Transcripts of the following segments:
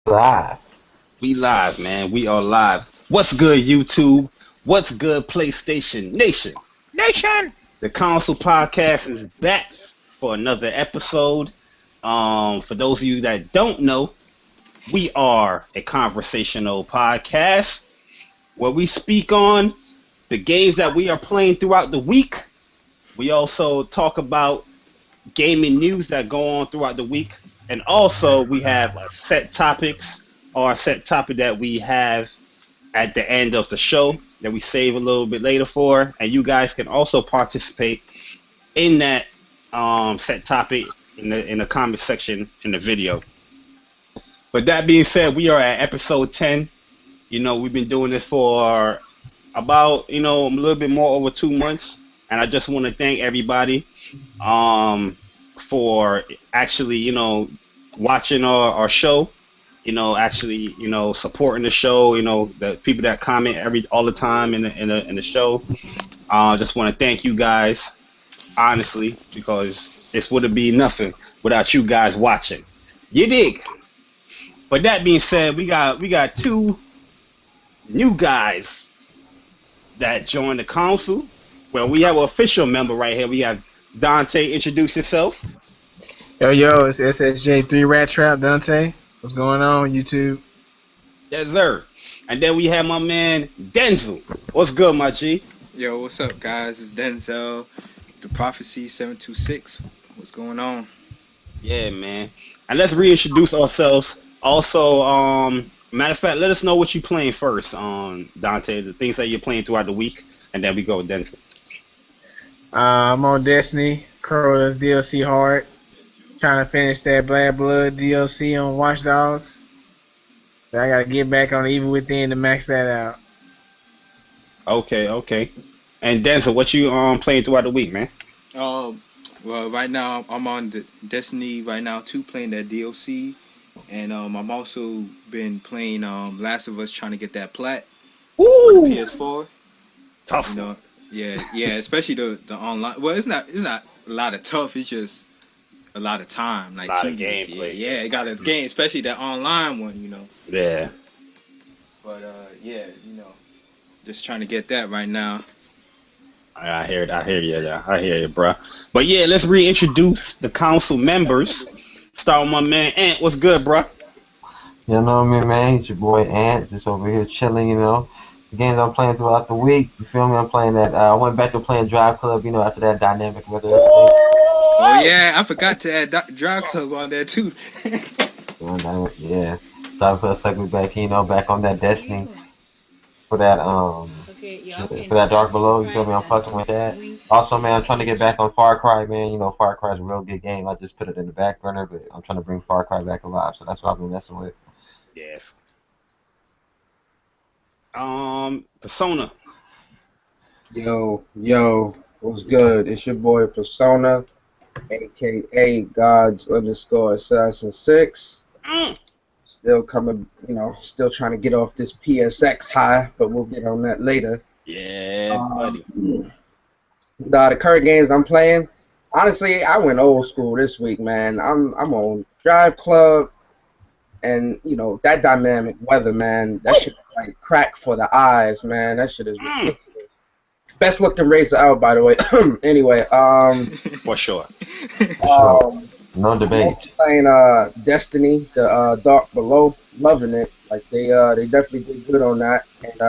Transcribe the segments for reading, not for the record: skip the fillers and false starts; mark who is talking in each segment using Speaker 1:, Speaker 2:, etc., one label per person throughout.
Speaker 1: Live.
Speaker 2: We live, man. We are live. What's good, YouTube? What's good, PlayStation Nation?
Speaker 3: Nation!
Speaker 2: The Console Podcast is back for another episode. For those of you that don't know, we are a conversational podcast where we speak on the games that we are playing throughout the week. We also talk about gaming news that go on throughout the week. And also, we have set topics or a set topic that we have at the end of the show that we save a little bit later for. And you guys can also participate in that set topic in the comment section in the video. But that being said, we are at episode 10. You know, we've been doing this for about, a little bit more over 2 months. And I just want to thank everybody for actually, watching our show, actually, supporting the show, the people that comment all the time in the show. Just want to thank you guys, honestly, because this wouldn't be nothing without you guys watching. You dig? But that being said, we got two new guys that joined the council. Well, we have an official member right here. We have Dante. Introduce yourself.
Speaker 4: Yo, it's SSJ3 Rat Trap, Dante. What's going on, YouTube?
Speaker 2: Yes, sir. And then we have my man, Denzel. What's good, my G?
Speaker 3: Yo, what's up, guys? It's Denzel, the Prophecy 726. What's going on?
Speaker 2: Yeah, man. And let's reintroduce ourselves. Also, matter of fact, let us know what you're playing first, Dante, the things that you're playing throughout the week, and then we go with Denzel.
Speaker 4: I'm on Destiny, Crowley's DLC hard. Trying to finish that Bad Blood DLC on Watch Dogs. But I gotta get back on Evil Within to max that out.
Speaker 2: Okay. And Denzel, what you playing throughout the week, man?
Speaker 3: Well, right now I'm on the Destiny right now too, playing that DLC, and I'm also been playing Last of Us, trying to get that plat for the PS4.
Speaker 2: Tough.
Speaker 3: Yeah, especially the online. Well, it's not a lot of tough. It's just a lot of time, like
Speaker 2: a lot of
Speaker 3: tedious.
Speaker 2: gameplay.
Speaker 3: Yeah, it got a game, especially that online one,
Speaker 2: Yeah.
Speaker 3: But just trying to get that right now.
Speaker 2: I hear you, bro. But yeah, let's reintroduce the council members. Start with my man Ant. What's good, bro?
Speaker 1: You know me, man. It's your boy Ant, just over here chilling, The games I'm playing throughout the week, you feel me? I'm playing that. I went back to playing Drive Club, after that dynamic weather.
Speaker 3: Oh yeah, I forgot to add Drive Club on there too.
Speaker 1: Yeah, Drive Club sucked me back, back on that Destiny for that for that Dark Below. You feel me? I'm fucking with that. Also, man, I'm trying to get back on Far Cry, man. Far Cry is a real good game. I just put it in the back burner, but I'm trying to bring Far Cry back alive, so that's what I've been messing with.
Speaker 2: Yeah. Persona.
Speaker 5: Yo, what's good? It's your boy Persona, aka Gods_Assassin 6. Still coming, still trying to get off this PSX high, but we'll get on that later.
Speaker 2: Yeah, buddy.
Speaker 5: The current games I'm playing, honestly, I went old school this week, man. I'm on Drive Club, and that dynamic weather, man. That shit is like crack for the eyes, man. That shit is ridiculous. Best looking razor out, by the way. Anyway,
Speaker 2: for sure.
Speaker 1: No debate.
Speaker 5: Playing Destiny, the Dark Below, loving it. Like they definitely did good on that. And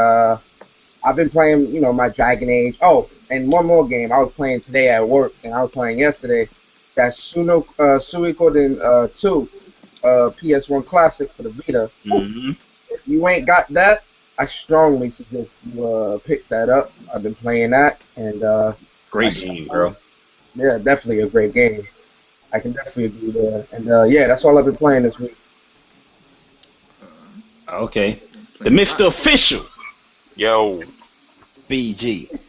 Speaker 5: I've been playing, my Dragon Age. Oh, and one more game I was playing today at work, and I was playing yesterday. That's Suikoden 2, PS1 Classic for the Vita.
Speaker 2: Mm-hmm.
Speaker 5: If you ain't got that, I strongly suggest you pick that up. I've been playing that, and
Speaker 2: great game, bro.
Speaker 5: Yeah, definitely a great game. I can definitely agree there. And yeah, that's all I've been playing this week.
Speaker 2: Okay. The Mr. Official.
Speaker 6: Yo.
Speaker 2: BG.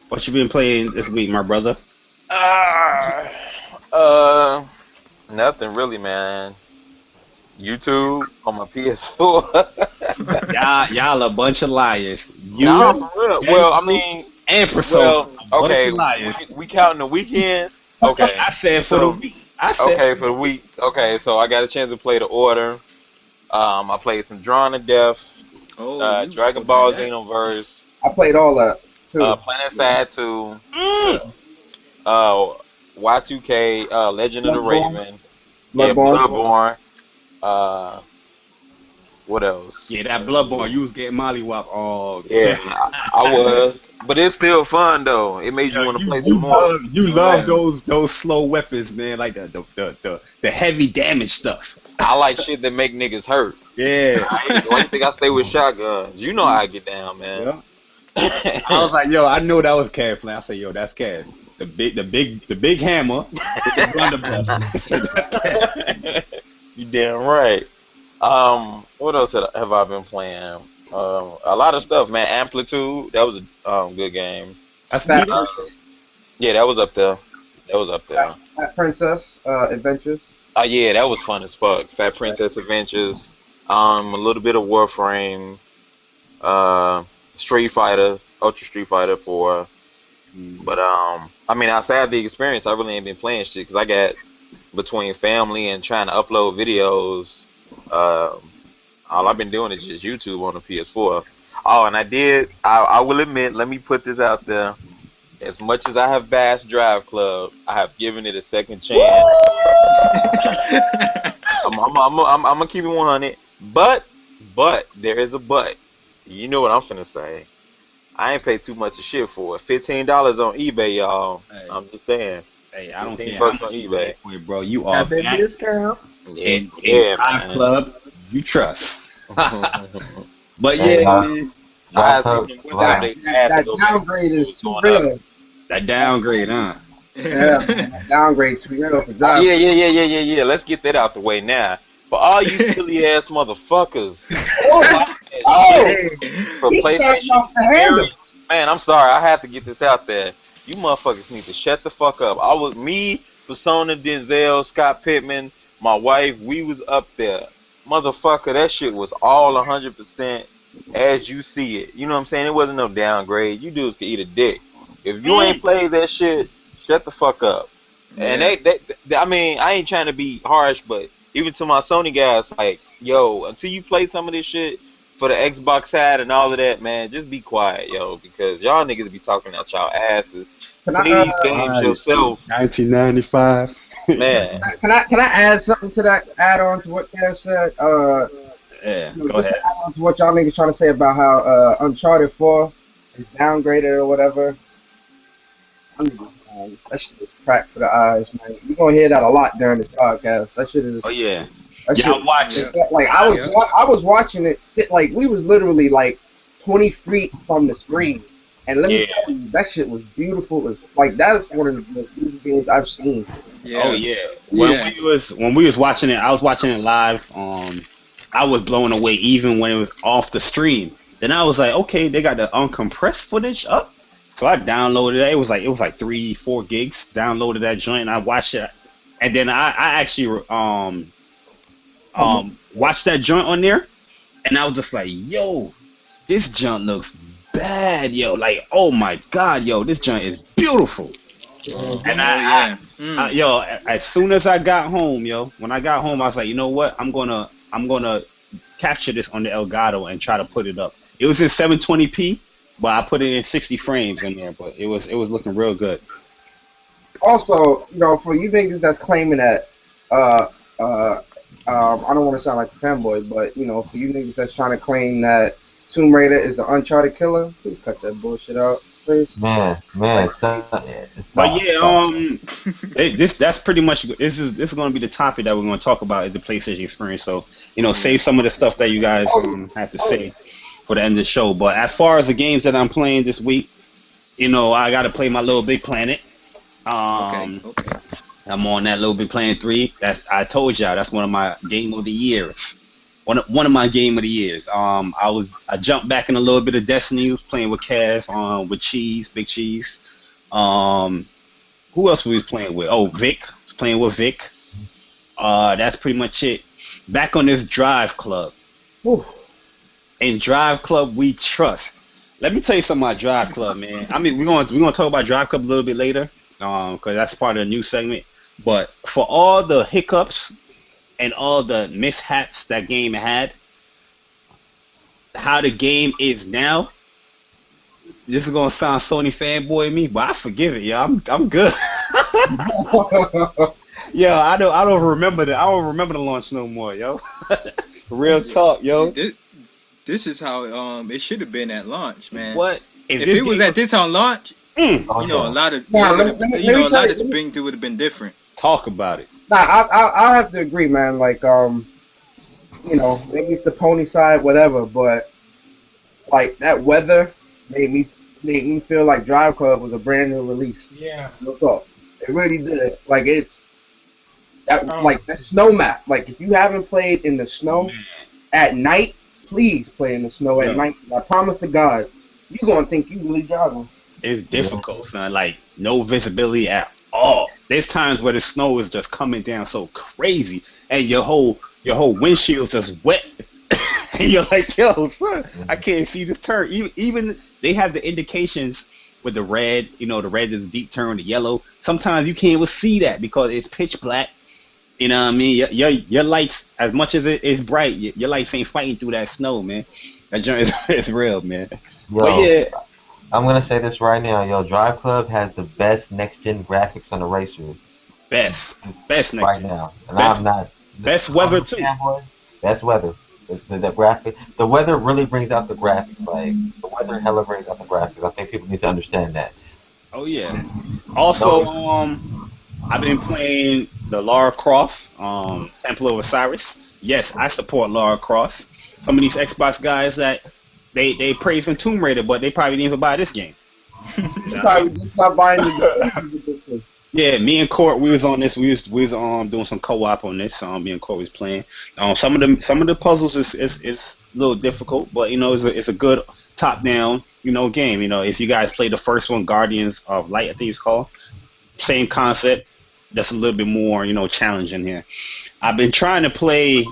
Speaker 2: What you been playing this week, my brother?
Speaker 6: Nothing really, man. YouTube on my PS4.
Speaker 2: y'all a bunch of liars.
Speaker 6: Nah, for real. Well, I mean,
Speaker 2: and Persona.
Speaker 6: well, okay. We counting the weekends. Okay.
Speaker 2: I said for the week. I said,
Speaker 6: Okay, for the week. Okay, so I got a chance to play the Order. I played some Drawn to Death,
Speaker 3: Oh, you was
Speaker 6: Dragon
Speaker 3: supposed to have
Speaker 6: Ball
Speaker 3: that.
Speaker 6: Xenoverse,
Speaker 5: I played all that too.
Speaker 6: Planet
Speaker 5: Yeah.
Speaker 6: Side 2,
Speaker 5: Yeah.
Speaker 2: mm,
Speaker 6: uh, Y2K, Legend of the
Speaker 5: Bloodborne.
Speaker 6: Raven, yeah,
Speaker 5: Bloodborne.
Speaker 6: Bloodborne. Uh, what else?
Speaker 2: yeah, that Bloodborne, you was getting mollywop all
Speaker 6: Yeah,
Speaker 2: day.
Speaker 6: I was, but it's still fun though. It made you
Speaker 2: Yo,
Speaker 6: want to
Speaker 2: you
Speaker 6: play some
Speaker 2: you
Speaker 6: more.
Speaker 2: love you
Speaker 3: Oh
Speaker 2: love
Speaker 3: yeah.
Speaker 2: those slow weapons, man, like the heavy damage stuff.
Speaker 6: I like shit that make niggas hurt.
Speaker 2: Yeah,
Speaker 6: Why you think I stay with shotguns? You know how I get down, man.
Speaker 2: yeah. I was like, yo, I know that was Cad playing. I said, yo, that's Cad. The big hammer with the blunderbuss. That's Cad.
Speaker 6: You damn right. What else have I been playing? A lot of stuff, man. Amplitude, that was a good game.
Speaker 2: That's
Speaker 5: Fat,
Speaker 2: beat
Speaker 6: Uh,
Speaker 2: up.
Speaker 6: yeah, that was up there. That was up there.
Speaker 5: Fat Princess Adventures.
Speaker 6: Oh yeah, that was fun as fuck. Fat Princess Adventures. A little bit of Warframe. Uh, Street Fighter, Ultra Street Fighter 4. But I mean, outside the experience, I really ain't been playing shit because I got between family and trying to upload videos. All I've been doing is just YouTube on the PS4. Oh, and I will admit, let me put this out there. As much as I have bashed Drive Club, I have given it a second chance. I'm gonna keep it 100. But there is a but. You know what I'm finna say. I ain't paid too much of shit for it. $15 on eBay, y'all.
Speaker 2: Hey,
Speaker 6: I'm just saying.
Speaker 2: hey, I don't
Speaker 6: 15
Speaker 2: care how
Speaker 6: bucks
Speaker 2: much
Speaker 6: on
Speaker 2: you
Speaker 6: eBay.
Speaker 2: pay for it, bro. You are
Speaker 4: Got that
Speaker 2: back
Speaker 4: discount.
Speaker 6: Yeah,
Speaker 2: in Drive
Speaker 6: man.
Speaker 2: Club. You trust.
Speaker 6: I
Speaker 2: But
Speaker 1: Hey,
Speaker 2: yeah, man,
Speaker 1: y'all
Speaker 6: seen
Speaker 1: took
Speaker 6: them went
Speaker 1: wow.
Speaker 6: out they had to
Speaker 5: That
Speaker 6: go back to
Speaker 5: downgrade
Speaker 6: what
Speaker 5: is
Speaker 6: was
Speaker 5: too
Speaker 6: going up.
Speaker 5: real.
Speaker 2: that downgrade, huh?
Speaker 5: Yeah, man, that downgrade too real for
Speaker 6: Oh
Speaker 5: Drive.
Speaker 6: yeah. Let's get that out the way now. For all you silly ass motherfuckers
Speaker 5: Oh,
Speaker 6: buying that
Speaker 5: oh,
Speaker 6: shit
Speaker 4: Hey,
Speaker 6: for
Speaker 5: he's starting
Speaker 6: PlayStation
Speaker 5: off the handle.
Speaker 6: experience, man, I'm sorry, I have to get this out there. You motherfuckers need to shut the fuck up. I was me, Persona, Denzel, Scott Pittman, my wife, we was up there. Motherfucker, that shit was all 100% as you see it. You know what I'm saying? It wasn't no downgrade. You dudes could eat a dick. If you ain't played that shit, shut the fuck up. And
Speaker 3: Yeah.
Speaker 6: I mean, I ain't trying to be harsh, but even to my Sony guys, like, yo, until you play some of this shit for the Xbox side and all of that, man, just be quiet, yo, because y'all niggas be talking out y'all asses.
Speaker 5: Can I
Speaker 6: Play these games
Speaker 2: Nice.
Speaker 6: yourself,
Speaker 2: 1995.
Speaker 6: man.
Speaker 5: can I add something to that? Add on to what Kev said.
Speaker 2: Yeah,
Speaker 5: You know,
Speaker 2: go
Speaker 5: just
Speaker 2: ahead.
Speaker 5: to add on to what y'all niggas trying to say about how Uncharted 4 is downgraded or whatever. That shit is crack for the eyes, man. You're gonna hear that a lot during this podcast. That shit is.
Speaker 2: Oh yeah,
Speaker 5: That
Speaker 2: y'all
Speaker 5: shit.
Speaker 2: watch.
Speaker 3: Yeah.
Speaker 5: Like
Speaker 3: Yeah.
Speaker 5: I was watching it sit like we was literally like 20 feet from the screen, and let me
Speaker 6: Yeah.
Speaker 5: tell you, that shit was beautiful. As like that's one of the most beautiful games I've seen.
Speaker 2: Oh
Speaker 3: Yeah.
Speaker 2: yeah.
Speaker 3: Yeah.
Speaker 2: When we was watching it, I was watching it live. I was blown away even when it was off the stream. Then I was like, okay, they got the uncompressed footage up. So I downloaded it. It was like 3-4 gigs. Downloaded that joint and I watched it. And then I actually watched that joint on there and I was just like, yo, this joint looks bad, yo. Like, oh my god, yo, this joint is beautiful. And
Speaker 3: Oh yeah. Mm.
Speaker 2: yo, as soon as I got home, yo, when I got home, I was like, you know what? I'm gonna capture this on the Elgato and try to put it up. It was in 720p, but I put it in 60 frames in there. But it was looking real good.
Speaker 5: Also, you know, for you niggas that's claiming that, I don't want to sound like a fanboy, but you know, for you niggas that's trying to claim that Tomb Raider is the Uncharted killer, please cut that bullshit out, please.
Speaker 1: Man, stop.
Speaker 2: But yeah,
Speaker 1: Stop.
Speaker 2: that's pretty much this is going to be the topic that we're going to talk about is the PlayStation experience. So save some of the stuff that you guys have to say for the end of the show. But as far as the games that I'm playing this week, I got to play my Little Big Planet.
Speaker 3: Okay.
Speaker 2: I'm on that Little Big Planet 3. I told y'all that's one of my game of the years. One of my game of the years. I jumped back in a little bit of Destiny. Was playing with Kev, with Cheese, Big Cheese. Who else we was playing with? Oh, Vic. Was playing with Vic. That's pretty much it. Back on this Drive Club.
Speaker 5: Whew.
Speaker 2: In Drive Club we trust. Let me tell you something about Drive Club, man. I mean, we're gonna talk about Drive Club a little bit later, because that's part of the new segment. But for all the hiccups and all the mishaps that game had, how the game is now, this is gonna sound Sony fanboy me, but I forgive it, yo. I'm good. Yo, I don't remember the launch no more, yo. Real talk, yo.
Speaker 3: This is how it should have been at launch, man.
Speaker 2: What
Speaker 3: If it was at this on launch,
Speaker 1: Oh,
Speaker 3: you know, a
Speaker 1: yeah.
Speaker 3: lot of
Speaker 5: Nah, let me
Speaker 3: a lot
Speaker 5: tell
Speaker 3: of
Speaker 5: you.
Speaker 3: things would have been different.
Speaker 2: talk about it?
Speaker 5: Nah, I have to agree, man. Like, maybe it's the pony side, whatever, but like that weather made me feel like Drive Club was a brand new release.
Speaker 4: Yeah.
Speaker 5: No talk. It really did. Like it's that
Speaker 4: Oh.
Speaker 5: like the snow map. Like if you haven't played in the snow at night, please play in the snow at
Speaker 2: Yeah.
Speaker 5: night. I promise to God, you gonna think you really driving.
Speaker 2: It's difficult, son. Like no visibility at all. There's times where the snow is just coming down so crazy, and your whole windshield's just wet, and you're like, yo, son, I can't see this turn. Even they have the indications with the red. You know, the red is a deep turn, the yellow. Sometimes you can't even see that because it's pitch black. You know what I mean? Your lights, as much as it is bright, your lights ain't fighting through that snow, man. That joint is real, man.
Speaker 1: Yo,
Speaker 2: But yeah,
Speaker 1: I'm gonna say this right now, yo. Drive Club has the best next gen graphics on the racer
Speaker 2: best next
Speaker 1: right
Speaker 2: to
Speaker 1: now, and
Speaker 2: Best-
Speaker 1: I'm not.
Speaker 2: best weather
Speaker 1: I'm a
Speaker 2: too.
Speaker 1: fanboy. Best weather. The graphic, the weather really brings out the graphics. Like the weather hella brings out the graphics. I think people need to understand that.
Speaker 2: Oh yeah. Also, I've been playing the Lara Croft, Temple of Osiris. Yes, I support Lara Croft. Some of these Xbox guys that they praise in Tomb Raider, but they probably didn't even buy this game.
Speaker 5: You probably just not buying the
Speaker 2: Yeah, me and Court, we was on this. We was doing some co-op on this. Me and Court was playing. Some of the puzzles is a little difficult, but you know it's a good top down game. You know, if you guys play the first one, Guardians of Light, I think it's called. Same concept, just a little bit more challenging here. I've been trying to play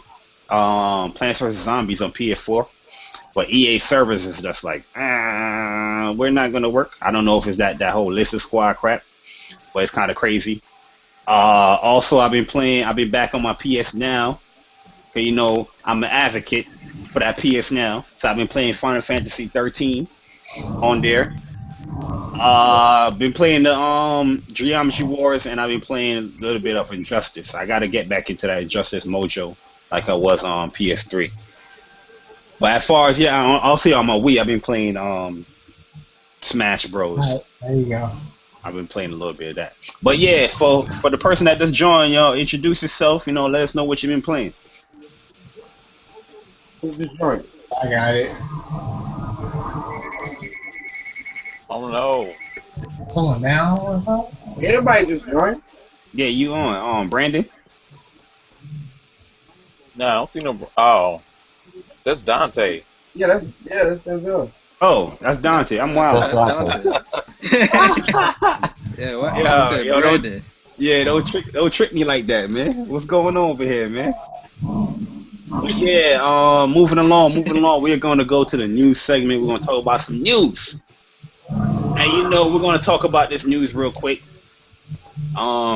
Speaker 2: Plants vs Zombies on PS4, but EA servers is just like we're not gonna work. I don't know if it's that whole Listen Squad crap, but it's kind of crazy. Also, I've been back on my PS Now. So, you know, I'm an advocate for that PS Now. So I've been playing Final Fantasy 13 on there. Been playing the Geometry Wars, and I've been playing a little bit of Injustice. I got to get back into that Injustice mojo like I was on PS3. But as far as I'll say on my Wii, I've been playing Smash Bros.
Speaker 4: Right, there you go.
Speaker 2: I've been playing a little bit of that. But yeah, for the person that just joined, y'all, introduce yourself. You know, let us know what you've been playing.
Speaker 5: Who's this joint?
Speaker 4: I got it.
Speaker 6: Oh no.
Speaker 4: Someone down or something?
Speaker 5: Everybody just joined.
Speaker 2: Yeah, you on Brandon?
Speaker 6: No, I don't see no. Oh, that's Dante.
Speaker 5: Yeah, that's Denzel.
Speaker 2: Oh, that's Dante. I'm
Speaker 1: That's
Speaker 2: wild.
Speaker 1: Dante.
Speaker 3: Yeah, what?
Speaker 2: Yeah, yo,
Speaker 3: Brandon.
Speaker 2: Yeah, don't trick me like that, man. What's going on over here, man? But yeah, moving along. We're gonna go to the news segment. We're gonna talk about some news. And you know, we're gonna talk about this news real quick.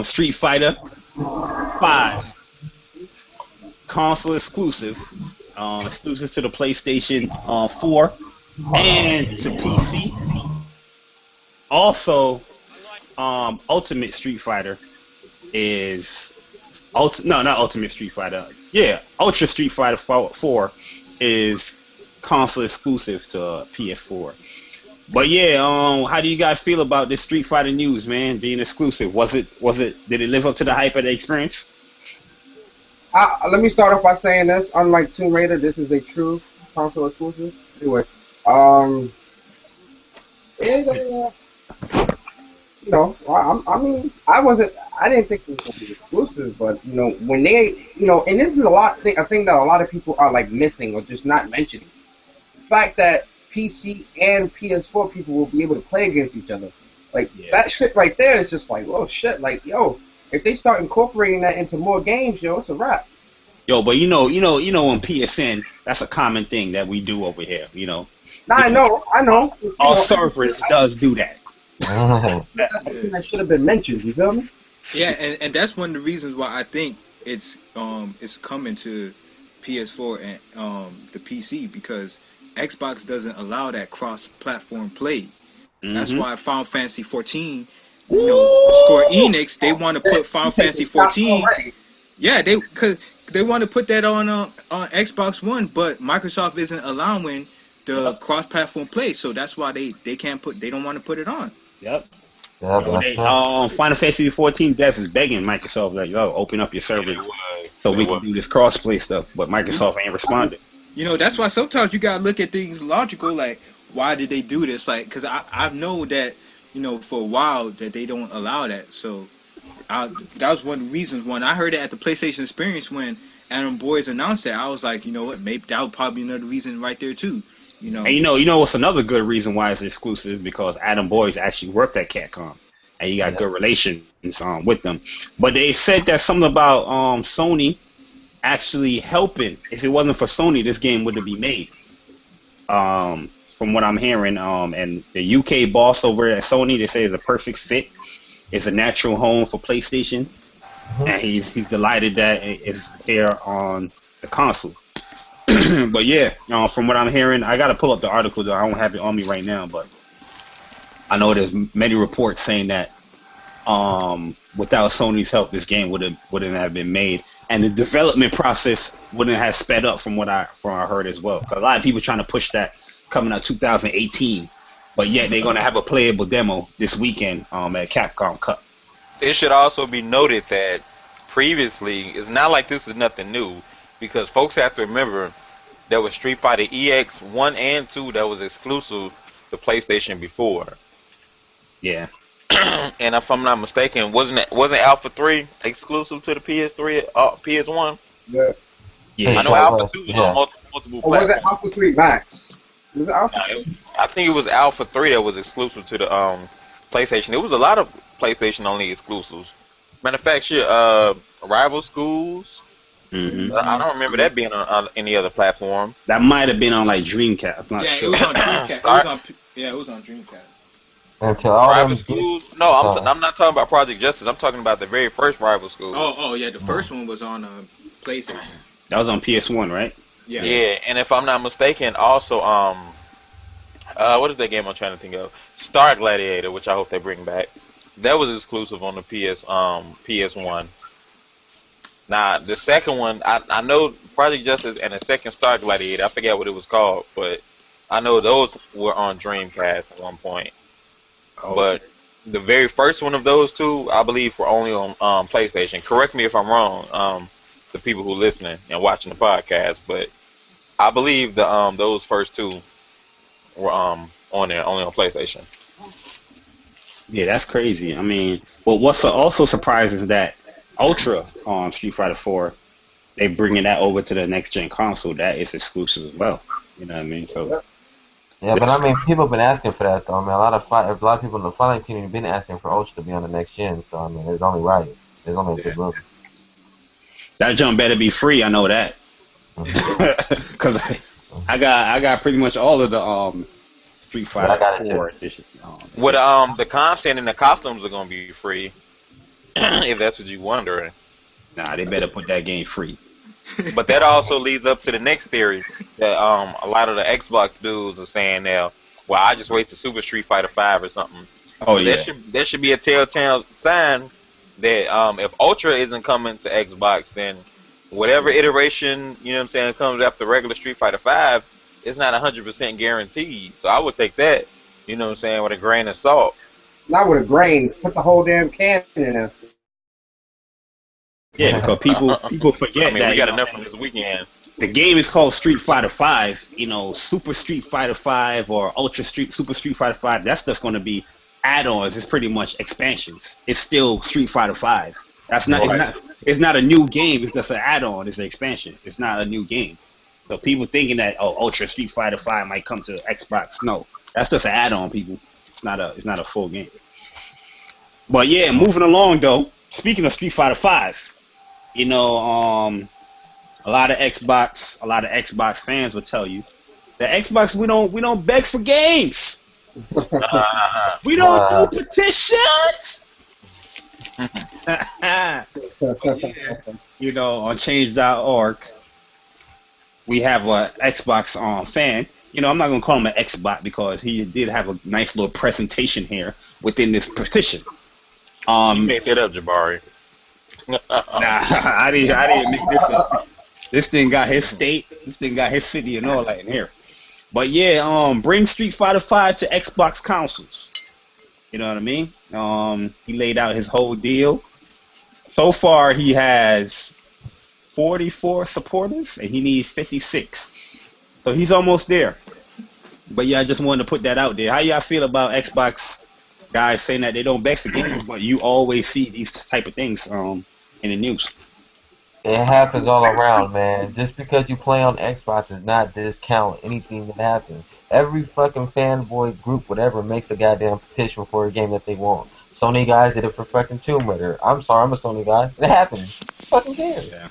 Speaker 2: Street Fighter 5 console exclusive, exclusive to the PlayStation 4 and to PC. Also, Ultimate Street Fighter is not Ultimate Street Fighter. Yeah, Ultra Street Fighter 4 is console exclusive to PS4. But yeah, how do you guys feel about this Street Fighter news, man? Being exclusive, did it live up to the hype of the experience?
Speaker 5: Let me start off by saying this. Unlike Tomb Raider, this is a true console exclusive. Anyway, I didn't think it was gonna be exclusive, but when they, and this is a thing that a lot of people are like missing or just not mentioning. The fact that PC and PS4 people will be able to play against each other, that shit right there is just like, oh shit, like yo. If they start incorporating that into more games, it's a wrap.
Speaker 2: Yo, but you know, on PSN, that's a common thing that we do over here. You know.
Speaker 5: Nah, I know.
Speaker 2: All servers does do that.
Speaker 5: That's something that should have been mentioned. You feel me?
Speaker 3: Yeah, and that's one of the reasons why I think it's coming to PS4 and the PC because Xbox doesn't allow that cross-platform play. That's
Speaker 2: Mm-hmm.
Speaker 3: why Final Fantasy 14, Square
Speaker 2: Woo!
Speaker 3: Enix, they want to put
Speaker 5: You
Speaker 3: Final
Speaker 5: taking
Speaker 3: Fantasy
Speaker 5: shots
Speaker 3: 14.
Speaker 5: already?
Speaker 3: Yeah, cause they want to put that on Xbox One, but Microsoft isn't allowing the
Speaker 2: Yep.
Speaker 3: cross-platform play, so that's why they don't want to put it on.
Speaker 2: Yep.
Speaker 1: Yeah,
Speaker 2: Yo,
Speaker 1: that's
Speaker 2: they
Speaker 1: true.
Speaker 2: Final Fantasy 14 devs is begging Microsoft like, yo, open up your
Speaker 6: Yeah, it
Speaker 2: servers
Speaker 6: was.
Speaker 2: so
Speaker 6: It
Speaker 2: we can
Speaker 6: was.
Speaker 2: do this crossplay stuff. But Microsoft ain't responded.
Speaker 3: That's why sometimes you gotta look at things logical. Like, why did they do this? Like, cause I know that for a while that they don't allow that. So that was one of the reasons. When I heard it at the PlayStation Experience when Adam Boyes announced that, I was like, you know what? Maybe that would probably be another reason right there too. You
Speaker 2: And
Speaker 3: know.
Speaker 2: you know what's another good reason why it's exclusive is because Adam Boyes actually worked at Capcom and he got
Speaker 1: Yeah.
Speaker 2: good relations with them. But they said that something about Sony actually helping. If it wasn't for Sony, this game wouldn't be made. From what I'm hearing, and the UK boss over at Sony, they say is a perfect fit. It's a natural home for PlayStation,
Speaker 1: Mhm.
Speaker 2: and he's delighted that it's here on the console. But yeah, from what I'm hearing, I gotta pull up the article though. I don't have it on me right now, but I know there's many reports saying that without Sony's help, this game wouldn't have been made, and the development process wouldn't have sped up from what I heard as well. Because a lot of people trying to push that coming out 2018, but yet they're gonna have a playable demo this weekend at Capcom Cup.
Speaker 6: It should also be noted that previously, it's not like this is nothing new, because folks have to remember there was Street Fighter EX 1 and 2 that was exclusive to PlayStation before.
Speaker 2: Yeah,
Speaker 6: And if I'm not mistaken, wasn't Alpha 3 exclusive to the PS3, PS1?
Speaker 5: Yeah.
Speaker 2: yeah.
Speaker 6: I
Speaker 1: Pretty
Speaker 6: know
Speaker 1: sure it
Speaker 6: Alpha
Speaker 1: was.
Speaker 6: 2 was on
Speaker 1: Yeah.
Speaker 6: multiple
Speaker 5: Or was it
Speaker 6: platforms.
Speaker 5: Alpha 3 Max? Was it Alpha?
Speaker 6: I think it was Alpha 3 that was exclusive to the PlayStation. There was a lot of PlayStation only exclusives. Matter of fact, shit, Rival Schools.
Speaker 2: hmm
Speaker 6: I don't remember that being on any other platform.
Speaker 2: That might have been on like Dreamcast. I'm not
Speaker 3: Yeah, it
Speaker 2: sure.
Speaker 3: was on Dreamcast.
Speaker 6: Start
Speaker 3: It was on Dreamcast.
Speaker 1: Until all
Speaker 6: Rival
Speaker 1: them.
Speaker 6: Schools. No, I'm not talking about Project Justice. I'm talking about the very first Rival Schools.
Speaker 3: Oh yeah, the first one was on PlayStation.
Speaker 2: That was on PS1, right?
Speaker 3: Yeah.
Speaker 6: Yeah, and if I'm not mistaken, also what is that game I'm trying to think of? Star Gladiator, which I hope they bring back. That was exclusive on the PS1. Now the second one, I know Project Justice and the second Star Gladiator. I forget what it was called, but I know those were on Dreamcast at one point.
Speaker 2: Oh,
Speaker 6: But the very first one of those two, I believe, were only on PlayStation. Correct me if I'm wrong, the people who listening and watching the podcast, but I believe those first two were on there only on PlayStation.
Speaker 2: yeah, that's crazy. I mean, well, what's also surprising is that Ultra on Street Fighter 4, they bringing that over to the next gen console. That is exclusive as well. You know what I mean? So
Speaker 1: Yeah, but I mean, people have been asking for that though. I mean, a lot of people in the fighting community have been asking for Ultra to be on the next gen. So I mean, it's only right. It's only a good move.
Speaker 2: that jump better be free. I know that
Speaker 1: Mhm.
Speaker 2: because I got pretty much all of the Street
Speaker 1: Yeah, I
Speaker 2: Fighter
Speaker 1: got it
Speaker 2: 4
Speaker 1: too.
Speaker 2: edition.
Speaker 6: With the content and the costumes are gonna be free, if that's what you're wondering.
Speaker 2: Nah, they better put that game free.
Speaker 6: But that also leads up to the next theory that a lot of the Xbox dudes are saying now. Well, I just wait to Super Street Fighter 5 or something.
Speaker 2: Oh
Speaker 6: But
Speaker 2: yeah,
Speaker 6: that should be a telltale sign that if Ultra isn't coming to Xbox, then whatever iteration comes after regular Street Fighter 5, it's not 100% guaranteed. So I would take that with a grain of salt.
Speaker 5: Not with a grain. Put the whole damn can in there.
Speaker 2: yeah, because people
Speaker 6: I
Speaker 2: forget
Speaker 6: mean,
Speaker 2: that
Speaker 6: we got enough from this weekend.
Speaker 2: the game is called Street Fighter 5. You know, Super Street Fighter 5 or Super Street Fighter 5. That stuff's going to be add-ons. It's pretty much expansions. It's still Street Fighter 5. That's not.
Speaker 6: Right.
Speaker 2: It's not a new game. It's just an add-on. It's an expansion. It's not a new game. So people thinking that Ultra Street Fighter 5 might come to Xbox. No, that's just an add-on. People, it's not a full game. But yeah, moving along though. Speaking of Street Fighter 5, you know, a lot of Xbox fans will tell you that Xbox we don't beg for games. We don't do petitions. But yeah, on change.org, we have a Xbox fan. I'm not gonna call him an Xbot because he did have a nice little presentation here within this petition.
Speaker 6: You made that up, Jabari.
Speaker 2: Nah, I didn't make this up. This thing got his state, this thing got his city and all that in here. But yeah, bring Street Fighter 5 to Xbox consoles. You know what I mean? He laid out his whole deal. So far, he has 44 supporters, and he needs 56. So he's almost there. But yeah, I just wanted to put that out there. How y'all feel about Xbox guys saying that they don't beg for games, but you always see these type of things in the news?
Speaker 1: It happens all around, man. Just because you play on Xbox does not discount anything that happens. Every fucking fanboy group, whatever, makes a goddamn petition for a game that they want. Sony guys did it for fucking Tomb Raider. I'm sorry, I'm a Sony guy. It happens. Fucking cares.
Speaker 3: Yeah.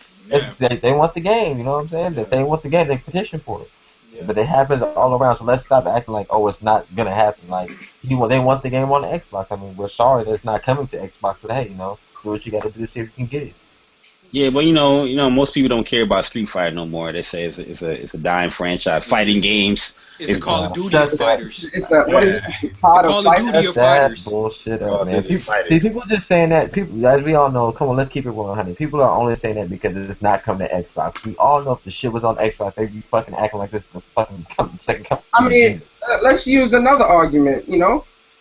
Speaker 1: They want the game, you know what I'm saying? If they want the game, they petition for it.
Speaker 3: Yeah.
Speaker 1: But it happens all around, so let's stop acting like, oh, it's not gonna happen. Like, they want the game on the Xbox. I mean, we're sorry that it's not coming to Xbox, but hey, do what you gotta do to see if you can get it.
Speaker 2: Yeah, but most people don't care about Street Fighter no more. They say it's a dying franchise. Fighting games.
Speaker 3: It's Call of Duty of fighters.
Speaker 5: What is it?
Speaker 3: Call of Duty of fighters.
Speaker 1: Bullshit, man. People just saying that. People, as we all know, come on, let's keep it 100. People are only saying that because it's not coming to Xbox. We all know if the shit was on Xbox, they'd be fucking acting like this is the fucking second company.
Speaker 5: I mean, let's use another argument.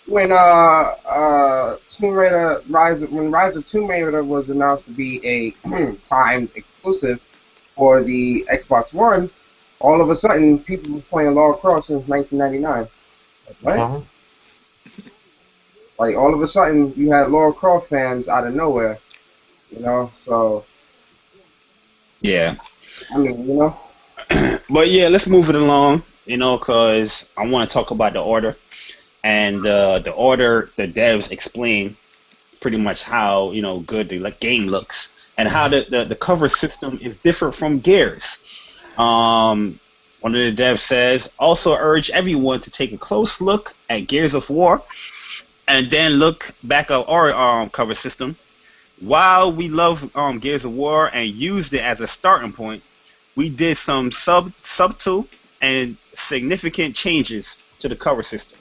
Speaker 5: When Tomb Raider Rise of Tomb Raider was announced to be a timed exclusive for the Xbox One, all of a sudden people were playing Lara Croft since 1999. Like, what? Like, all of a sudden you had Lara Croft fans out of nowhere, So
Speaker 2: yeah,
Speaker 5: I mean,
Speaker 2: But yeah, let's move it along. Because I want to talk about the order. And the order, the devs explain pretty much how good the game looks and how the cover system is different from Gears. One of the devs says, also urge everyone to take a close look at Gears of War and then look back at our cover system. While we love Gears of War and used it as a starting point, we did some subtle and significant changes to the cover system.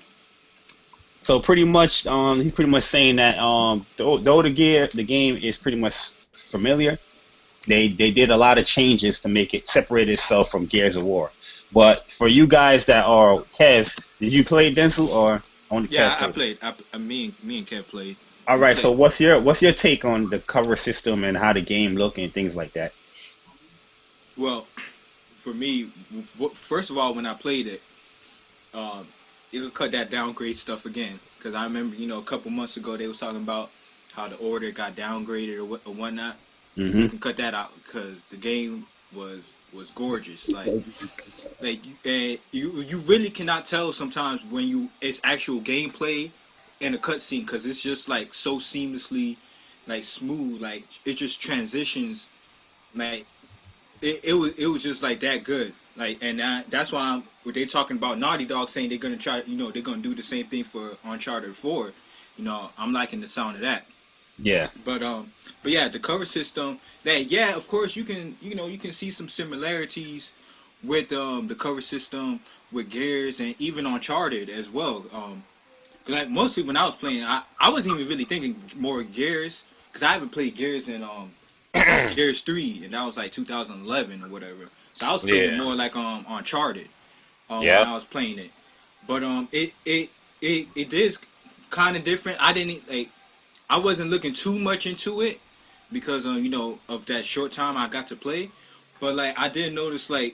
Speaker 2: So pretty much, he's pretty much saying that though the game is pretty much familiar, they did a lot of changes to make it separate itself from Gears of War. But for you guys that are Kev, did you play Denzel or only Kev?
Speaker 3: Yeah, I played. Me and Kev played.
Speaker 2: All right. So what's your take on the cover system and how the game look and things like that?
Speaker 3: Well, for me, first of all, when I played it, you could cut that downgrade stuff again, because I remember a couple months ago they was talking about how the order got downgraded or whatnot.
Speaker 2: Mm-hmm.
Speaker 3: You can cut that out because the game was gorgeous. And you really cannot tell sometimes when it's actual gameplay and a cutscene, because it's just like so seamlessly smooth, it just transitions it was just that good. That's why they talking about Naughty Dog saying they're gonna try, they're gonna do the same thing for Uncharted 4. I'm liking the sound of that.
Speaker 2: Yeah.
Speaker 3: But yeah, the cover system. Of course you can see some similarities with the cover system with Gears and even Uncharted as well. Mostly when I was playing, I wasn't even really thinking more Gears, because I haven't played Gears in Gears 3, and that was 2011 or whatever. So I was thinking more Uncharted when I was playing it. But it is kind of different. I wasn't looking too much into it because of that short time I got to play. But I did notice when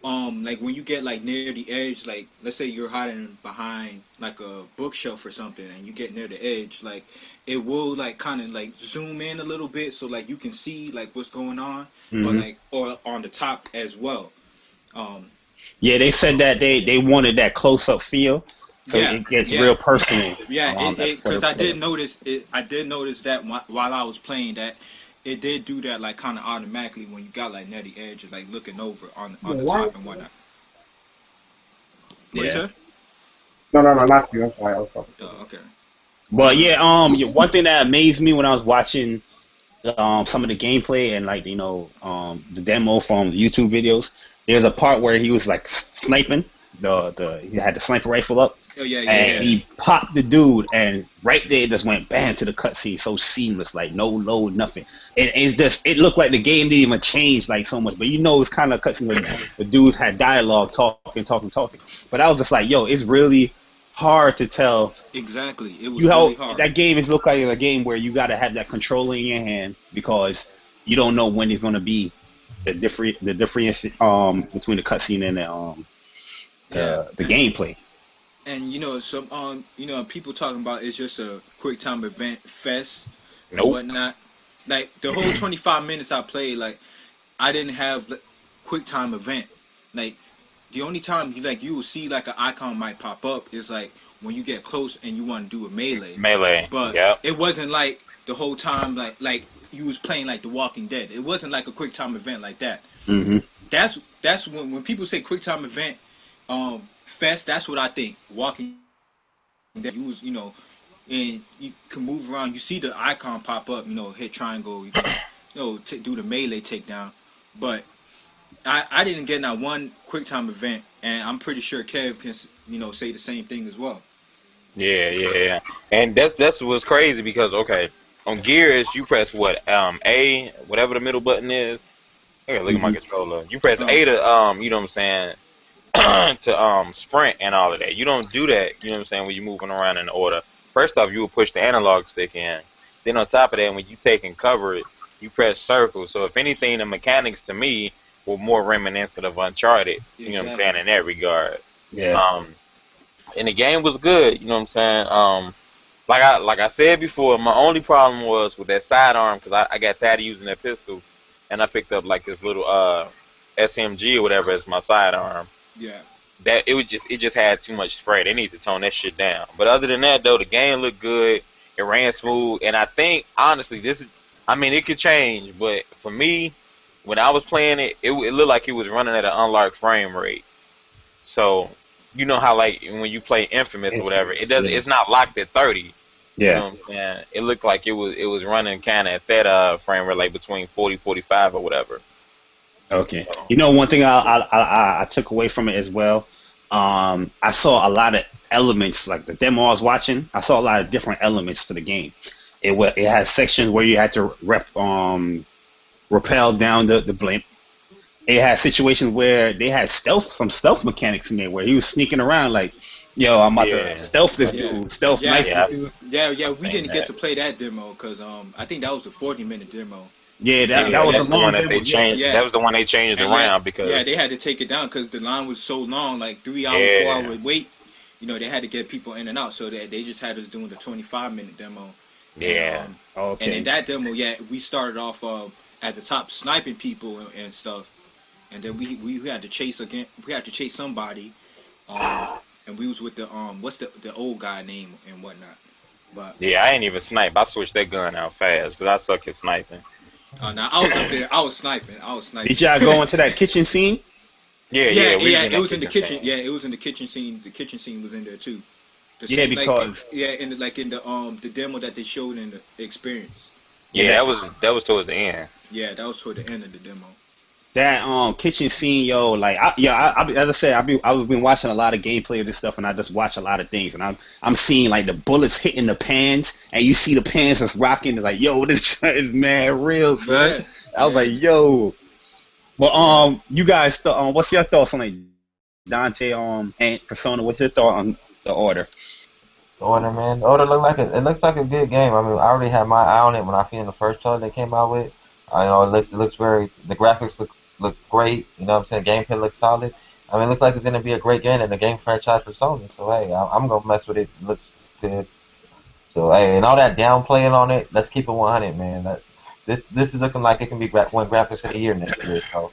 Speaker 3: you get near the edge, let's say you're hiding behind a bookshelf or something, and you get near the edge, it will kind of zoom in a little bit so you can see what's going on,
Speaker 2: mm-hmm.
Speaker 3: or on the top as well.
Speaker 2: Yeah, they said that they wanted that close up feel, so it gets real personal.
Speaker 3: Yeah, because I did notice that while I was playing that. It did do that kind of automatically when you got near the edge, looking over on the top and whatnot. What you said?
Speaker 5: No, not you. I'm sorry, I was talking.
Speaker 3: Oh, okay.
Speaker 2: But yeah, one thing that amazed me when I was watching some of the gameplay and like the demo from the YouTube videos. There's a part where he was like sniping. He had the sniper rifle up,
Speaker 3: Oh yeah, yeah,
Speaker 2: and
Speaker 3: yeah.
Speaker 2: he popped the dude, and right there it just went bam to the cutscene, so seamless, like no load, nothing. It looked like the game didn't even change like so much, but it's kind of cutscene where the dudes had dialogue, talking. But I was just like, yo, it's really hard to tell
Speaker 3: Exactly. It was really hard.
Speaker 2: that game is look like a game where you got to have that controller in your hand because you don't know when it's going to be the difference between the cutscene and the gameplay.
Speaker 3: And some people talking about it's just a quick time event fest and
Speaker 6: Nope.
Speaker 3: whatnot. Like the whole 25 minutes I played, like I didn't have quick time event. Like the only time you will see like an icon might pop up is like when you get close and you want to do a melee.
Speaker 6: Melee.
Speaker 3: But
Speaker 6: Yep.
Speaker 3: it wasn't like the whole time like you was playing like The Walking Dead. It wasn't like a quick time event like that.
Speaker 2: Mm-hmm.
Speaker 3: That's when people say quick time event fest. That's what I think. Walking Dead. You was and you can move around. You see the icon pop up. Hit triangle. You can do the melee takedown. But I didn't get that one quick time event, and I'm pretty sure Kev can say the same thing as well.
Speaker 6: Yeah. And that's what's crazy because okay, on Gears you press what A, whatever the middle button is. Okay, look at my controller. You press A to you know what I'm saying, to sprint and all of that. You don't do that, you know what I'm saying, when you're moving around in order. First off, you will push the analog stick in. Then on top of that, when you take and cover it, you press circle. So if anything, the mechanics to me were more reminiscent of Uncharted. You know what I'm saying in that regard.
Speaker 2: Yeah.
Speaker 6: And the game was good. You know what I'm saying. Like I said before, my only problem was with that sidearm because I got tired of using that pistol, and I picked up like this little SMG or whatever as my sidearm.
Speaker 3: Yeah.
Speaker 6: That it just had too much spray. They need to tone that shit down. But other than that though, the game looked good. It ran smooth, and I think honestly it could change, but for me, when I was playing it, it looked like it was running at an unlocked frame rate. So you know how like when you play Infamous or whatever, it's not locked at 30.
Speaker 2: Yeah.
Speaker 6: You know what I'm saying? It looked like it was running kind of at that frame rate, like between 40, 45 or whatever.
Speaker 2: Okay. One thing I took away from it as well. I saw a lot of elements, like the demo I was watching. I saw a lot of different elements to the game. It had sections where you had to rappel down the blimp. It had situations where they had some stealth mechanics in there, where he was sneaking around like, "Yo, I'm about to stealth this dude, stealth knife this dude."
Speaker 3: Yeah. We didn't get to play that demo because I think that was the 40-minute demo.
Speaker 2: Yeah, that was the
Speaker 6: one that they changed. That was the one they changed around because
Speaker 3: they had to take it down because the line was so long, like 3 hours, 4 hour wait. They had to get people in and out, so that they just had us doing the 25-minute demo.
Speaker 6: Yeah.
Speaker 3: And in that demo, we started off at the top sniping people and stuff, and then we had to chase again. We had to chase somebody, and we was with the what's the old guy name and whatnot. But
Speaker 6: yeah, I ain't even snipe. I switched that gun out fast because I suck at sniping.
Speaker 3: Now I was up there. I was sniping.
Speaker 2: Did y'all go into that kitchen scene?
Speaker 6: Yeah.
Speaker 3: It was in the kitchen. Yeah, it was in the kitchen scene. The kitchen scene was in there too.
Speaker 2: Because
Speaker 3: in the demo that they showed in the experience.
Speaker 6: Yeah, that was towards the end.
Speaker 3: Yeah, that was toward the end of the demo.
Speaker 2: That kitchen scene, yo, like as I said, I've been watching a lot of gameplay of this stuff, and I just watch a lot of things, and I'm seeing like the bullets hitting the pans, and you see the pans that's rocking. It's like, yo, this is mad real, son. I was like, yo. But you guys, what's your thoughts on like Dante and Persona? What's your thought on the Order?
Speaker 1: The Order, man. The Order looks like a good game. I mean, I already had my eye on it when I seen the first trailer they came out with. I know it looks the graphics look great. You know what I'm saying? Gameplay looks solid. I mean, it looks like it's gonna be a great game and a game franchise for Sony. So hey, I'm gonna mess with it. It looks good. So hey, and all that downplaying on it, let's keep it 100, man. This is looking like it can be one graphics of the year next year. So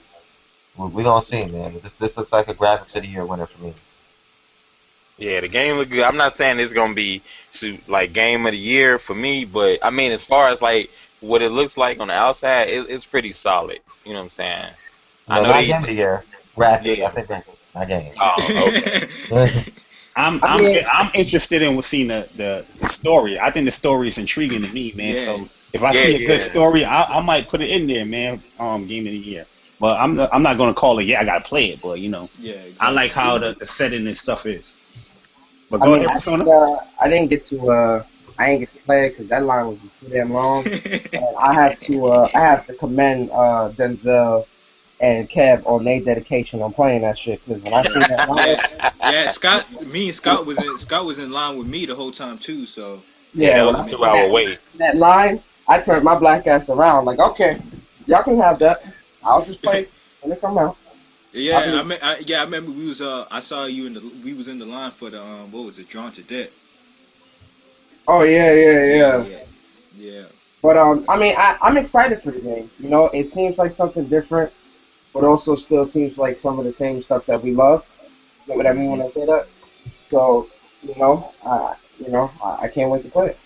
Speaker 1: we gonna see, man. This looks like a graphics of the year winner for me.
Speaker 6: Yeah, the game look good. I'm not saying it's gonna be like game of the year for me, but I mean, as far as like what it looks like on the outside, it's pretty solid. You know what I'm saying?
Speaker 1: No, not game of the year. Graphics. Yeah. I said graphics, not game.
Speaker 6: Oh, okay.
Speaker 5: I mean,
Speaker 2: I'm interested in seeing the story. I think the story is intriguing to me, man.
Speaker 3: Yeah,
Speaker 2: So if I
Speaker 6: Yeah,
Speaker 2: see a good
Speaker 6: yeah.
Speaker 2: story, I might put it in there, man. Game of the year. But I'm not gonna call it. Yeah, I gotta play it. But
Speaker 3: yeah,
Speaker 2: I like
Speaker 3: exactly.
Speaker 2: how the setting and stuff is. But
Speaker 5: I
Speaker 2: go
Speaker 5: mean,
Speaker 2: ahead, Persona.
Speaker 5: I didn't get to I didn't get to play it because that line was just too damn long. And I have to commend Denzel and Kev on their dedication on playing that shit. Because when I
Speaker 3: Yeah,
Speaker 5: seen that line,
Speaker 3: yeah, yeah. Me and Scott was in line with me the whole time too. So
Speaker 6: Yeah,
Speaker 5: yeah,
Speaker 6: that
Speaker 5: when
Speaker 6: was
Speaker 5: I
Speaker 6: a
Speaker 3: I mean,
Speaker 5: seen
Speaker 6: 2 hour wait.
Speaker 5: that line, I turned my black ass around. Like, okay, y'all can have that. I'll just play when it come out. I'll
Speaker 3: yeah,
Speaker 5: be
Speaker 3: I remember we was I saw you in the we was in the line for the what was it, Drawn to Death.
Speaker 5: Oh yeah, yeah,
Speaker 3: Yeah,
Speaker 5: yeah.
Speaker 3: yeah, yeah.
Speaker 5: But I mean, I'm excited for the game. You know, it seems like something different, but also still seems like some of the same stuff that we love. You know what I mean
Speaker 2: Hmm.
Speaker 5: when I say that? So, I can't wait to play it.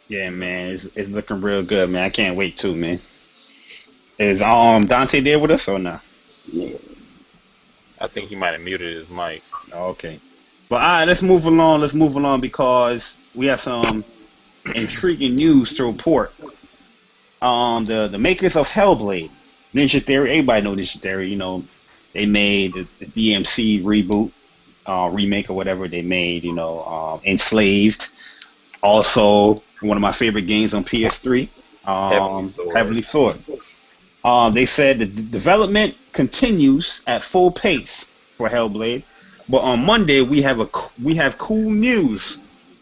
Speaker 2: Yeah, man, it's looking real good, man. I can't wait too, man. Is Dante there with us or not?
Speaker 5: Yeah.
Speaker 6: I think he might have muted his mic.
Speaker 2: Okay. But all right, let's move along. Let's move along because we have some intriguing news to report. The makers of Hellblade, Ninja Theory. Everybody know Ninja Theory. You know, they made the DMC reboot, remake or whatever. They made, Enslaved. Also, one of my favorite games on PS3,
Speaker 6: Heavenly Sword.
Speaker 2: Heavenly Sword. They said the development continues at full pace for Hellblade, but on Monday we have cool news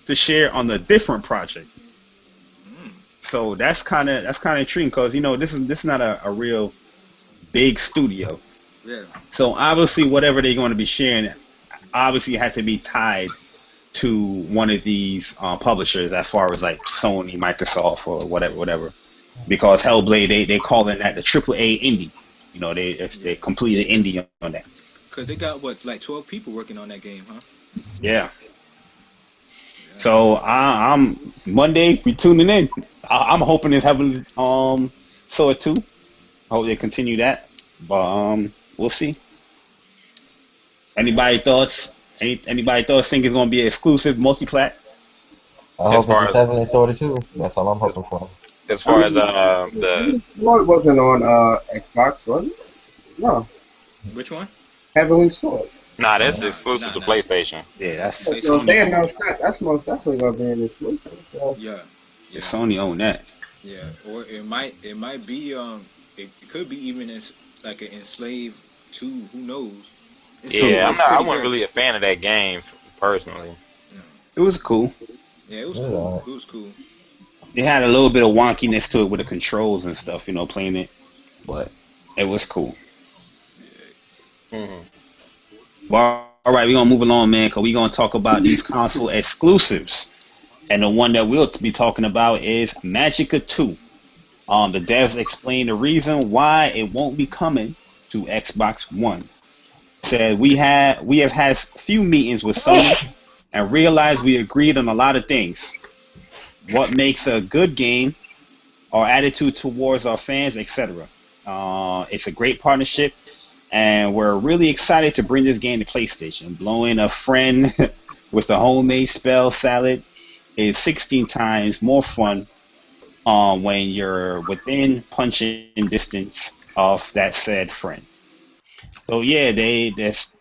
Speaker 2: to share on a different project.
Speaker 3: Mm,
Speaker 2: So that's kind of intriguing because this is not a real big studio.
Speaker 3: yeah.
Speaker 2: So obviously whatever they're going to be sharing obviously had to be tied to one of these publishers as far as like Sony, Microsoft, or whatever. Because Hellblade, they calling that the AAA indie. You know, they completely
Speaker 3: Cause,
Speaker 2: indie on that.
Speaker 3: 'cause they got what like 12 people working on that game, huh?
Speaker 2: Yeah.
Speaker 3: Yeah.
Speaker 2: So I'm Monday. We tuning in. I'm hoping it's having Sword 2. I hope they continue that. But we'll see.
Speaker 3: Yeah.
Speaker 2: Anybody thoughts? Anybody thoughts think it's gonna be an exclusive multi-plat?
Speaker 1: I
Speaker 6: As
Speaker 1: hope it's
Speaker 6: far
Speaker 1: just
Speaker 6: as
Speaker 1: Heavenly Sword too. That's all I'm
Speaker 6: as,
Speaker 1: hoping for.
Speaker 6: as
Speaker 5: I
Speaker 6: far as
Speaker 5: mean,
Speaker 6: the
Speaker 5: Sword wasn't on Xbox, was it? No,
Speaker 3: Which one?
Speaker 5: Heavenly Sword.
Speaker 6: nah, that's
Speaker 3: Nah,
Speaker 6: exclusive
Speaker 3: nah,
Speaker 6: to
Speaker 3: nah.
Speaker 6: PlayStation.
Speaker 2: Yeah,
Speaker 3: Yeah,
Speaker 2: that's
Speaker 5: So if
Speaker 2: Sony
Speaker 5: they
Speaker 2: own.
Speaker 5: announced that, that's most definitely gonna be an exclusive. So,
Speaker 3: yeah,
Speaker 2: Yeah,
Speaker 3: yeah,
Speaker 2: Sony own that.
Speaker 3: yeah. Or it might be it could be even as like an enslaved two. Who knows? Enslaved
Speaker 6: Yeah,
Speaker 2: Hmm.
Speaker 3: was
Speaker 6: I
Speaker 3: pretty
Speaker 6: wasn't
Speaker 3: good.
Speaker 6: really a fan of that game personally.
Speaker 3: Yeah,
Speaker 2: It was cool.
Speaker 3: yeah, it was
Speaker 1: Yeah,
Speaker 3: cool. It was cool.
Speaker 2: It had a little bit of wonkiness to it with the controls and stuff, playing it, but it was cool.
Speaker 6: Hmm.
Speaker 2: Well, all right, we're gonna move along, man, because we're gonna talk about these console exclusives, and the one that we'll be talking about is Magica 2. The devs explain the reason why it won't be coming to Xbox One. Said we have had few meetings with Sony and realized we agreed on a lot of things. What makes a good game, our attitude towards our fans, etc. It's a great partnership, and we're really excited to bring this game to PlayStation. Blowing a friend with a homemade spell salad is 16 times more fun when you're within punching distance of that said friend. So yeah, that's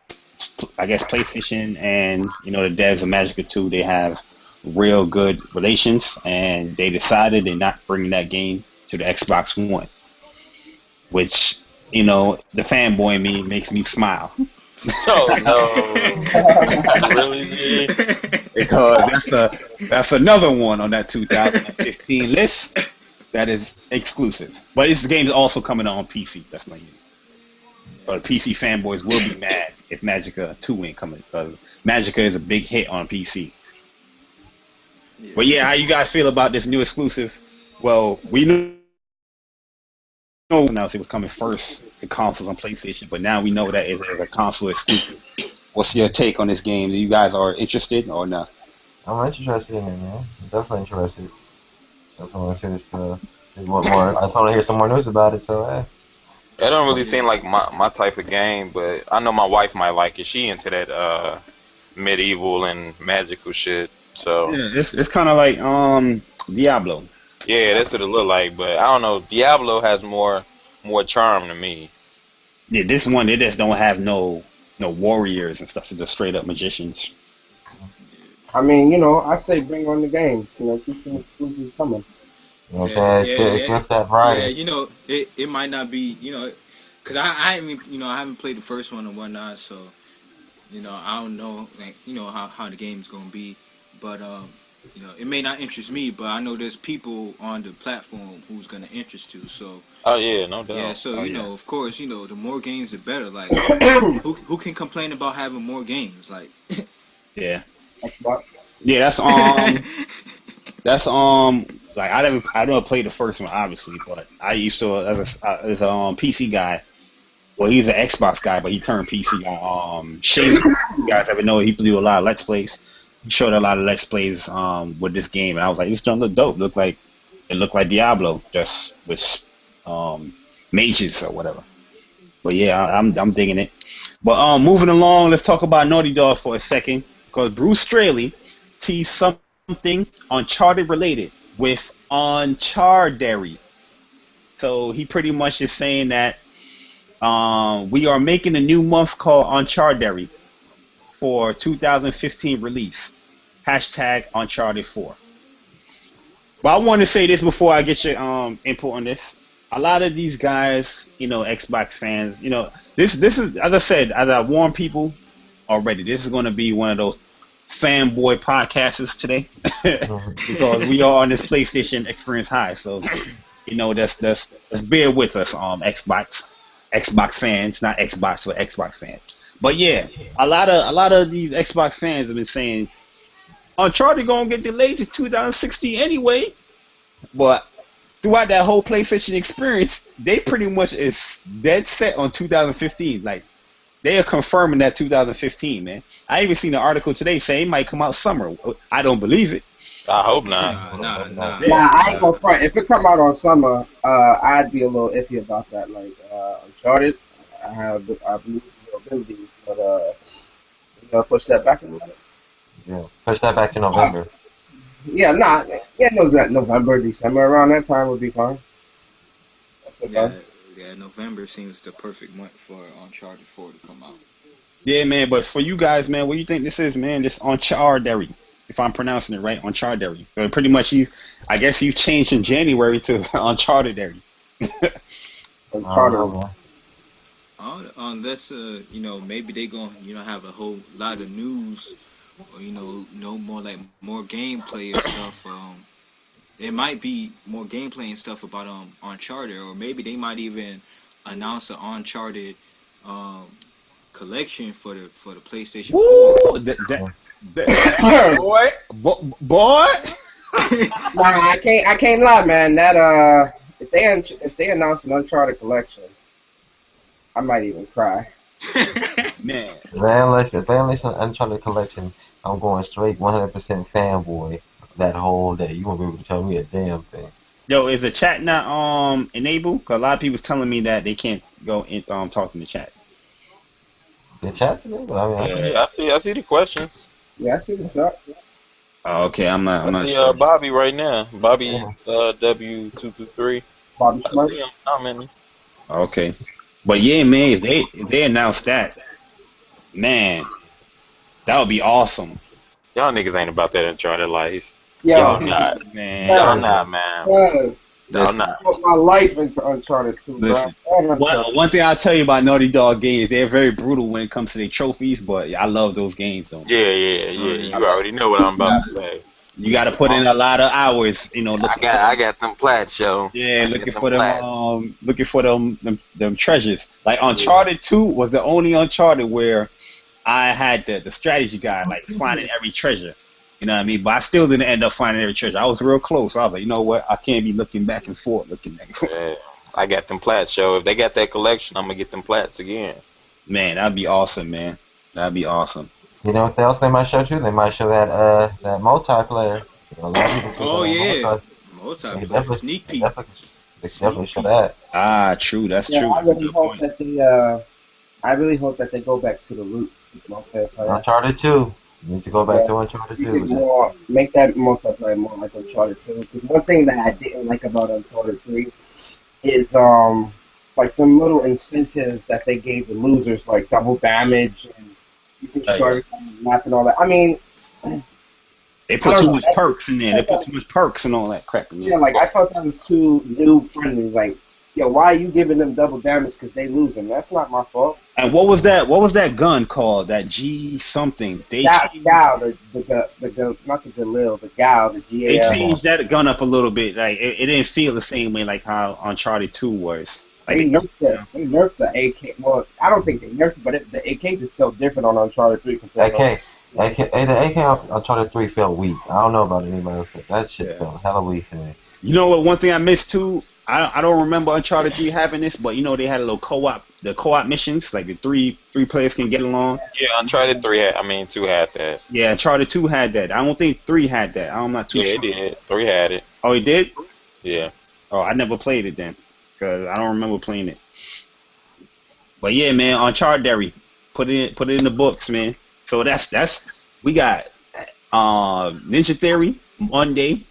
Speaker 2: I guess PlayStation and the devs of Magic 2 they have real good relations, and they decided they're not bringing that game to the Xbox One, which the fanboy in me makes me smile
Speaker 6: Oh no, really, G?
Speaker 2: because that's another one on that 2015 list that is exclusive. But this game is also coming out on PC. That's not you. But PC fanboys will be mad if Magica 2 ain't coming because Magica is a big hit on PC.
Speaker 3: Yeah.
Speaker 2: But yeah, how you guys feel about this new exclusive? Well, we know now it was coming first to consoles on PlayStation, but now we know that it is a console exclusive. What's your take on this game? Do you guys are interested or not?
Speaker 1: I'm interested in it, man. I'm definitely interested. Definitely want to see this. See what more. I just want to hear some more news about it. So,
Speaker 6: It don't really
Speaker 3: Yeah.
Speaker 6: seem like my type of game, but I know my wife might like it. She into that medieval and magical shit. So
Speaker 2: Yeah, it's kind of like Diablo.
Speaker 6: yeah, that's what it look like. But I don't know. Diablo has more charm to me.
Speaker 2: Yeah, this one they just don't have no warriors and stuff. It's just straight up magicians.
Speaker 5: I mean, I say bring on the games. Keep the exclusives coming.
Speaker 1: You know what
Speaker 3: Yeah,
Speaker 1: I'm saying?
Speaker 3: yeah,
Speaker 1: It's
Speaker 3: yeah,
Speaker 1: good that
Speaker 3: yeah.
Speaker 1: variety.
Speaker 3: It might not be, because I haven't, I haven't played the first one and whatnot, so I don't know, like, how the game's gonna be, but it may not interest me, but I know there's people on the platform who's gonna interest to, so
Speaker 6: Oh yeah, no
Speaker 3: yeah,
Speaker 6: doubt.
Speaker 3: so
Speaker 2: Oh yeah,
Speaker 3: of course, the more games the better. Like, who can complain about having more games? Like,
Speaker 2: yeah,
Speaker 5: Xbox.
Speaker 2: yeah. That's like I never played the first one obviously, but I used to as a PC guy. Well, he's an Xbox guy, but he turned PC guy. Shane, you guys ever know he do a lot of Let's Plays. He showed a lot of Let's Plays with this game, and I was like, this don't look dope. It looked like Diablo, just with mages or whatever. But yeah, I'm digging it. But moving along, let's talk about Naughty Dog for a second, because Bruce Straley teased something Uncharted related with Uncharted. So he pretty much is saying that we are making a new month called Uncharted for 2015 release. Hashtag Uncharted 4. But I want to say this before I get your input on this. A lot of these guys, Xbox fans, this is, as I said, as I warned people already, this is going to be one of those fanboy podcasters today because we are on this PlayStation Experience High. So, just bear with us, Xbox fans, not Xbox, but Xbox fans. But yeah, a lot of these Xbox fans have been saying Uncharted gonna get delayed to 2016 anyway. But throughout that whole PlayStation experience, they pretty much is dead set on 2015. Like they are confirming that 2015, man. I even seen an article today saying it might come out summer. I don't believe it.
Speaker 6: I hope not.
Speaker 3: Nah.
Speaker 5: Nah, I ain't gonna front. If it come out on summer, I'd be a little iffy about that. Like Uncharted, I believe the ability, but push that back a little bit.
Speaker 1: Yeah, push that back to November.
Speaker 5: Yeah, knows that November, December around that time would be fine. That's okay.
Speaker 3: Yeah, November seems the perfect month for Uncharted 4 to come out.
Speaker 2: Yeah, man. But for you guys, man, what do you think this is, man? This Uncharted, if I'm pronouncing it right, Uncharted. So pretty much, I guess he's changed in January to Uncharted.
Speaker 5: Uncharted.
Speaker 3: Unless maybe they gonna have a whole lot of news, or no more like more gameplay and stuff. There might be more gameplay and stuff about Uncharted, or maybe they might even announce an Uncharted collection for the PlayStation 4.
Speaker 2: Woo! Boy.
Speaker 5: Nah, I can't lie, man. That if they announce an Uncharted collection, I might even cry.
Speaker 2: Man.
Speaker 1: If they unleash an Uncharted collection, I'm going straight 100% fanboy that whole day. You won't be able to tell me a damn thing.
Speaker 2: Yo, is the chat not enabled? Cause a lot of people's telling me that they can't go in talk in the chat.
Speaker 1: The chat's enabled.
Speaker 6: I see the questions.
Speaker 5: Yeah, I see the shot.
Speaker 2: Oh, okay, I'm not
Speaker 6: see
Speaker 2: sure.
Speaker 6: Bobby right now. Bobby W223.
Speaker 5: Bobby Smart.
Speaker 6: How many?
Speaker 2: Okay, but yeah, man, if they announce that, man, that would be awesome.
Speaker 6: Y'all niggas ain't about that Uncharted life.
Speaker 5: Yo,
Speaker 6: Y'all not.
Speaker 2: Man,
Speaker 6: Y'all not, man. Y'all not.
Speaker 5: I put my life into Uncharted 2, bro.
Speaker 2: One thing I'll tell you about Naughty Dog games, they're very brutal when it comes to their trophies, but I love those games, though.
Speaker 6: Yeah. You already know what I'm about to say.
Speaker 2: You got to put in a lot of hours,
Speaker 6: I got them plats, yo.
Speaker 2: Yeah, looking for them treasures. Like Uncharted 2 was the only Uncharted where I had the strategy guide, like finding every treasure. You know what I mean? But I still didn't end up finding every treasure. I was real close. I was like, you know what? I can't be looking back and forth,
Speaker 6: Yeah, I got them plats, yo. If they got that collection, I'm gonna get them plats again.
Speaker 2: Man, that'd be awesome, man. That'd be awesome.
Speaker 1: You know what else they might show too? They might show that multiplayer.
Speaker 3: Multiplayer sneak peek.
Speaker 1: They definitely show that.
Speaker 2: Ah, true. That's true.
Speaker 5: I
Speaker 2: That's a
Speaker 5: really
Speaker 2: good
Speaker 5: hope
Speaker 2: point.
Speaker 5: that I really hope that they go back to the roots with multiplayer.
Speaker 1: Uncharted 2. You need to go back
Speaker 5: Yeah,
Speaker 1: to Uncharted
Speaker 5: make it
Speaker 1: 2. Just
Speaker 5: more, make that multiplayer more like Uncharted 2. Because one thing that I didn't like about Uncharted 3 is like some little incentives that they gave the losers, like double damage and you can
Speaker 2: Oh yeah.
Speaker 5: start on the map and all that. I mean, I
Speaker 2: They put
Speaker 5: don't
Speaker 2: too
Speaker 5: know.
Speaker 2: much perks in there. They put too much perks and all that crap in
Speaker 5: Yeah,
Speaker 2: there.
Speaker 5: like I felt that was too new friendly. Like, yo, why are you giving them double damage because they losing? That's not my fault.
Speaker 2: And what was that? What was that gun called? That G something.
Speaker 5: Gal, not the Galil, the Gal, the
Speaker 2: They
Speaker 5: GAL.
Speaker 2: changed that gun up a little bit. Like it didn't feel the same way like how Uncharted 2 was. Like
Speaker 5: They
Speaker 2: it,
Speaker 5: nerfed the they nerfed the AK. Well, I don't think they nerfed it, but the AK just felt different on Uncharted 3 compared to.
Speaker 1: AK, the AK on Uncharted 3 felt weak. I don't know about anybody else. That shit
Speaker 2: yeah.
Speaker 1: felt hella weak to me.
Speaker 2: You know what? One thing I missed too. I don't remember Uncharted 3 having this, but you know they had a little co-op, the co-op missions, like the three players can get along.
Speaker 6: Yeah, Uncharted 3 had, 2 had that.
Speaker 2: Yeah, Uncharted 2 had that. I don't think 3 had that. I'm not too
Speaker 6: Yeah,
Speaker 2: sure.
Speaker 6: it did. 3 had it.
Speaker 2: Oh, it did?
Speaker 6: Yeah.
Speaker 2: Oh, I never played it then, because I don't remember playing it. But yeah, man, Uncharted, put it in the books, man. So that's we got Ninja Theory Monday.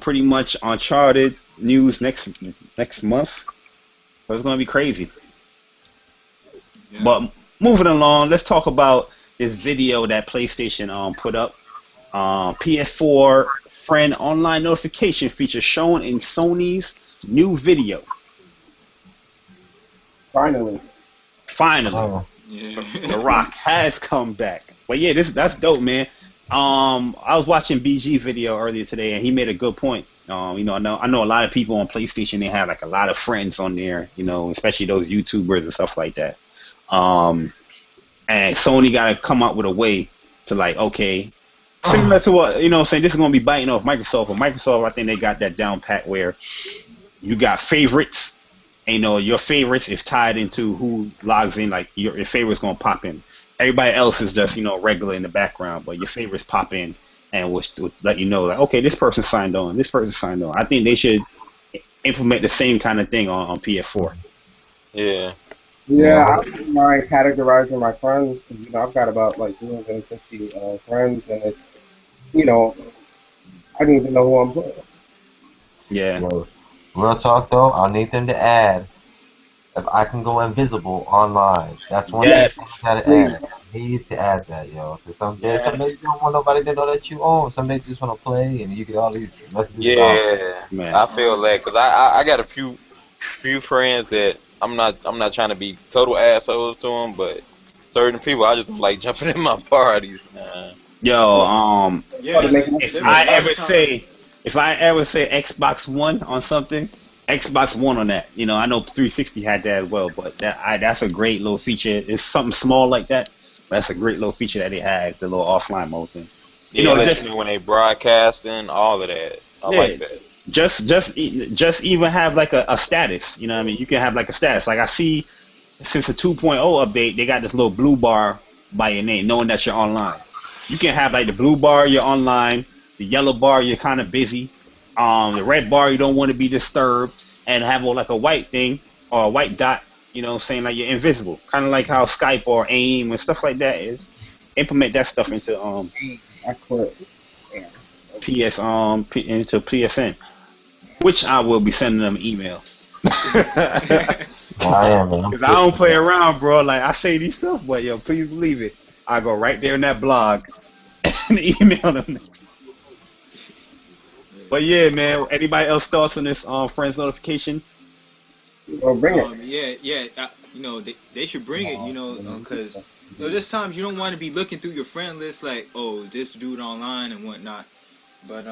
Speaker 2: Pretty much Uncharted news next month. So it's gonna be crazy.
Speaker 3: Yeah.
Speaker 2: But moving along, let's talk about this video that PlayStation put up. PS4 friend online notification feature shown in Sony's new video.
Speaker 5: Finally,
Speaker 2: Finally,
Speaker 1: Oh,
Speaker 3: Yeah.
Speaker 2: The Rock has come back. But yeah, that's dope, man. I was watching BG video earlier today, and he made a good point. You know, I know a lot of people on PlayStation. They have like a lot of friends on there. You know, especially those YouTubers and stuff like that. And Sony got to come up with a way to like, okay, similar to what you know, what I'm saying this is gonna be biting off Microsoft. But Microsoft, I think they got that down pat where you got favorites. And, you know, your favorites is tied into who logs in. Like your favorites gonna pop in. Everybody else is just regular in the background, but your favorites pop in and will let you know like, okay, this person signed on, this person signed on. I think they should implement the same kind of thing on PS4.
Speaker 6: Yeah.
Speaker 5: yeah, I don't mind categorizing my friends because I've got about like 250 friends, and it's I don't even know who I'm playing.
Speaker 2: Yeah.
Speaker 1: yo, real talk though, I need them to add if I can go invisible online. That's one
Speaker 2: Yes.
Speaker 1: thing I gotta add. Need to add that, yo. Cause some days you don't want nobody to know that you own. Some days you just want to play and you get all these messages.
Speaker 6: Yeah.
Speaker 2: Man.
Speaker 6: I feel that because I got a few friends that I'm not trying to be total assholes to them, but certain people I just don't like jumping in my parties. Man.
Speaker 2: Yo,
Speaker 3: Yeah.
Speaker 2: if I ever say Xbox One on something, Xbox One on that. You know, I know 360 had that as well, but that's a great little feature. It's something small like that, but that's a great little feature that they had, the little offline mode thing.
Speaker 6: Yeah, let you know when they broadcasting, all of that. I like that.
Speaker 2: Just even have like a status. You know what I mean? You can have like a status. Like I see, since the 2.0 update, they got this little blue bar by your name, knowing that you're online. You can have like the blue bar, you're online. The yellow bar, you're kind of busy. The red bar, you don't want to be disturbed, and have like a white thing or a white dot. You know, saying like you're invisible, kind of like how Skype or AIM and stuff like that is. Implement that stuff into
Speaker 5: I quit. Yeah.
Speaker 2: into PSN, which I will be sending them an email.
Speaker 1: I am, man.
Speaker 2: Cause I don't play around, bro. Like I say these stuff, but yo, please believe it. I go right there in that blog and email them. But yeah, man. Anybody else thoughts on this friends notification?
Speaker 5: Well, bring it.
Speaker 3: Yeah. They should bring it. Because there's times you don't want to be looking through your friend list like, oh, this dude online and whatnot. But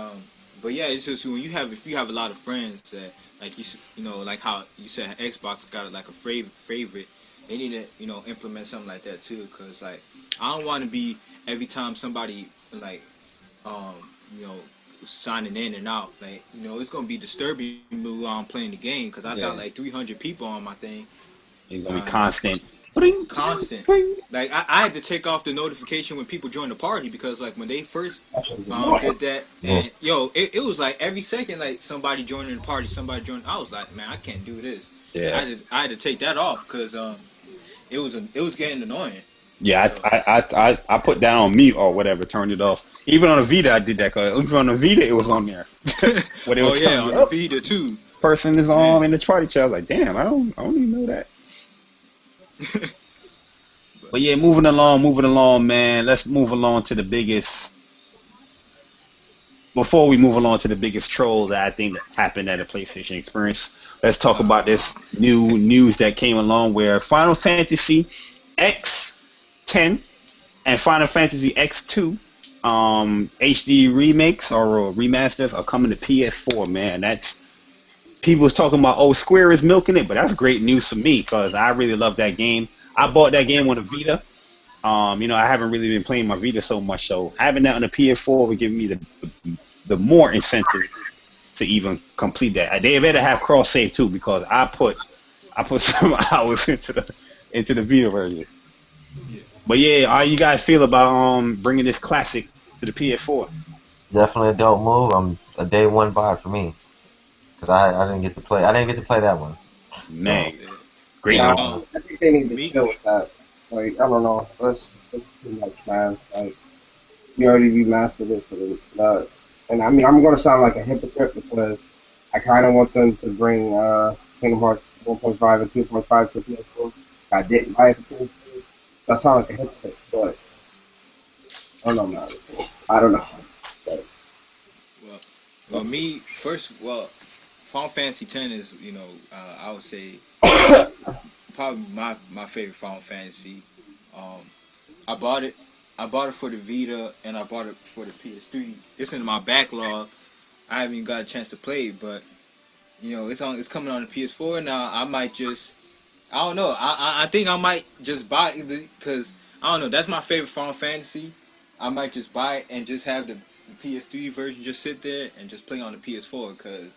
Speaker 3: yeah, it's just when if you have a lot of friends that like like how you said Xbox got like a favorite. They need to implement something like that too. Cause like I don't want to be every time somebody like signing in and out, like it's gonna be disturbing me while I'm playing the game because I got like 300 people on my thing.
Speaker 2: It's gonna be constant.
Speaker 3: Constant. Like I had to take off the notification when people join the party because like when they first did that, and it was like every second like somebody joining the party, somebody joining. I was like, man, I can't do this.
Speaker 2: Yeah.
Speaker 3: I had to take that off because it was getting annoying.
Speaker 2: Yeah,
Speaker 3: So,
Speaker 2: I put that on mute or whatever, turned it off. Even on the Vita, I did that. Cause even on the Vita, it was on there. What it
Speaker 3: oh
Speaker 2: was
Speaker 3: yeah,
Speaker 2: telling you,
Speaker 3: on the
Speaker 2: oh,
Speaker 3: Vita too.
Speaker 2: person is
Speaker 3: Man.
Speaker 2: in the party chat. I was like, damn, I don't even know that. But yeah, moving along, man. Let's move along to the biggest. Before we move along to the biggest troll that I think that happened at a PlayStation experience, let's talk about this new news that came along where Final Fantasy X10 and Final Fantasy X2 HD remakes or remasters are coming to PS4, man. That's people was talking about, oh, Square is milking it, but that's great news for me because I really love that game. I bought that game on a Vita. I haven't really been playing my Vita so much, so having that on the PS4 would give me the more incentive to even complete that. They better have cross save too because I put some hours into the Vita version. But yeah, how you guys feel about bringing this classic to the PS4?
Speaker 1: Definitely a dope move. I'm a day one buy for me because I didn't get to play. I didn't get to play that one.
Speaker 2: Man,
Speaker 1: So,
Speaker 2: great.
Speaker 5: Yeah,
Speaker 3: Um,
Speaker 5: I think they need to
Speaker 3: me,
Speaker 5: chill with that. Like, I don't know. That's too much, man. Like, you already remastered it for the. And I mean, I'm going to sound like a hypocrite because I kind of want them to bring Kingdom Hearts 1.5 and 2.5 to PS4. I didn't buy it for PS4. That sounds like a hypocrite, but I don't know, man. I don't know. But,
Speaker 3: well, me first. Well, Final Fantasy X is I would say probably my favorite Final Fantasy. Um, I bought it. I bought it for the Vita and I bought it for the PS3. It's in my backlog. I haven't even got a chance to play it, but it's coming on the PS4 now. I might just I don't know. I think I might just buy it because I don't know. That's my favorite Final Fantasy. I might just buy it and just have the PS3 version just sit there and just play on the PS4 because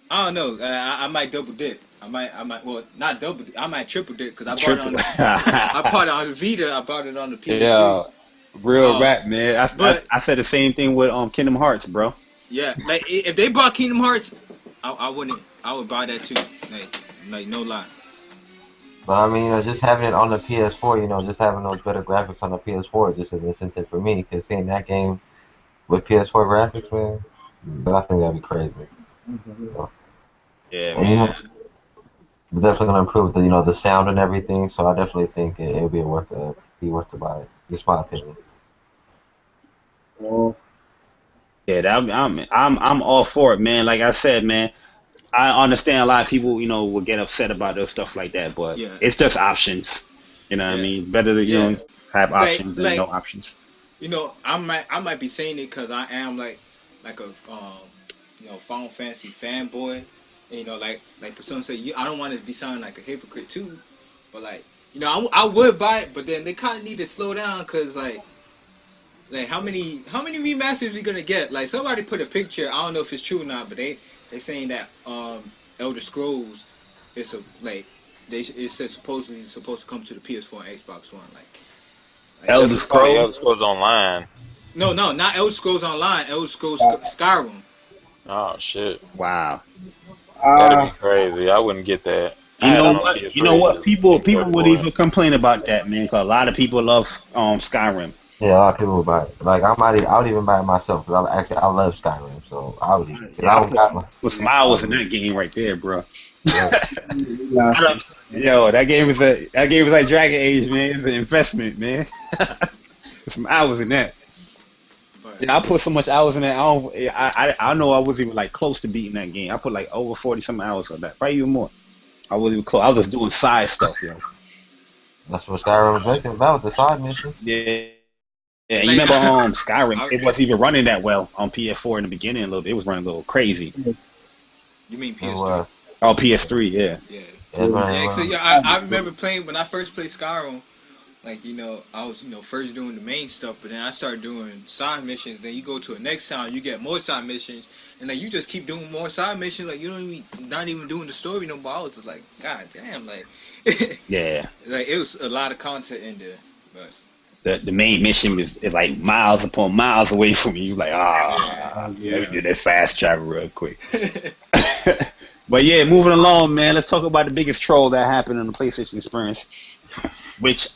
Speaker 3: I don't know. I might double dip. Well, not double. I might triple dip because I bought it on.
Speaker 2: Triple.
Speaker 3: I bought it on the Vita. I bought it on the PS3.
Speaker 2: Yeah, real
Speaker 3: Um,
Speaker 2: rap, man.
Speaker 3: but
Speaker 2: I said the same thing with Kingdom Hearts, bro.
Speaker 3: yeah, like if they bought Kingdom Hearts, I wouldn't. I would buy that too. Like no lie.
Speaker 1: but I mean, just having it on the PS4, just having those better graphics on the PS4 is just an incentive for me. Because seeing that game with PS4 graphics, man, but I think that'd be crazy. So,
Speaker 2: Yeah,
Speaker 1: and
Speaker 2: man.
Speaker 1: we're definitely gonna improve the sound and everything. So I definitely think it'll be worth to buy it. Just my opinion.
Speaker 5: well,
Speaker 2: Yeah, I'm all for it, man. Like I said, man, I understand a lot of people, will get upset about those stuff like that, but
Speaker 3: Yeah,
Speaker 2: it's just options. You know what I
Speaker 3: yeah,
Speaker 2: mean? Better to
Speaker 3: yeah.
Speaker 2: have
Speaker 3: Like
Speaker 2: options than no
Speaker 3: like
Speaker 2: options.
Speaker 3: I might be saying it because I am like a Final Fantasy fanboy. And, like for some say I don't want to be sounding like a hypocrite too, but like I would buy it, but then they kind of need to slow down because like how many remasters we gonna get? Like somebody put a picture. I don't know if it's true or not, but they saying that Elder Scrolls is it says supposedly supposed to come to the PS4 and Xbox One. Like
Speaker 2: Elder
Speaker 6: That's probably Elder
Speaker 2: Scrolls.
Speaker 6: Scrolls Online.
Speaker 3: no, not Elder Scrolls Online. Elder Scrolls Skyrim.
Speaker 6: Oh shit,
Speaker 2: Wow.
Speaker 6: that'd
Speaker 5: uh,
Speaker 6: be crazy. I wouldn't get that. I
Speaker 2: You
Speaker 6: had
Speaker 2: know
Speaker 6: it on
Speaker 2: what? You know
Speaker 6: PS3.
Speaker 2: what? People would
Speaker 6: Boy.
Speaker 2: even complain about that, man. Cause a lot of people love Skyrim.
Speaker 1: Yeah, a lot of people would buy it. Like I would even buy it myself because I love Skyrim, so I would even. Cause
Speaker 2: Yeah,
Speaker 1: I
Speaker 2: I
Speaker 1: don't got my.
Speaker 2: put some
Speaker 1: I
Speaker 2: hours in
Speaker 1: would,
Speaker 2: that game right there, bro.
Speaker 1: yeah.
Speaker 5: remastered.
Speaker 2: Yo, that game is like Dragon Age, man. It's an investment, man. Some hours in that.
Speaker 3: But
Speaker 2: Yeah, I put so much hours in that. I know I wasn't even like close to beating that game. I put like over 40 some hours on that, probably even more. I wasn't even close. I was just doing side stuff, yo.
Speaker 1: That's what Skyrim was basically about, the side missions.
Speaker 2: Yeah, yeah. You
Speaker 3: like
Speaker 2: remember Skyrim?
Speaker 3: I,
Speaker 2: It wasn't even running that well on PS4 in the beginning. A little bit. It was running a little crazy.
Speaker 3: you mean
Speaker 1: It
Speaker 3: PS3?
Speaker 1: was.
Speaker 2: Oh, PS3, yeah.
Speaker 3: Yeah.
Speaker 1: It was running
Speaker 3: Yeah, so
Speaker 1: around.
Speaker 3: I remember playing when I first played Skyrim. Like I was first doing the main stuff, but then I started doing side missions. Then you go to a next town, you get more side missions, and then you just keep doing more side missions. Like you don't even not even doing the story no more. I was just like, God damn, like
Speaker 2: Yeah.
Speaker 3: like it was a lot of content in there. But
Speaker 2: The main mission is like miles upon miles away from you. You're like,
Speaker 3: yeah,
Speaker 2: let me do that fast travel real quick. But yeah, moving along, man. Let's talk about the biggest troll that happened in the PlayStation experience. Which,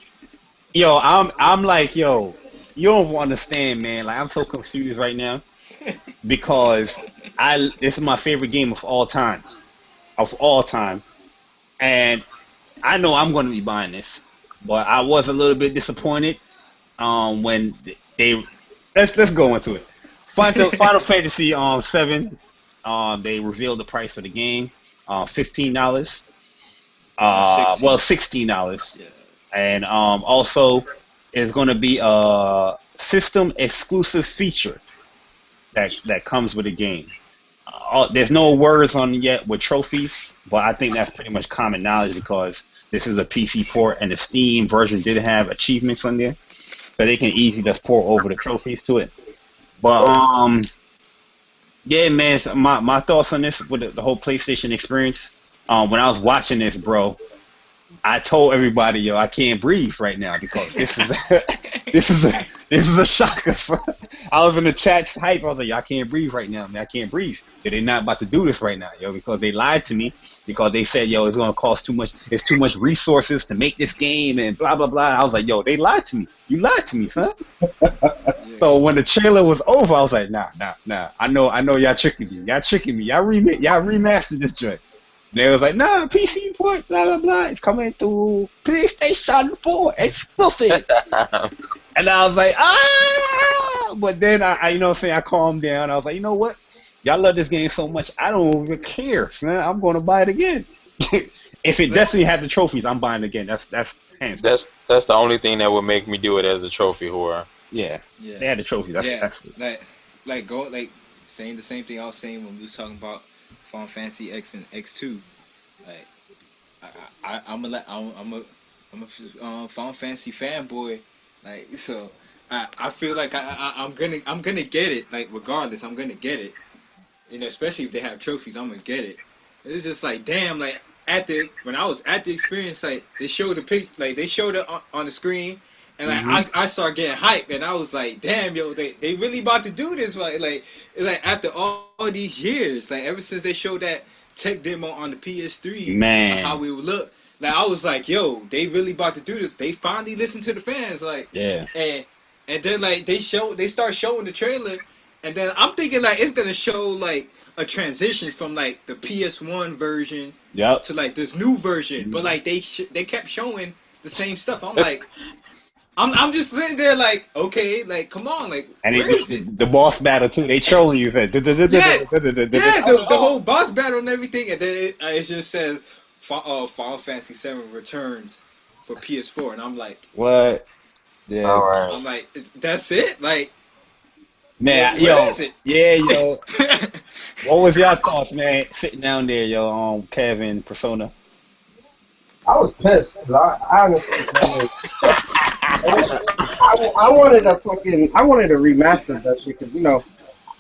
Speaker 2: yo, I'm like, yo, you don't understand, man. Like, I'm so confused right now because this is my favorite game of all time, and I know I'm going to be buying this, but I was a little bit disappointed when they let's go into it. Final Fantasy 7, they revealed the price of the game, $15. Well, $16,
Speaker 3: Yeah.
Speaker 2: and also it's going to be a system exclusive feature that comes with the game. There's no words on it yet with trophies, but I think that's pretty much common knowledge because this is a PC port and the Steam version did have achievements on there, so they can easily just pour over the trophies to it. But yeah, man, so my thoughts on this with the whole PlayStation experience. When I was watching this, bro, I told everybody, yo, I can't breathe right now because this is this is a shocker. I was in the chat hype. I was like, yo, I can't breathe right now, man. I can't breathe. They're not about to do this right now, yo, because they lied to me because they said, yo, it's gonna cost too much. It's too much resources to make this game and blah blah blah. I was like, yo, they lied to me. You lied to me, son. So when the trailer was over, I was like, nah. I know y'all tricking me. Y'all remastered this joint. And they was like, nah, PC port, blah, blah, blah. It's coming to PlayStation 4 exclusive. And I was like, ah! But then, you know what I'm saying, I calmed down. I was like, you know what? Y'all love this game so much, I don't even care, man. I'm going to buy it again. If it definitely had the trophies, I'm buying it again. That's hands down.
Speaker 6: That's the only thing that would make me do it as a trophy whore.
Speaker 2: Yeah. They had the trophies. That's
Speaker 3: saying the same thing I was saying when we was talking about Final Fantasy X and X2. Like, I'm a Final Fantasy fanboy. Like, so I feel like I'm gonna get it. Like, regardless, I'm gonna get it. You know, especially if they have trophies, I'm gonna get it. It's just like, damn, like when I was at the experience, like they showed the picture, like they showed it on the screen. And like I started getting hyped, and I was like, "Damn, yo, they really about to do this!" Like after all these years, like ever since they showed that tech demo on the PS3,
Speaker 2: man,
Speaker 3: how we would look, like I was like, "Yo, they really about to do this." They finally listened to the fans, like,
Speaker 2: yeah.
Speaker 3: And then like they start showing the trailer, and then I'm thinking like it's gonna show like a transition from like the PS1 version to like this new version, but like they kept showing the same stuff. I'm like. I'm just sitting there like, okay, like, come on, like,
Speaker 2: and
Speaker 3: where is it?
Speaker 2: The boss battle, too. They trolling you.
Speaker 3: The whole boss battle and everything. And then it just says, Final Fantasy 7 returns for PS4. And I'm like,
Speaker 2: what? Yeah.
Speaker 1: All right.
Speaker 3: I'm like, that's it? Like,
Speaker 2: man,
Speaker 3: where is it?
Speaker 2: Yeah, yo. What was your thoughts, man, sitting down there, yo, Kevin, Persona?
Speaker 5: I was pissed. I honestly, I wanted a remaster of that shit. Cause, you know,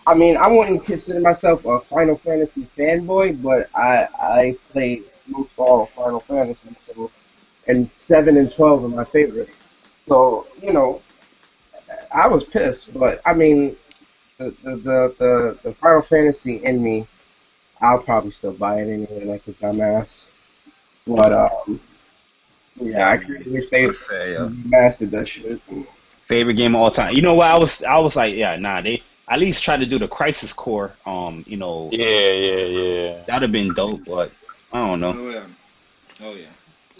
Speaker 5: I mean, I wouldn't consider myself a Final Fantasy fanboy, but I played most all Final Fantasy, so, and 7 and 12 are my favorite. So, you know, I was pissed, but I mean, the Final Fantasy in me, I'll probably still buy it anyway, like a dumbass. But yeah, I really wish they mastered that shit.
Speaker 2: Favorite game of all time. You know what? I was like, yeah, nah. They at least try to do the Crisis Core. You know.
Speaker 6: Yeah.
Speaker 2: That'd have been dope, but I don't know.
Speaker 3: Oh yeah.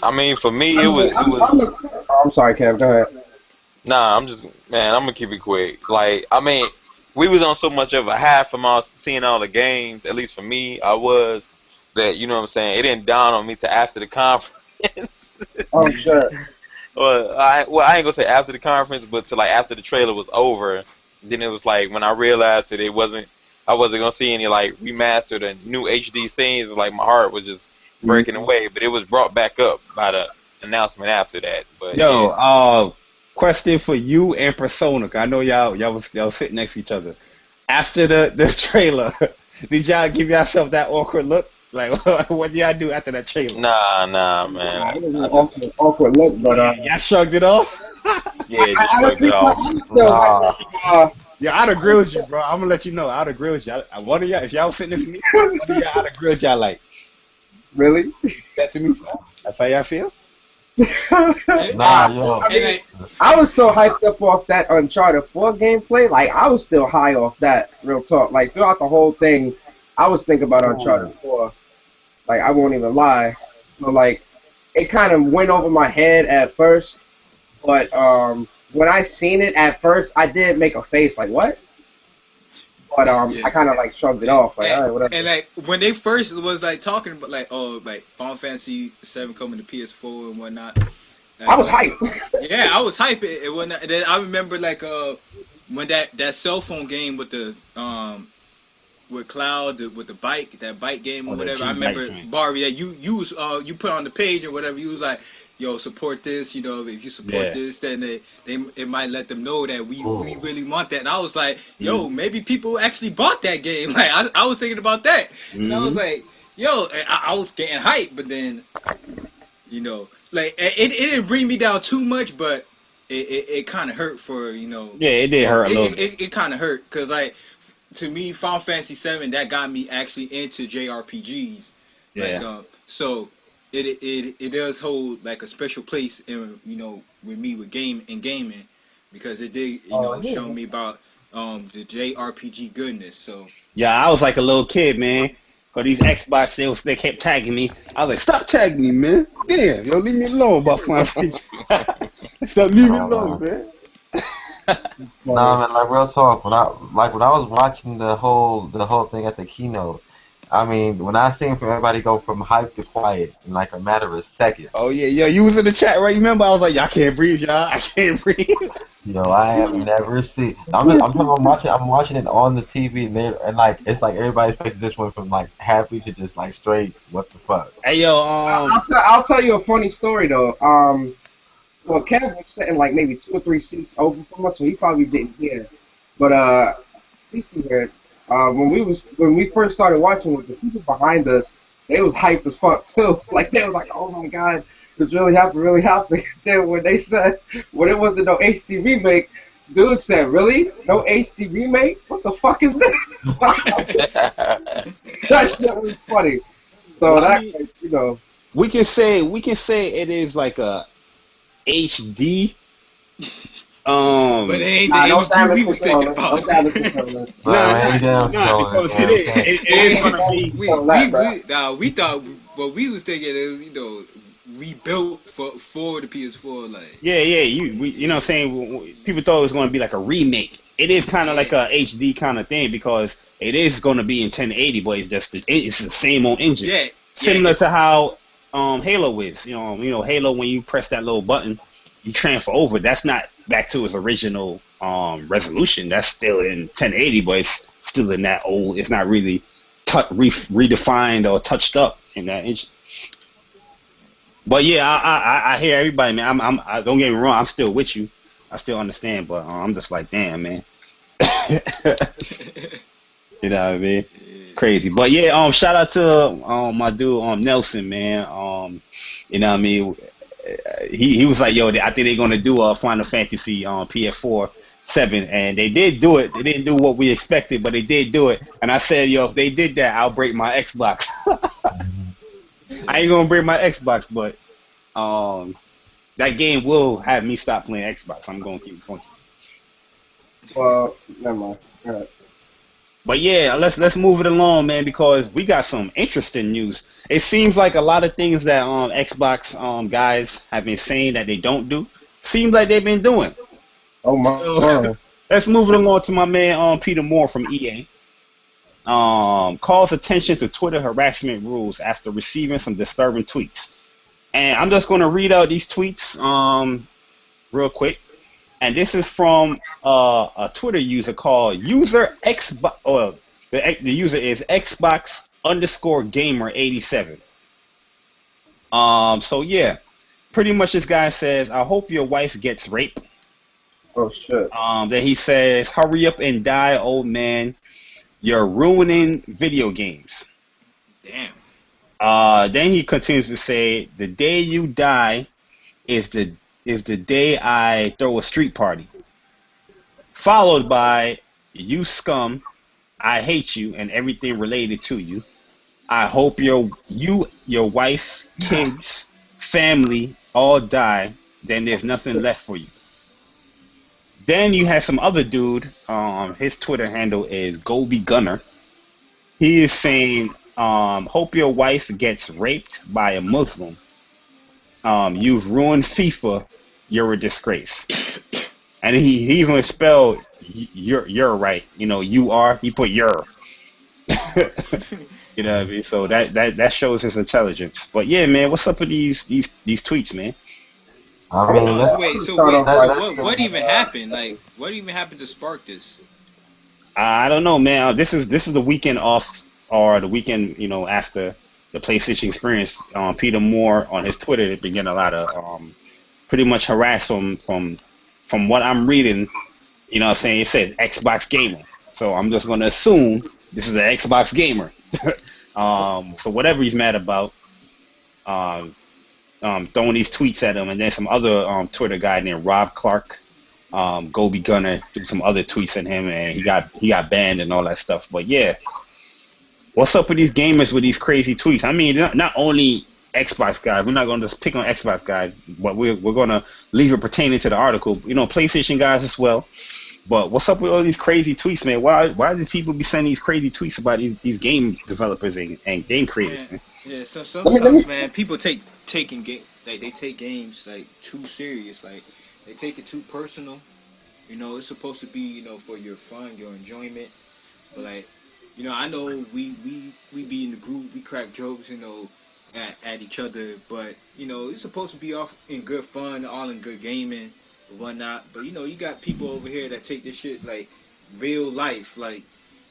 Speaker 6: I mean, for me, it was.
Speaker 5: I'm sorry, Kev. Go ahead.
Speaker 6: Nah, I'm gonna keep it quick. Like, I mean, we was on so much of a high from seeing all the games. At least for me, I was. That, you know what I'm saying, it didn't dawn on me till after the conference.
Speaker 5: Oh, sure.
Speaker 6: Well, I ain't gonna say after the conference, but till like after the trailer was over, then it was like when I realized that I wasn't gonna see any like remastered and new HD scenes. Like my heart was just breaking away. But it was brought back up by the announcement after that. But
Speaker 2: question for you and Persona. I know y'all sitting next to each other. After the trailer, did y'all give yourself that awkward look? Like, what do y'all do after that trailer?
Speaker 6: Nah, man.
Speaker 5: It was an awkward look, but
Speaker 2: y'all shrugged it off.
Speaker 6: Yeah, just shrugged it off.
Speaker 2: Yeah, I'd agree with you, bro. I'm gonna let you know. I'd agree with you. One of y'all, if y'all was sitting next to me, one of y'all, I'd agree with y'all. Like,
Speaker 5: Really?
Speaker 2: That to me, that's how y'all feel.
Speaker 1: Nah, yo.
Speaker 5: I mean, I was so hyped up off that Uncharted 4 gameplay. Like, I was still high off that, real talk. Like, throughout the whole thing, I was thinking about Uncharted 4. Like, I won't even lie. So, like, it kind of went over my head at first. But when I seen it at first, I did make a face like, what? But I kind of, like, shrugged it off. Like, all right, whatever.
Speaker 3: And like when they first was like talking about like like Final Fantasy 7 coming to PS4 and whatnot.
Speaker 5: I was hyped.
Speaker 3: Yeah, I was hyped. It wasn't. And then I remember like when that cell phone game with the with Cloud with the bike, that bike game or whatever. I remember Barbie that you put on the page or whatever. You was like, yo, support this. You know, if you support this, then it might let them know that we really want that. And I was like, yo, maybe people actually bought that game. Like I was thinking about that, and I was like, yo, I was getting hyped, but then, you know, like it didn't bring me down too much, but it kind of hurt for, you know.
Speaker 2: Yeah, it did hurt a little bit.
Speaker 3: It kind of hurt because like. To me, Final Fantasy 7 that got me actually into JRPGs.
Speaker 2: Yeah.
Speaker 3: Like, so it does hold like a special place in, you know, with me with gaming because it did, you know, show me about the JRPG goodness. So
Speaker 2: yeah, I was like a little kid, man. Cause these Xbox they kept tagging me. I was like, stop tagging me, man. Damn, yo, leave me alone about Final Fantasy. Stop leaving me alone, man.
Speaker 1: Nah, man, like real talk. When I was watching the whole thing at the keynote, I mean, when I seen everybody go from hype to quiet in like a matter of seconds.
Speaker 2: Oh yeah, you was in the chat, right? Remember, I was like, y'all can't breathe, y'all. I can't breathe.
Speaker 1: Yo, I have never seen. I'm watching it on the TV, and like it's like everybody's face just went from like happy to just like straight. What the fuck?
Speaker 2: Hey yo,
Speaker 5: I'll tell you a funny story though. Well, Kevin was sitting like maybe 2 or 3 seats over from us, so he probably didn't hear. But he heard. When we first started watching with the people behind us, they was hyped as fuck too. Like they was like, "Oh my god, it's really happening." Then when it wasn't no HD remake, dude said, "Really? No HD remake? What the fuck is this?" That shit was funny. So
Speaker 2: well,
Speaker 5: you know,
Speaker 2: we can say it is like a HD.
Speaker 3: But it ain't the HD we was thinking about.
Speaker 2: Because it is gonna be.
Speaker 3: We thought what we was thinking is, you know, rebuilt for the PS4, like.
Speaker 2: Yeah, you know what I'm saying? People thought it was gonna be like a remake. It is kind of like a HD kind of thing because it is gonna be in 1080, but it's the same old engine.
Speaker 3: Yeah.
Speaker 2: Similar to how Halo is. You know, Halo, when you press that little button, you transfer over. That's not back to its original resolution. That's still in 1080, but it's still in that old. It's not really redefined or touched up in that engine. But yeah, I hear everybody, man. I don't get me wrong. I'm still with you. I still understand, but I'm just like, damn, man. You know what I mean? Crazy. But yeah, shout out to my dude Nelson, man. You know what I mean? He was like, yo, I think they're gonna do a Final Fantasy PS4 7, and they did do it. They didn't do what we expected, but they did do it. And I said, yo, if they did that, I'll break my Xbox. I ain't gonna break my Xbox, but that game will have me stop playing Xbox. I'm gonna keep it funky.
Speaker 5: Well, never mind. All right.
Speaker 2: But yeah, let's move it along, man, because we got some interesting news. It seems like a lot of things that Xbox guys have been saying that they don't do, seems like they've been doing.
Speaker 5: Oh my!
Speaker 2: So, let's move it along to my man Peter Moore from EA. Calls attention to Twitter harassment rules after receiving some disturbing tweets. And I'm just going to read out these tweets real quick. And this is from a Twitter user called user Xbox. Or the user is Xbox_gamer87. So yeah, pretty much this guy says, "I hope your wife gets raped."
Speaker 5: Oh shit.
Speaker 2: Then he says, "Hurry up and die, old man. You're ruining video games."
Speaker 3: Damn.
Speaker 2: Then he continues to say, "The day you die is the day I throw a street party." Followed by, "You scum, I hate you and everything related to you." I hope your wife, kids, family all die. Then there's nothing left for you. Then you have some other dude. His Twitter handle is Gobi Gunner. He is saying, hope your wife gets raped by a Muslim. You've ruined FIFA. You're a disgrace. And he even spelled you're right. You know, you are. He put your. You know what I mean? So that shows his intelligence. But yeah, man, what's up with these tweets, man?
Speaker 1: I
Speaker 3: Hold
Speaker 1: mean,
Speaker 3: on,
Speaker 1: that's,
Speaker 3: wait.
Speaker 5: Start off
Speaker 3: So
Speaker 5: by
Speaker 3: what even happened? Like, what even happened to spark this?
Speaker 2: I don't know, man. This is the weekend off or the weekend, after the PlayStation experience. Peter Moore on his Twitter has been getting a lot of pretty much harassed from what I'm reading. You know what I'm saying? It says Xbox gamer. So I'm just gonna assume this is an Xbox gamer. So whatever he's mad about, um, throwing these tweets at him, and then some other Twitter guy named Rob Clark, Gobi Gunner, threw some other tweets at him, and he got banned and all that stuff. But yeah, what's up with these gamers with these crazy tweets? I mean, not only Xbox guys. We're not going to just pick on Xbox guys, but we're going to leave it pertaining to the article. PlayStation guys as well. But what's up with all these crazy tweets, man? Why do people be sending these crazy tweets about these game developers and game creators, man?
Speaker 3: Yeah. So
Speaker 5: let me
Speaker 3: sometimes, man, people take games like too serious. Like they take it too personal. It's supposed to be for your fun, your enjoyment. But like, I know we be in the group, we crack jokes, at each other. But it's supposed to be off in good fun, all in good gaming and whatnot. But you got people over here that take this shit like real life. Like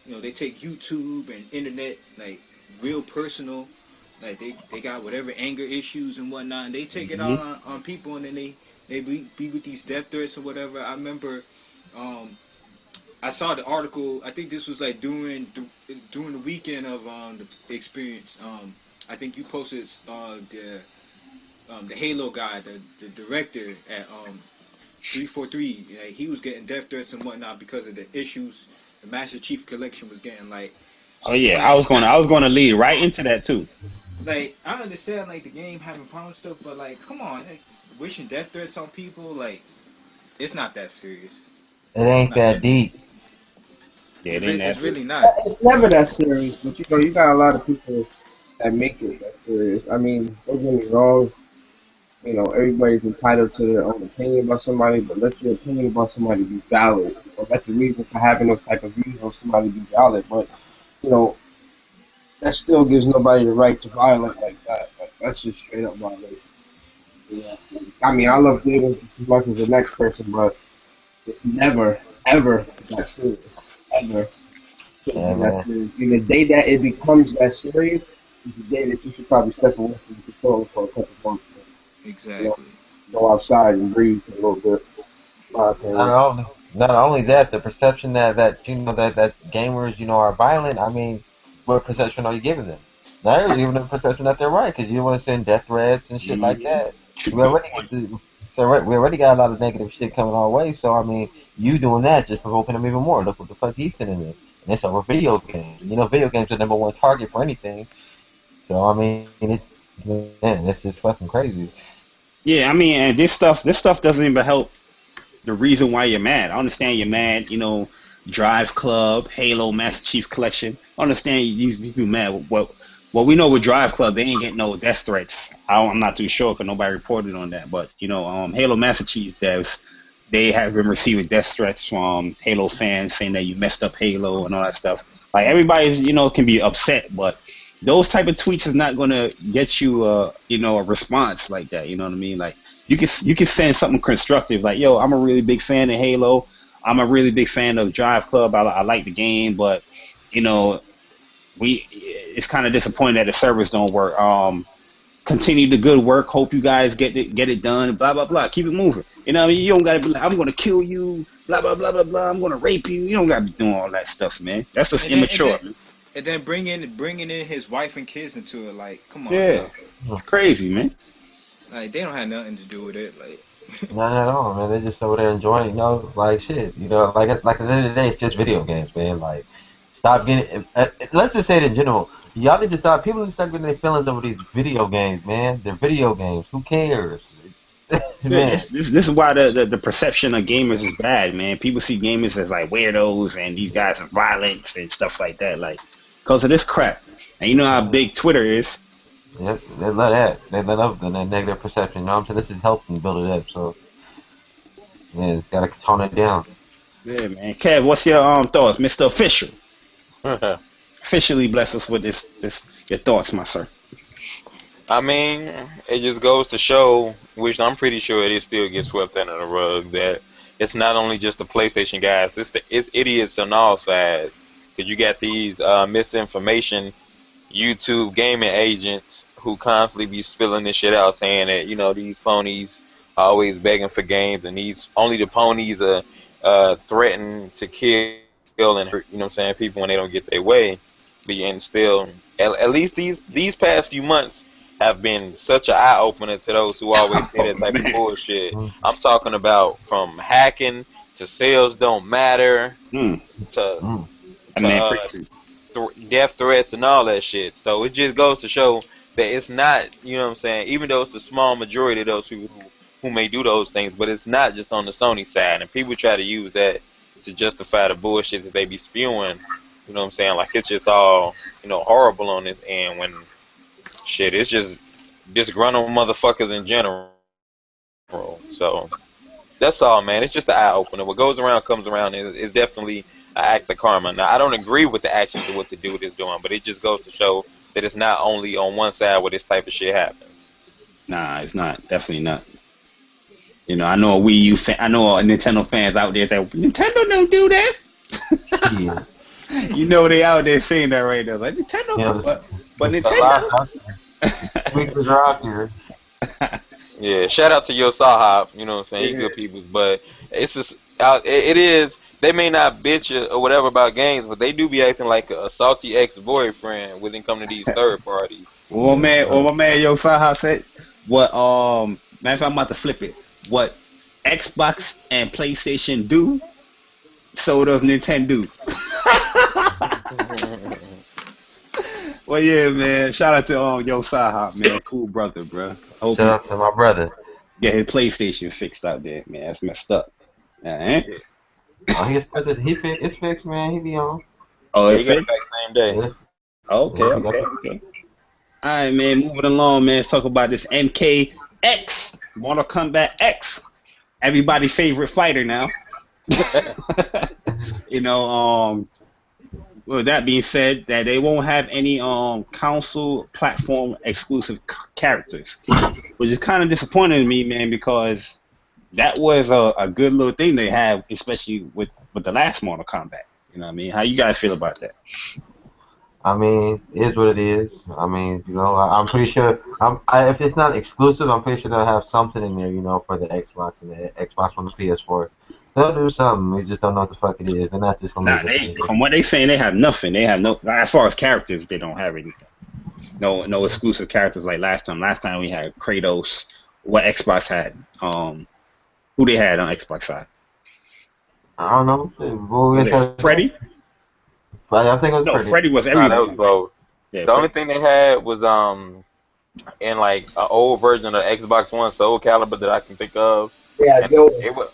Speaker 3: they take YouTube and internet like real personal. Like they got whatever anger issues and whatnot, and they take it out on people, and then they be with these death threats or whatever. I remember, I saw the article. I think this was like during the weekend of the experience. I think you posted the Halo guy, the director at 343. Like, he was getting death threats and whatnot because of the issues the Master Chief Collection was getting. Like,
Speaker 2: Oh yeah, I was gonna lead right into that too.
Speaker 3: like I understand like the game having problems and stuff, but like come on, like, wishing death threats on people, like it's not that serious.
Speaker 1: it
Speaker 3: It's
Speaker 1: ain't
Speaker 3: not
Speaker 1: that
Speaker 3: that.
Speaker 1: deep.
Speaker 2: Yeah, then
Speaker 3: It's
Speaker 2: that's
Speaker 3: really not.
Speaker 5: it's never that serious, but you got a lot of people that make it that serious. I mean, don't get me wrong. Everybody's entitled to their own opinion about somebody, but let your opinion about somebody be valid, or let the reason for having those type of views on somebody be valid. But you know, that still gives nobody the right to violate like that. Like, that's just straight up violation. Yeah. I mean, I love dating just as much as the next person, but it's never, ever that serious. Ever.
Speaker 1: Yeah,
Speaker 5: Shouldn't be that
Speaker 1: man.
Speaker 5: serious. And the day that it becomes that serious is the day that you should probably step away from the control for a couple months and,
Speaker 3: Exactly.
Speaker 5: go outside and breathe a little bit. My
Speaker 1: Not
Speaker 5: opinion.
Speaker 1: only, not only that, the perception that gamers are violent. I mean, what perception are you giving them? Now you're giving them a perception that they're right because you want to send death threats and shit like
Speaker 2: hmm
Speaker 1: that. We already we already got a lot of negative shit coming our way. So I mean, you doing that just provoking them even more. Look what the fuck he's sending this, and it's over video games. Video games are the number one target for anything. So I mean, man, it's just fucking crazy.
Speaker 2: Yeah, I mean, and this stuff doesn't even help the reason why you're mad. I understand you're mad, Drive Club, Halo, Master Chief Collection. I understand these people mad. Well, we know with Drive Club, they ain't getting no death threats. I'm not too sure because nobody reported on that. But, Halo Master Chief devs, they have been receiving death threats from Halo fans saying that you messed up Halo and all that stuff. Like, everybody's, can be upset, but those type of tweets is not going to get you, a response like that. You know what I mean? Like, you can send something constructive like, yo, I'm a really big fan of Halo. I'm a really big fan of Drive Club. I like the game, but you know, it's kind of disappointing that the servers don't work. Continue the good work. Hope you guys get it done. Blah blah blah. Keep it moving. You know what I mean? You don't gotta be like, I'm gonna kill you. Blah blah blah blah blah. I'm gonna rape you. You don't gotta be doing all that stuff, man. That's just
Speaker 3: And then and
Speaker 2: immature,
Speaker 3: then
Speaker 2: man.
Speaker 3: and then bringing in his wife and kids into it. Like, come on,
Speaker 2: Yeah,
Speaker 3: bro.
Speaker 2: it's crazy, man.
Speaker 3: Like they don't have nothing to do with it. Like,
Speaker 1: Not at all, man. They're just over there enjoying, like shit. Like it's like at the end of the day, it's just video games, man. Like, stop getting. Let's just say it in general. Y'all need to stop. People need to start getting their feelings over these video games, man. They're video games. Who cares? Man.
Speaker 2: This is why the perception of gamers is bad, man. People see gamers as like weirdos and these guys are violent and stuff like that, like because of this crap. And you know how big Twitter is.
Speaker 1: Yep, they love that. They love the negative perception. You know what I'm saying? This is helping build it up. So, yeah, it's got to tone it down.
Speaker 2: Yeah, man. Kev, what's your thoughts, Mr. Official? Officially bless us with this your thoughts, my sir.
Speaker 6: I mean, it just goes to show, which I'm pretty sure it still gets swept under the rug, that it's not only just the PlayStation guys, it's idiots on all sides. Because you got these misinformation YouTube gaming agents who constantly be spilling this shit out, saying that, you know, these ponies are always begging for games, and only the ponies are threaten to kill and hurt, you know what I'm saying, people when they don't get their way. And still, at least these past few months have been such an eye opener to those who always say that type of bullshit. I'm talking about from hacking to sales don't matter to death threats and all that shit. So it just goes to show that it's not, you know what I'm saying, even though it's a small majority of those people who may do those things, but it's not just on the Sony side. And people try to use that to justify the bullshit that they be spewing. You know what I'm saying? Like it's just all, you know, horrible on this end when shit, it's just disgruntled motherfuckers in general. So that's all, man. It's just an eye opener. What goes around comes around is definitely an act of karma. Now, I don't agree with the actions of what the dude is doing, but it just goes to show that it's not only on one side where this type of shit happens.
Speaker 2: Nah, it's not. Definitely not. You know, I know a Wii U fan, I know Nintendo fans out there that Nintendo don't do that.
Speaker 1: Yeah.
Speaker 2: You know they out there saying that right now, like Nintendo,
Speaker 1: Yeah,
Speaker 2: but Nintendo.
Speaker 1: Tweakers are out here.
Speaker 6: Yeah, shout out to Yo Sahab, you know what I'm saying? He good people, but it's just it is. They may not bitch or whatever about games, but they do be acting like a salty ex-boyfriend when it come to these third parties.
Speaker 2: Well, my man Yo Sahab said, what man, if I'm about to flip it, what Xbox and PlayStation do, so does Nintendo. Well, yeah, man. Shout out to Yo Sahab, man. Cool brother, bro.
Speaker 1: Shout out to my brother.
Speaker 2: Get his PlayStation fixed out there, man. That's messed up. Yeah.
Speaker 1: It's fixed, man. He be on.
Speaker 2: Oh,
Speaker 6: Yeah,
Speaker 2: it's
Speaker 6: he got it
Speaker 2: fixed?
Speaker 6: back same day.
Speaker 1: Yeah.
Speaker 2: Okay. All right, man. Moving along, man. Let's talk about this MKX, Mortal Kombat X. Everybody's favorite fighter now. You know, with that being said, that they won't have any console platform exclusive characters, which is kind of disappointing to me, man, because that was a good little thing they had, especially with the last Mortal Kombat. You know what I mean? How you guys feel about that?
Speaker 1: I mean, it is what it is. I mean, you know, I'm pretty sure. If it's not exclusive, I'm pretty sure they'll have something in there, you know, for the Xbox and the Xbox One, the PS4. They'll do something. We just don't know what the fuck it is. They're not just gonna make it.
Speaker 2: From what they saying, they have nothing. They have no, as far as characters, they don't have anything. No exclusive characters like last time. Last time we had Kratos. What Xbox had? Who they had on Xbox side?
Speaker 1: I don't know.
Speaker 2: Was it Freddy?
Speaker 1: I think it was
Speaker 2: No, Freddy was everywhere.
Speaker 6: That was both.
Speaker 2: Yeah,
Speaker 6: the only thing they had was in like an old version of Xbox One Soul Calibur that I can think of.
Speaker 5: Yeah, Yoda.
Speaker 6: It was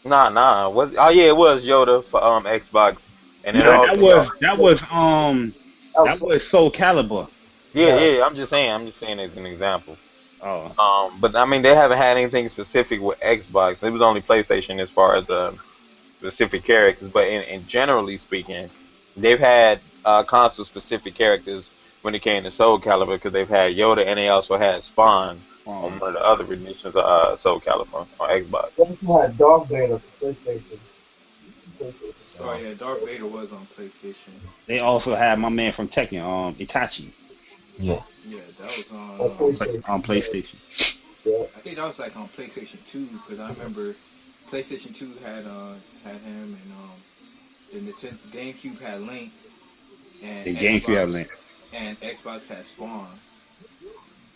Speaker 6: it was Yoda for Xbox, and then
Speaker 2: that was Soul Calibur.
Speaker 6: Yeah. I'm just saying as an example.
Speaker 2: Oh.
Speaker 6: But I mean they haven't had anything specific with Xbox. It was only PlayStation as far as the specific characters. But in generally speaking, they've had console specific characters when it came to Soul Calibur because they've had Yoda and they also had Spawn on one of the other renditions of Soul Calibur on Xbox.
Speaker 5: They also had Darth Vader for PlayStation.
Speaker 3: Oh yeah, Darth Vader was on PlayStation.
Speaker 2: They also had my man from Tekken, Itachi.
Speaker 1: Yeah.
Speaker 3: Yeah, that was
Speaker 2: on PlayStation.
Speaker 5: Yeah.
Speaker 3: I think that was like on PlayStation 2 because I remember PlayStation 2 had him and the GameCube had Link and
Speaker 2: The GameCube had Link.
Speaker 3: And Xbox had Spawn.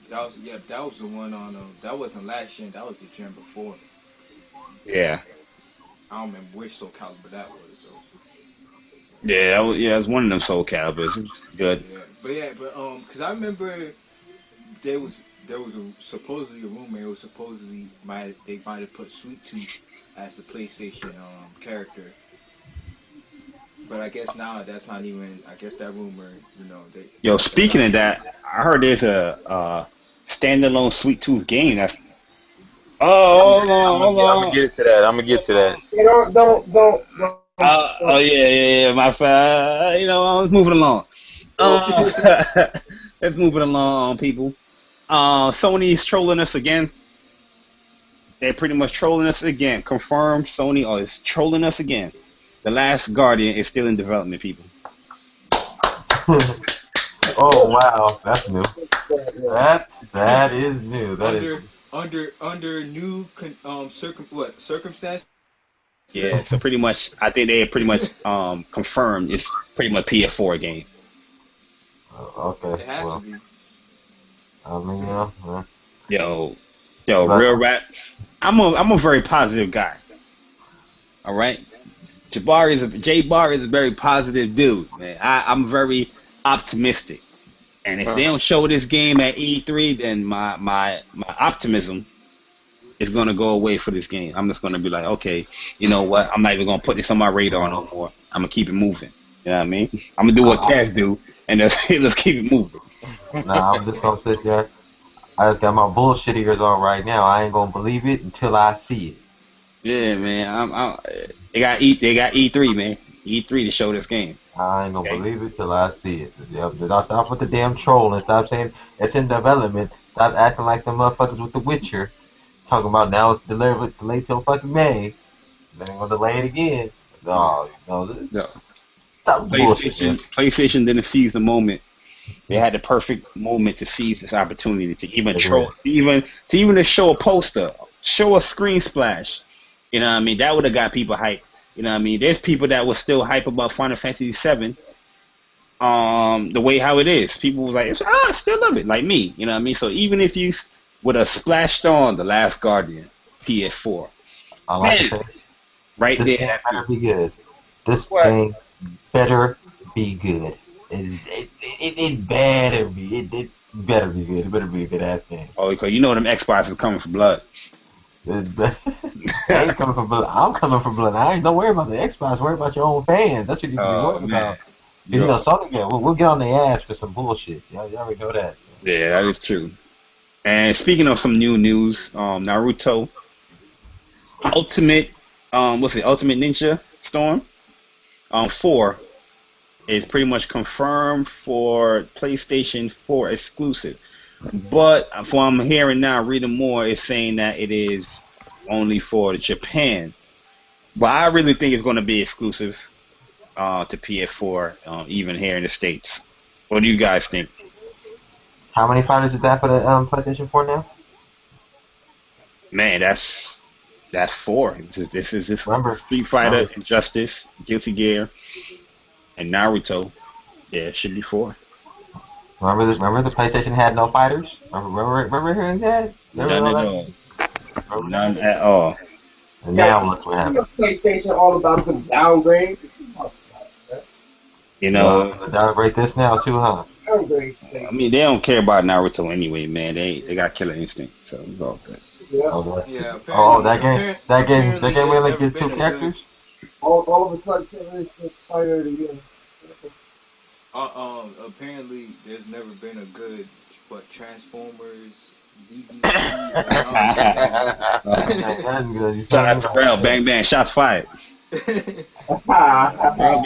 Speaker 3: That was the one on that wasn't last gen, that was the gen before.
Speaker 2: Yeah.
Speaker 3: I don't remember which Soul Calibur that was though.
Speaker 2: Yeah, it was one of them Soul Caliburs. Good.
Speaker 3: Yeah. Cause I remember there was supposedly a rumor. It was supposedly they might have put Sweet Tooth as the PlayStation character, but I guess now that's not even. I guess that rumor, they
Speaker 2: Yo,
Speaker 3: cut that
Speaker 2: speaking
Speaker 3: out.
Speaker 2: of that, I heard there's a standalone Sweet Tooth game. That's hold on, hold
Speaker 6: I'm gonna
Speaker 2: on.
Speaker 6: get to that. I'm gonna get to that.
Speaker 5: You
Speaker 2: Oh yeah. My let's move it along. Let's move it along, people. Sony's trolling us again. They're pretty much trolling us again. Confirmed, Sony is trolling us again. The Last Guardian is still in development, people.
Speaker 1: Oh wow, that's new. That is new. That is.
Speaker 3: Under new circumstances.
Speaker 2: Yeah, so pretty much, I think they pretty much confirmed it's pretty much PS4 game.
Speaker 1: Okay.
Speaker 3: It has
Speaker 1: Well,
Speaker 3: to be.
Speaker 1: I mean, yeah.
Speaker 2: Yo,
Speaker 1: But-
Speaker 2: real rap. I'm a very positive guy. All right, J Bar is a very positive dude, man. I'm very optimistic, and if they don't show this game at E3, then my optimism is gonna go away for this game. I'm just gonna be like, okay, you know what? I'm not even gonna put this on my radar no more. I'm gonna keep it moving. You know what I mean? I'm gonna do what cats do, and let's keep it moving.
Speaker 1: Nah, I'm just gonna sit there. I just got my bullshit ears on right now. I ain't gonna believe it until I see it.
Speaker 2: Yeah, man. They got E3, man. E3 to show this game.
Speaker 1: I ain't gonna believe it till I see it. Yep. Stop with the damn troll and stop saying it's in development. Stop acting like the motherfuckers with The Witcher. Talking about now it's delayed till fucking May. Then they're gonna delay it again. No,
Speaker 2: No.
Speaker 1: stop bullshit. Man.
Speaker 2: PlayStation didn't seize the moment. They had the perfect moment to seize this opportunity to even troll, even to show a poster, show a screen splash. You know what I mean? That would have got people hyped. You know what I mean? There's people that was still hype about Final Fantasy VII. The way how it is, people was like, I still love it, like me. You know what I mean? So even if you would have splashed on The Last Guardian PS4,
Speaker 1: I like
Speaker 2: man,
Speaker 1: to say,
Speaker 2: right
Speaker 1: this
Speaker 2: there.
Speaker 1: game better be good. This
Speaker 2: What?
Speaker 1: game better be good. It better be. It better be good. It better be a good ass game.
Speaker 2: Oh, because you know them Xbox is coming for blood.
Speaker 1: I ain't coming for blood. I'm coming for blood. Don't worry about the Xbox. Worry about your own fans. That's what you need to be worried about. You know, Sony, we'll get on their ass for some bullshit. Y'all already know that. So.
Speaker 2: Yeah, that is true. And speaking of some new news, Naruto Ultimate, Ultimate Ninja Storm, 4 is pretty much confirmed for PlayStation 4 exclusive. But from what I'm hearing now, reading more, it's saying that it is only for Japan. But I really think it's going to be exclusive to PS4, even here in the States. What do you guys think?
Speaker 1: How many fighters is that for the PlayStation 4 now?
Speaker 2: Man, that's 4. This is
Speaker 1: Remember,
Speaker 2: Street Fighter, Injustice, Guilty Gear, and Naruto. Yeah, it should be 4.
Speaker 1: Remember the PlayStation had no fighters? Remember hearing that?
Speaker 2: None at all. None at all.
Speaker 1: And now look what happened.
Speaker 5: PlayStation all about the downgrade.
Speaker 2: You know,
Speaker 1: Downgrade this now too, huh?
Speaker 5: Downgrade.
Speaker 2: I mean, they don't care about Naruto anyway, man. They got Killer Instinct, so it's all good.
Speaker 5: Yeah.
Speaker 3: Yeah.
Speaker 1: That game really like get 2 characters?
Speaker 5: All of a sudden, Killer Instinct fighter again.
Speaker 3: Apparently, there's never been a good Transformers DVD.
Speaker 1: That's good.
Speaker 2: Shout out to Rel, bang bang, shots fired. I'll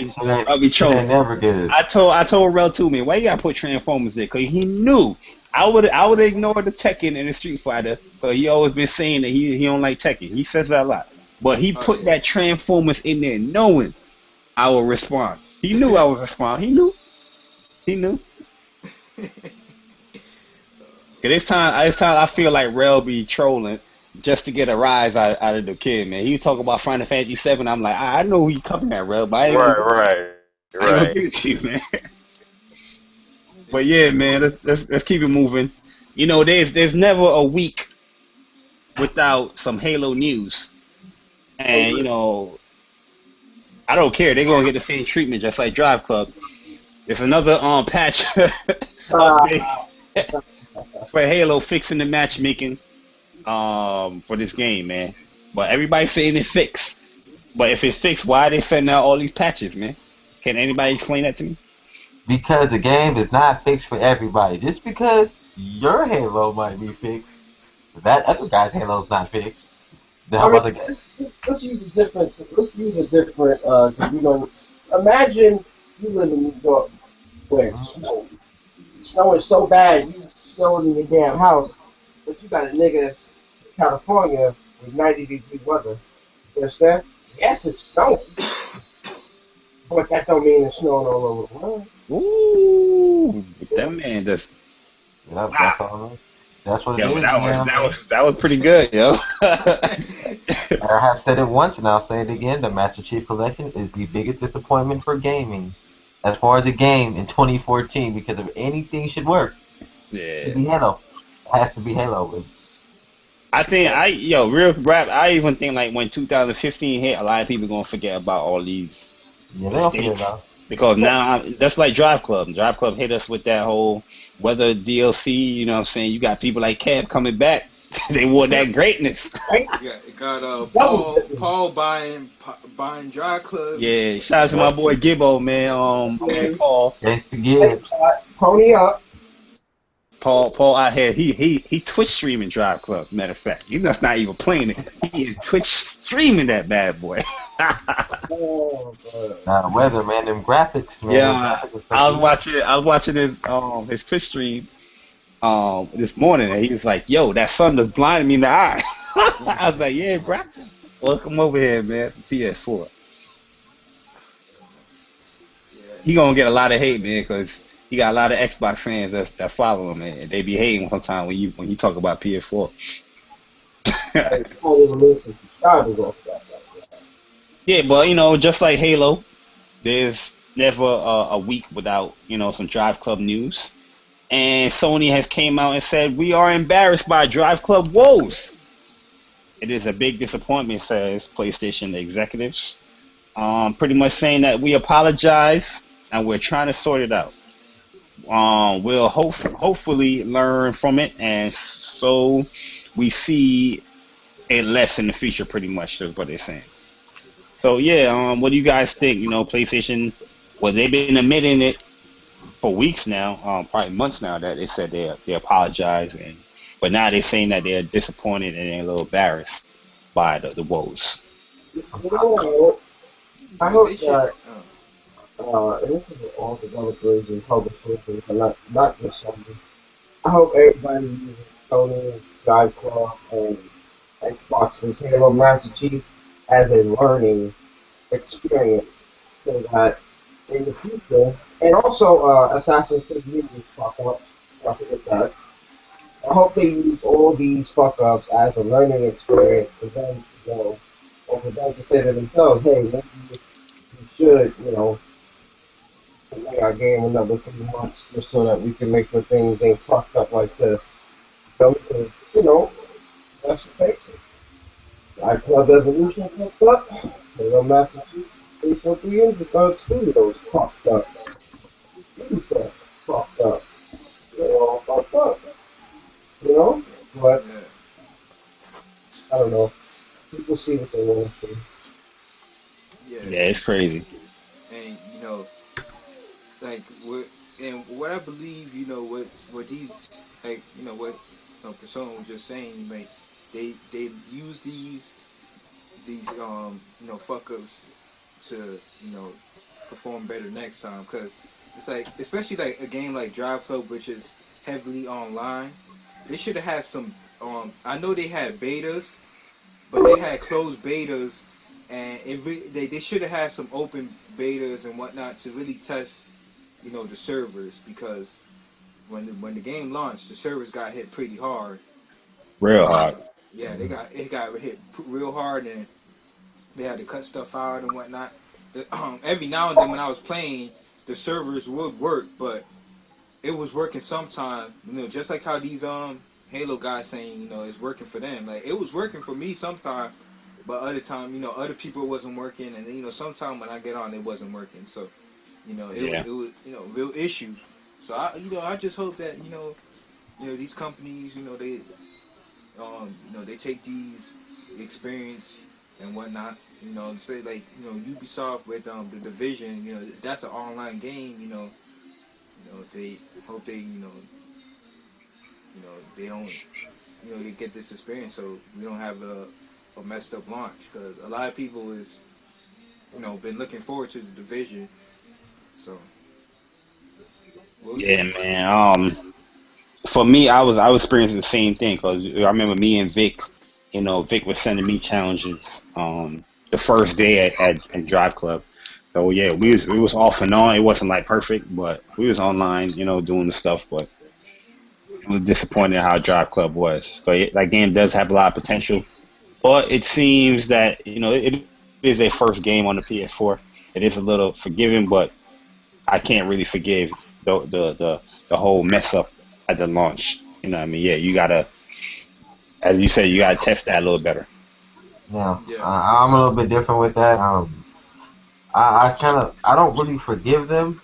Speaker 2: be trolling.
Speaker 1: Never good.
Speaker 2: I told Rel too, man, why you gotta put Transformers there? Cause he knew I would ignore the Tekken and the Street Fighter, but he always been saying that he don't like Tekken. He says that a lot, but he put that Transformers in there, knowing I will respond. He knew I would respond. He knew. Cause this time I feel like Rel be trolling just to get a rise out of the kid, man. He talk about Final Fantasy VII. I'm like, I know who you coming at, Rel, but I ain't gonna give it to you, man. But yeah, man, let's keep it moving. You know, there's never a week without some Halo news, and you know, I don't care. They're gonna get the same treatment just like Drive Club. It's another patch
Speaker 7: Uh,
Speaker 2: update for Halo fixing the matchmaking for this game, man. But everybody's saying it's fixed. But if it's fixed, why are they sending out all these patches, man? Can anybody explain that to me?
Speaker 1: Because the game is not fixed for everybody. Just because your Halo might be fixed, that other guy's Halo's not fixed. Then how
Speaker 7: I
Speaker 1: about the game?
Speaker 7: mean, let's use a different. Let's use a different. 'Cause, imagine you live in New York where it's snowing. Snowing so bad you snowed in your damn house, but you got a nigga in California with 90-degree weather. You understand? Yes, it's snowing, but that don't mean it's snowing all over the world.
Speaker 2: Ooh, that man just
Speaker 1: Yep,
Speaker 2: wow.
Speaker 1: that's all. That's what it
Speaker 2: Yeah, but
Speaker 1: is, man.
Speaker 2: that was pretty good, yo.
Speaker 1: I have said it once and I'll say it again. The Master Chief Collection is the biggest disappointment for gaming, as far as a game in 2014. Because if anything should work, it
Speaker 2: Yeah.
Speaker 1: should be Halo. It has to be Halo.
Speaker 2: I think real rap. I even think like when 2015 hit, a lot of people gonna forget about all these
Speaker 1: Yeah, they don't forget
Speaker 2: mistakes
Speaker 1: about.
Speaker 2: because now that's like Drive Club. Drive Club hit us with that whole weather DLC. You know what I'm saying? You got people like Kev coming back. They want that greatness.
Speaker 7: Right?
Speaker 3: Yeah, it got
Speaker 7: Double.
Speaker 3: Paul buying dry clubs.
Speaker 2: Yeah, shout out to my boy Gibbo, man. Paul.
Speaker 1: Thanks to
Speaker 7: Hey,
Speaker 1: Gibbs.
Speaker 7: pony up.
Speaker 2: Paul out here, he Twitch streaming Drive Club. Matter of fact, he's just not even playing it. He is Twitch streaming that bad boy.
Speaker 7: Oh, God.
Speaker 1: Weather, man, them graphics, man.
Speaker 2: Yeah,
Speaker 1: Them graphics
Speaker 2: I was watching his Twitch stream this morning, and he was like, "Yo, that sun just blinded me in the eye." I was like, "Yeah, bro, welcome over here, man. PS4." He gonna get a lot of hate, man, because he got a lot of Xbox fans that follow him, man. They be hating sometimes when you talk about PS4.
Speaker 7: Hey, only released some subscribers off that.
Speaker 2: Yeah, but just like Halo, there's never a week without some Drive Club news. And Sony has came out and said we are embarrassed by Drive Club woes. It is a big disappointment, says PlayStation executives. Pretty much saying that we apologize and we're trying to sort it out. We'll hopefully learn from it, and so we see it less in the future. Pretty much, is what they're saying. So yeah, what do you guys think? PlayStation, well, they've been admitting it for weeks now, probably months now, that they said they apologize, but now they're saying that they're disappointed and they're a little embarrassed by the woes.
Speaker 7: You know, I hope
Speaker 3: They should.
Speaker 7: that, and this is for all developers and publishers, and not just Sony. I hope everybody using Sony, Drive Club, and Xbox's Halo Master Chief as a learning experience, so that in the future, and also Assassin's Creed Unity fuck up, I forget that. I hope they use all these fuck ups as a learning experience for them to go, or for them to say to themselves, hey, maybe we should, delay our game another 3 months just so that we can make sure things ain't fucked up like this. Because, that's the basic. Like Club Evolution fucked up, Halo Master Chief 343 and the Third Studios fucked up. Ubisoft fucked up. They're all fucked up. But
Speaker 3: Yeah.
Speaker 7: I don't know. People see what they want to see.
Speaker 3: Yeah.
Speaker 2: Yeah, it's crazy.
Speaker 3: And like what I believe, what these what Persona was just saying, like they use these fuck ups to perform better next time, because it's like, especially like a game like Drive Club, which is heavily online, they should have had some I know they had betas, but they had closed betas, and they should have had some open betas and whatnot to really test the servers, because when the game launched, the servers got hit pretty hard.
Speaker 2: Real hard.
Speaker 3: Yeah, it got hit real hard, and they had to cut stuff out and whatnot. Every now and then when I was playing, the servers would work, but it was working sometime. Just like how these Halo guys saying it's working for them. Like, it was working for me sometime, but other time other people it wasn't working, and then sometime when I get on it wasn't working. So
Speaker 2: Yeah.
Speaker 3: it was real issue. So I just hope that these companies they take these experience and whatnot. Especially like Ubisoft with the Division. That's an online game. They hope they don't they get this experience so we don't have a messed up launch because a lot of people is been looking forward to the Division. So we'll
Speaker 2: Yeah,
Speaker 3: see.
Speaker 2: man. For me, I was experiencing the same thing because I remember me and Vic, Vic was sending me challenges the first day at Drive Club. So yeah, we was off and on. It wasn't like perfect, but we was online, doing the stuff. But it was disappointing how Drive Club was. That game does have a lot of potential, but it seems that it is a first game on the PS4. It is a little forgiving, but I can't really forgive the whole mess up at the launch. You know what I mean? Yeah, you gotta, as you said, you gotta test that a little better.
Speaker 1: Yeah,
Speaker 3: Yeah.
Speaker 1: I'm a little bit different with that. I don't really forgive them,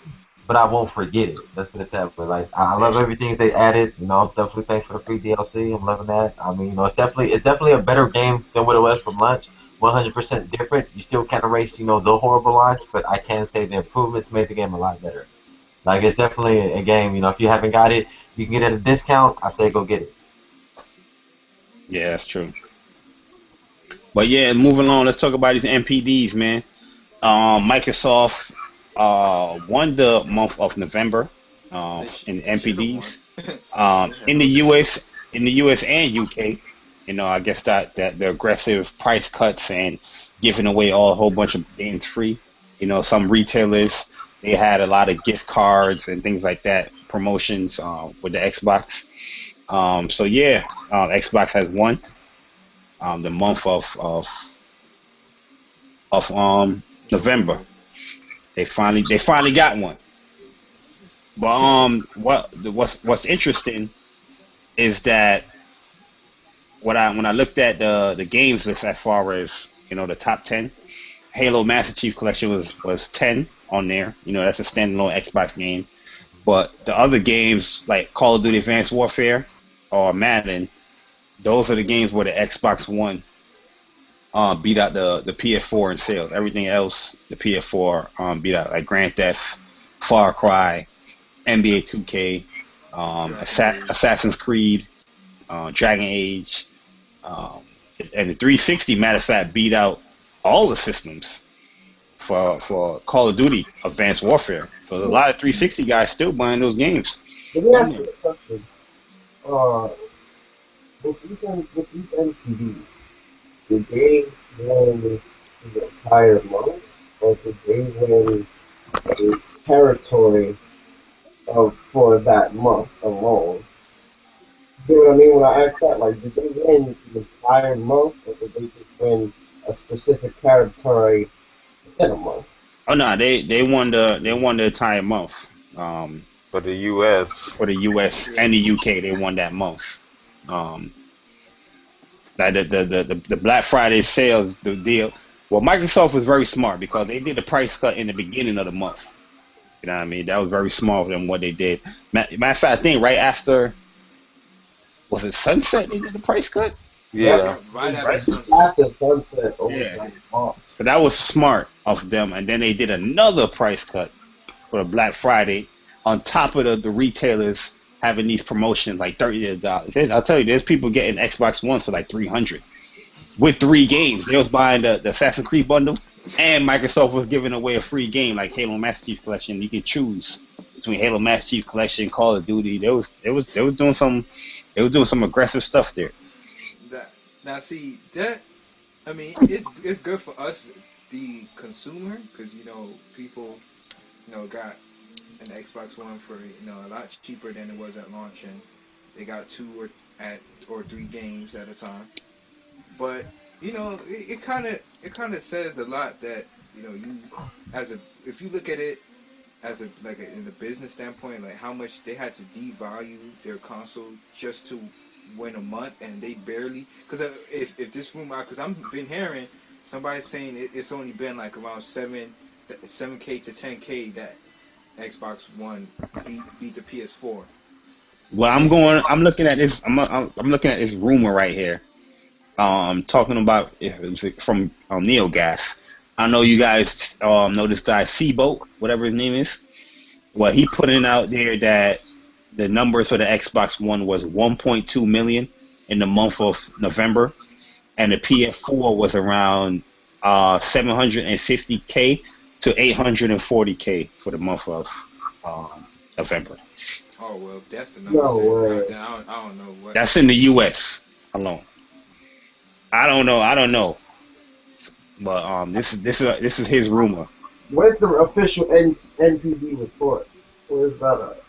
Speaker 1: but I won't forget it. Let's put it that way. Like I love everything they added. I'm definitely thankful for the free DLC. I'm loving that. I mean, it's definitely a better game than what it was from launch. 100% different. You still can't erase the horrible launch, but I can say the improvements made the game a lot better. Like it's definitely a game. If you haven't got it, you can get it at a discount. I say go get it.
Speaker 2: Yeah, that's true. But yeah, moving on. Let's talk about these MPDs, man. Microsoft won the month of November in
Speaker 3: They should have
Speaker 2: MPDs
Speaker 3: won. They had
Speaker 2: in the
Speaker 3: no choice.
Speaker 2: US and UK. I guess that the aggressive price cuts and giving away a whole bunch of games free. Some retailers they had a lot of gift cards and things like that promotions with the Xbox. So yeah, Xbox has won the month of November.
Speaker 3: November.
Speaker 2: They finally got one. But what's interesting is that when I looked at the games list as far as the top 10, Halo Master Chief Collection was 10 on there. That's a standalone Xbox game. But the other games like Call of Duty Advanced Warfare or Madden, those are the games where the Xbox One beat out the PS4 in sales. Everything else, the PS4 beat out like Grand Theft, Far Cry, NBA 2K,
Speaker 3: Dragon Age.
Speaker 2: Assassin's Creed, Dragon Age, um, and the 360. Matter of fact, beat out all the systems for Call of Duty Advanced Warfare. So there's a lot of 360 guys still buying those games
Speaker 7: Let me
Speaker 2: on
Speaker 7: ask
Speaker 2: there.
Speaker 7: you a question. Uh, with these MPDs, did they win the entire month, or did they win a territory of for that month alone? You know what I mean when I ask that? Like, did they win the entire month, or did they just win a specific territory within a month?
Speaker 2: Oh no, they won the entire month. Um,
Speaker 6: For the US,
Speaker 2: for the US
Speaker 3: Yeah.
Speaker 2: and the UK, they won that month. Um, like the Black Friday sales, the deal. Well, Microsoft was very smart because they did the price cut in the beginning of the month. You know what I mean? That was very smart of them what they did. Matter of fact, I think right after was it sunset they did the price cut,
Speaker 7: Yep.
Speaker 6: yeah.
Speaker 3: Yeah, right after
Speaker 2: right?
Speaker 7: Just
Speaker 3: sunset.
Speaker 7: after sunset over
Speaker 2: Yeah.
Speaker 7: like months.
Speaker 2: So that was smart of them, and then they did another price cut for the Black Friday on top of the retailers having these promotions like $30. I'll tell you, there's people getting Xbox Ones for like 300 with three games. They was buying the Assassin's Creed bundle, and Microsoft was giving away a free game like Halo Master Chief Collection. You can choose between Halo Master Chief Collection, Call of Duty. They was doing some aggressive stuff there.
Speaker 3: That now see that I mean it's good for us the consumer because people got an Xbox One for a lot cheaper than it was at launch and they got or three games at a time. But it kind of says a lot that you as a if you look at it as in the business standpoint, like how much they had to devalue their console just to win a month, and they barely because if this room because I've been hearing somebody saying it's only been like around 7K to 10K that Xbox One beat the PS4.
Speaker 2: Well, I'm looking at this. I'm looking at this rumor right here. Talking about from NeoGaf. I know you guys know this guy Seaboat, whatever his name is. Well, he putting out there that the numbers for the Xbox One was 1.2 million in the month of November, and the PS4 was around 750K to 840K for the month of November.
Speaker 3: Oh well, if that's the
Speaker 7: No
Speaker 3: number.
Speaker 7: way.
Speaker 3: I don't know what.
Speaker 2: That's in the U.S. alone. I don't know, but this is his rumor.
Speaker 7: Where's the official NPD report? Where's that at?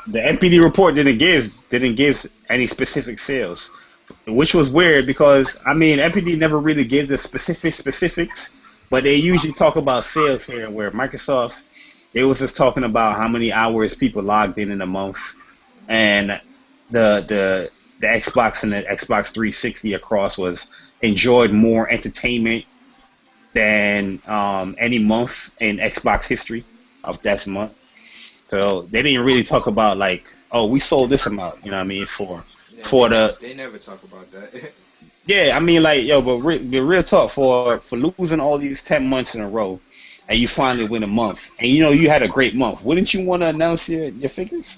Speaker 2: The NPD report didn't give any specific sales, which was weird because I mean NPD never really gave the specifics, but they usually talk about sales here. Where Microsoft, they was just talking about how many hours people logged in a month, and the Xbox and the Xbox 360 across was enjoyed more entertainment than any month in Xbox history of that month. So they didn't really talk about like, oh, we sold this amount, you know what I mean,
Speaker 3: Yeah,
Speaker 2: for the
Speaker 3: they never talk about that.
Speaker 2: yeah, I mean like yo, but real talk for losing all these 10 months in a row, and you finally win a month, and you know you had a great month. Wouldn't you want to announce your figures?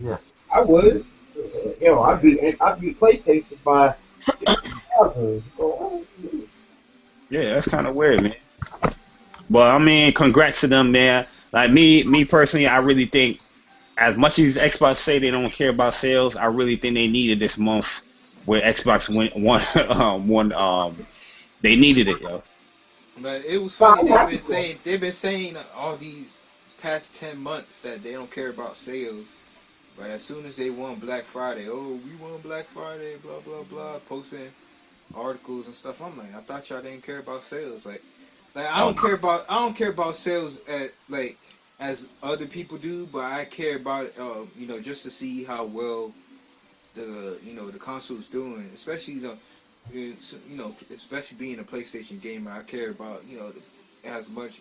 Speaker 1: Yeah.
Speaker 7: I would. I'd be PlayStation by 50,000.
Speaker 2: Yeah, that's kind of weird, man. But I mean, congrats to them, man. Like me personally, I really think as much as Xbox say they don't care about sales, I really think they needed this month where Xbox won. They needed it, yo.
Speaker 3: But it was funny. They've been saying all these past 10 months that they don't care about sales. But as soon as they won Black Friday, oh, we won Black Friday, blah blah blah, posting articles and stuff. I'm like, I thought y'all didn't care about sales. Like I don't care about sales at like as other people do, but I care about just to see how well the console's doing, especially especially being a PlayStation gamer. I care about as much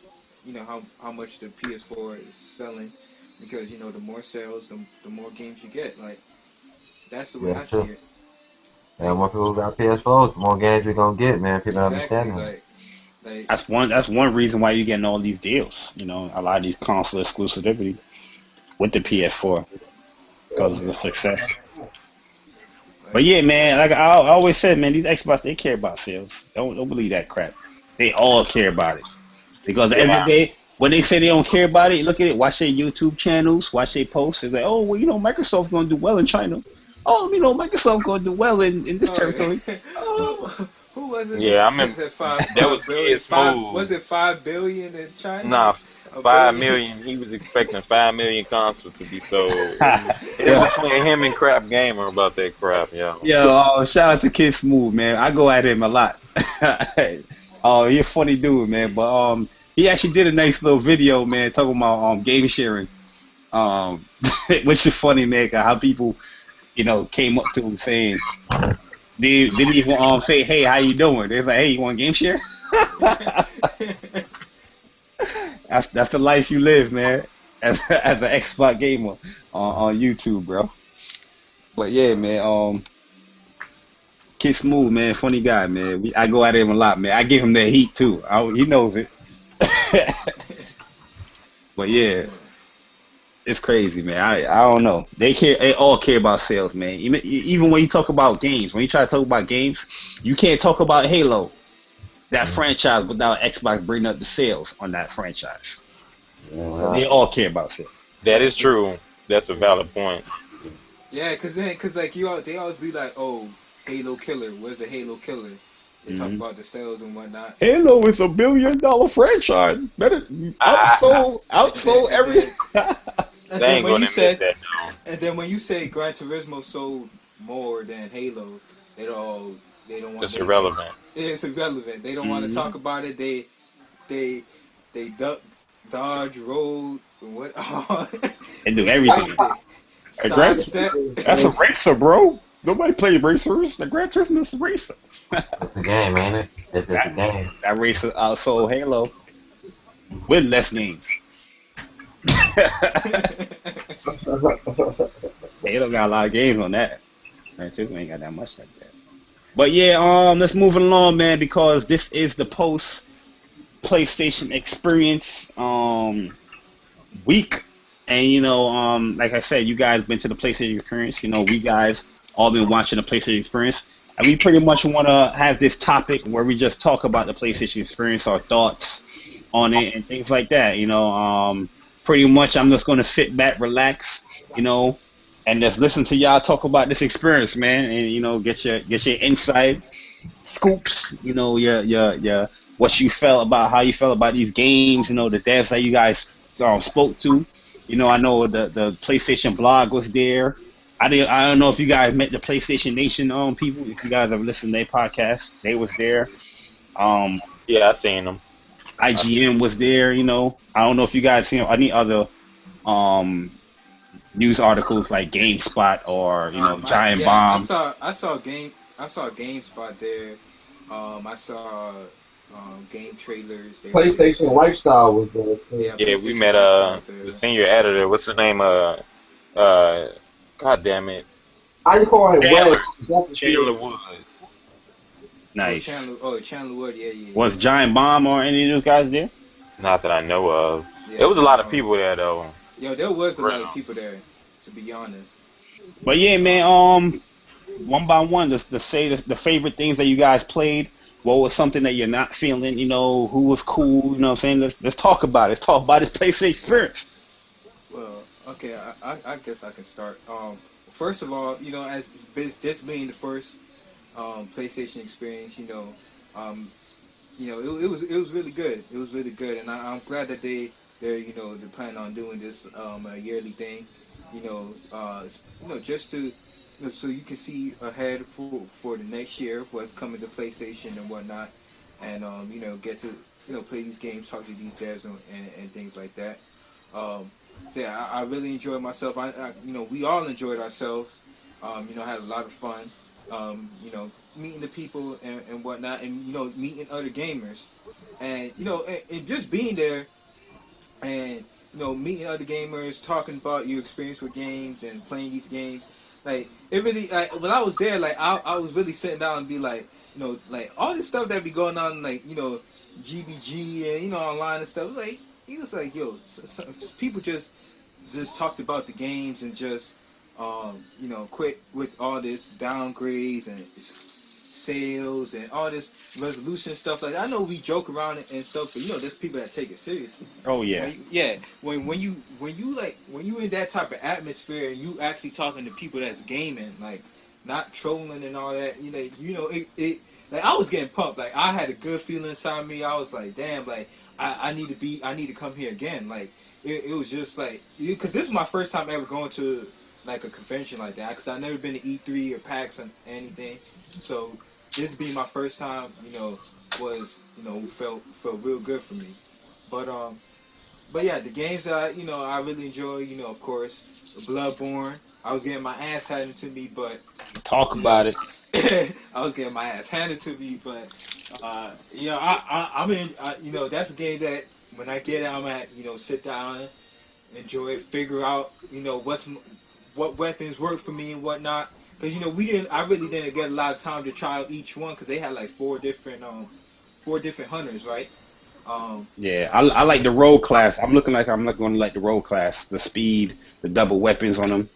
Speaker 3: how much the PS4 is selling, because the more sales, the more games you get. Like that's the way
Speaker 1: Yeah,
Speaker 3: I see
Speaker 1: true.
Speaker 3: it.
Speaker 1: And more people got PS4s, the more games we gonna get, man. People
Speaker 3: Exactly.
Speaker 1: understand that.
Speaker 3: Like
Speaker 2: That's one reason why you're getting all these deals. You know, a lot of these console exclusivity with the PS4 because of the success. But yeah, man, like I always said, man, these Xbox they care about sales. Don't believe that crap. They all care about it because at the end of
Speaker 6: Yeah.
Speaker 2: the day, when they say they don't care about it, look at it. Watch their YouTube channels, watch their posts. It's like, oh, well, Microsoft's gonna do well in China. Oh, Microsoft's gonna do well in this territory. Oh,
Speaker 3: who was it
Speaker 6: Yeah, I
Speaker 3: that
Speaker 6: remember
Speaker 3: said five
Speaker 6: that
Speaker 3: five
Speaker 6: was
Speaker 3: billion?
Speaker 6: his move.
Speaker 3: Was it 5 billion in China?
Speaker 6: Nah,
Speaker 3: A
Speaker 6: 5 million. He was expecting 5 million consoles to be sold. It
Speaker 2: yeah,
Speaker 6: was between him and Crap Gamer about that crap, yeah.
Speaker 2: yo, shout out to Kid Smooth, man. I go at him a lot. Oh, he's a funny dude, man. But he actually did a nice little video, man, talking about game sharing. Um, which is funny, man. 'Cause how people, came up to him saying they didn't even say, "Hey, how you doing?" They're like, "Hey, you want game share?" That's the life you live, man. As an Xbox gamer on YouTube, bro. But yeah, man. Kid Smooth, man, funny guy, man. I go at him a lot, man. I give him that heat too. He knows it. But yeah, it's crazy, man. I don't know. They all care about sales, man. Even when you talk about games, when you try to talk about games, you can't talk about Halo, that franchise, without Xbox bringing up the sales on that franchise. So
Speaker 1: Yeah,
Speaker 2: they all care about sales.
Speaker 6: That is true. That's a valid point.
Speaker 3: Yeah, cause like they always be like, oh, Halo Killer. Where's the Halo Killer? They talk
Speaker 2: Mhm.
Speaker 3: about the sales and whatnot.
Speaker 2: Halo is $1 billion franchise. Better outsold
Speaker 3: And
Speaker 2: every.
Speaker 3: And
Speaker 6: They
Speaker 3: then
Speaker 6: ain't
Speaker 3: when
Speaker 6: gonna
Speaker 3: you say
Speaker 6: admit that now.
Speaker 3: and then when you say Gran Turismo sold more than Halo, they don't want
Speaker 6: It's irrelevant.
Speaker 3: it's irrelevant. They don't want to talk about it. They duck, dodge, roll, and what?
Speaker 2: They do everything. A Gran-
Speaker 3: Sidestep.
Speaker 2: That's a racer, bro. Nobody plays racers. The Gran Turismo is a racer.
Speaker 1: it's a game, ain't it? It's just a game.
Speaker 2: That racer outsold Halo with less games. They don't got a lot of games on that. Right, too. We ain't got that much like that. But yeah, let's move along, man, because this is the post PlayStation experience week. And like I said, you guys been to the PlayStation experience. We guys all been watching the PlayStation experience. And we pretty much want to have this topic where we just talk about the PlayStation experience, our thoughts on it, and things like that. Pretty much I'm just going to sit back, relax, and just listen to y'all talk about this experience, man, and get your insight scoops, your what you felt about how you felt about these games, the devs that you guys spoke to. I know the PlayStation blog was there. I don't know if you guys met the PlayStation Nation people. If you guys have listened to their podcast, they was there. Um,
Speaker 6: Yeah, I seen them.
Speaker 2: IGN was there. I don't know if you guys seen any other um news articles like GameSpot or Giant Bomb.
Speaker 3: I saw GameSpot there. I saw game trailers. They were there.
Speaker 7: PlayStation Lifestyle was there too.
Speaker 3: Yeah,
Speaker 6: Yeah, we
Speaker 3: PlayStation
Speaker 6: met
Speaker 3: Lifestyle was
Speaker 6: the
Speaker 3: there.
Speaker 6: senior editor. What's his name? God damn it,
Speaker 7: I call him
Speaker 6: Chandler,
Speaker 7: Wes. That's the
Speaker 6: Chandler
Speaker 7: spirit.
Speaker 6: Wood.
Speaker 2: Nice.
Speaker 3: Chandler Wood. Yeah, yeah,
Speaker 2: Was
Speaker 3: yeah.
Speaker 2: Giant Bomb or any of those guys there?
Speaker 6: Not that I know of. There
Speaker 3: Yeah,
Speaker 6: was a lot of people there though.
Speaker 3: yo, there was a lot of
Speaker 6: Real.
Speaker 3: people there. To be honest.
Speaker 2: But yeah, man.
Speaker 3: Um,
Speaker 2: One by one, to say the favorite things that you guys played. What was something that you're not feeling? Who was cool? You know what I'm saying? Let's talk about it. Let's talk about this PlayStation experience.
Speaker 3: well, okay, I guess I can start. First of all, as this being the first PlayStation experience, um, it was really good. It was really good, and I'm glad that they're planning on doing this a yearly thing. Just to so you can see ahead for the next year what's coming to PlayStation and whatnot, and get to play these games, talk to these devs and things like that. So yeah, I really enjoyed myself. We all enjoyed ourselves. Had a lot of fun. Meeting the people and whatnot, and meeting other gamers, and and just being there, and meeting other gamers, talking about your experience with games and playing these games. Like it really, like when I was there, like I was really sitting down and be like, like all this stuff that be going on, like GBG and online and stuff. Like he was like, yo, people just talked about the games and just quit with all this downgrades and sales and all this resolution stuff. Like I know we joke around and stuff, but there's people that take it seriously.
Speaker 2: Oh yeah.
Speaker 3: Yeah, when you in that type of atmosphere and you actually talking to people that's gaming, like not trolling and all that, it like I was getting pumped. Like I had a good feeling inside me. I was like, damn, like I need to come here again. Like it was just like because this is my first time ever going to like a convention like that because I've never been to E3 or PAX or anything. So this being my first time, was felt real good for me. But yeah, the games that I really enjoy, of course, Bloodborne. I was getting my ass handed to me, but
Speaker 2: Talk
Speaker 3: you
Speaker 2: about
Speaker 3: know,
Speaker 2: it.
Speaker 3: I was getting my ass handed to me, but I mean, that's a game that when I get it, I'm at sit down, enjoy it, figure out what weapons work for me and whatnot. Because I really didn't get a lot of time to try out each one because they had like four different hunters, right? Um,
Speaker 2: Yeah, I like the road class. I'm not going to like the road class. The speed, the double weapons on them.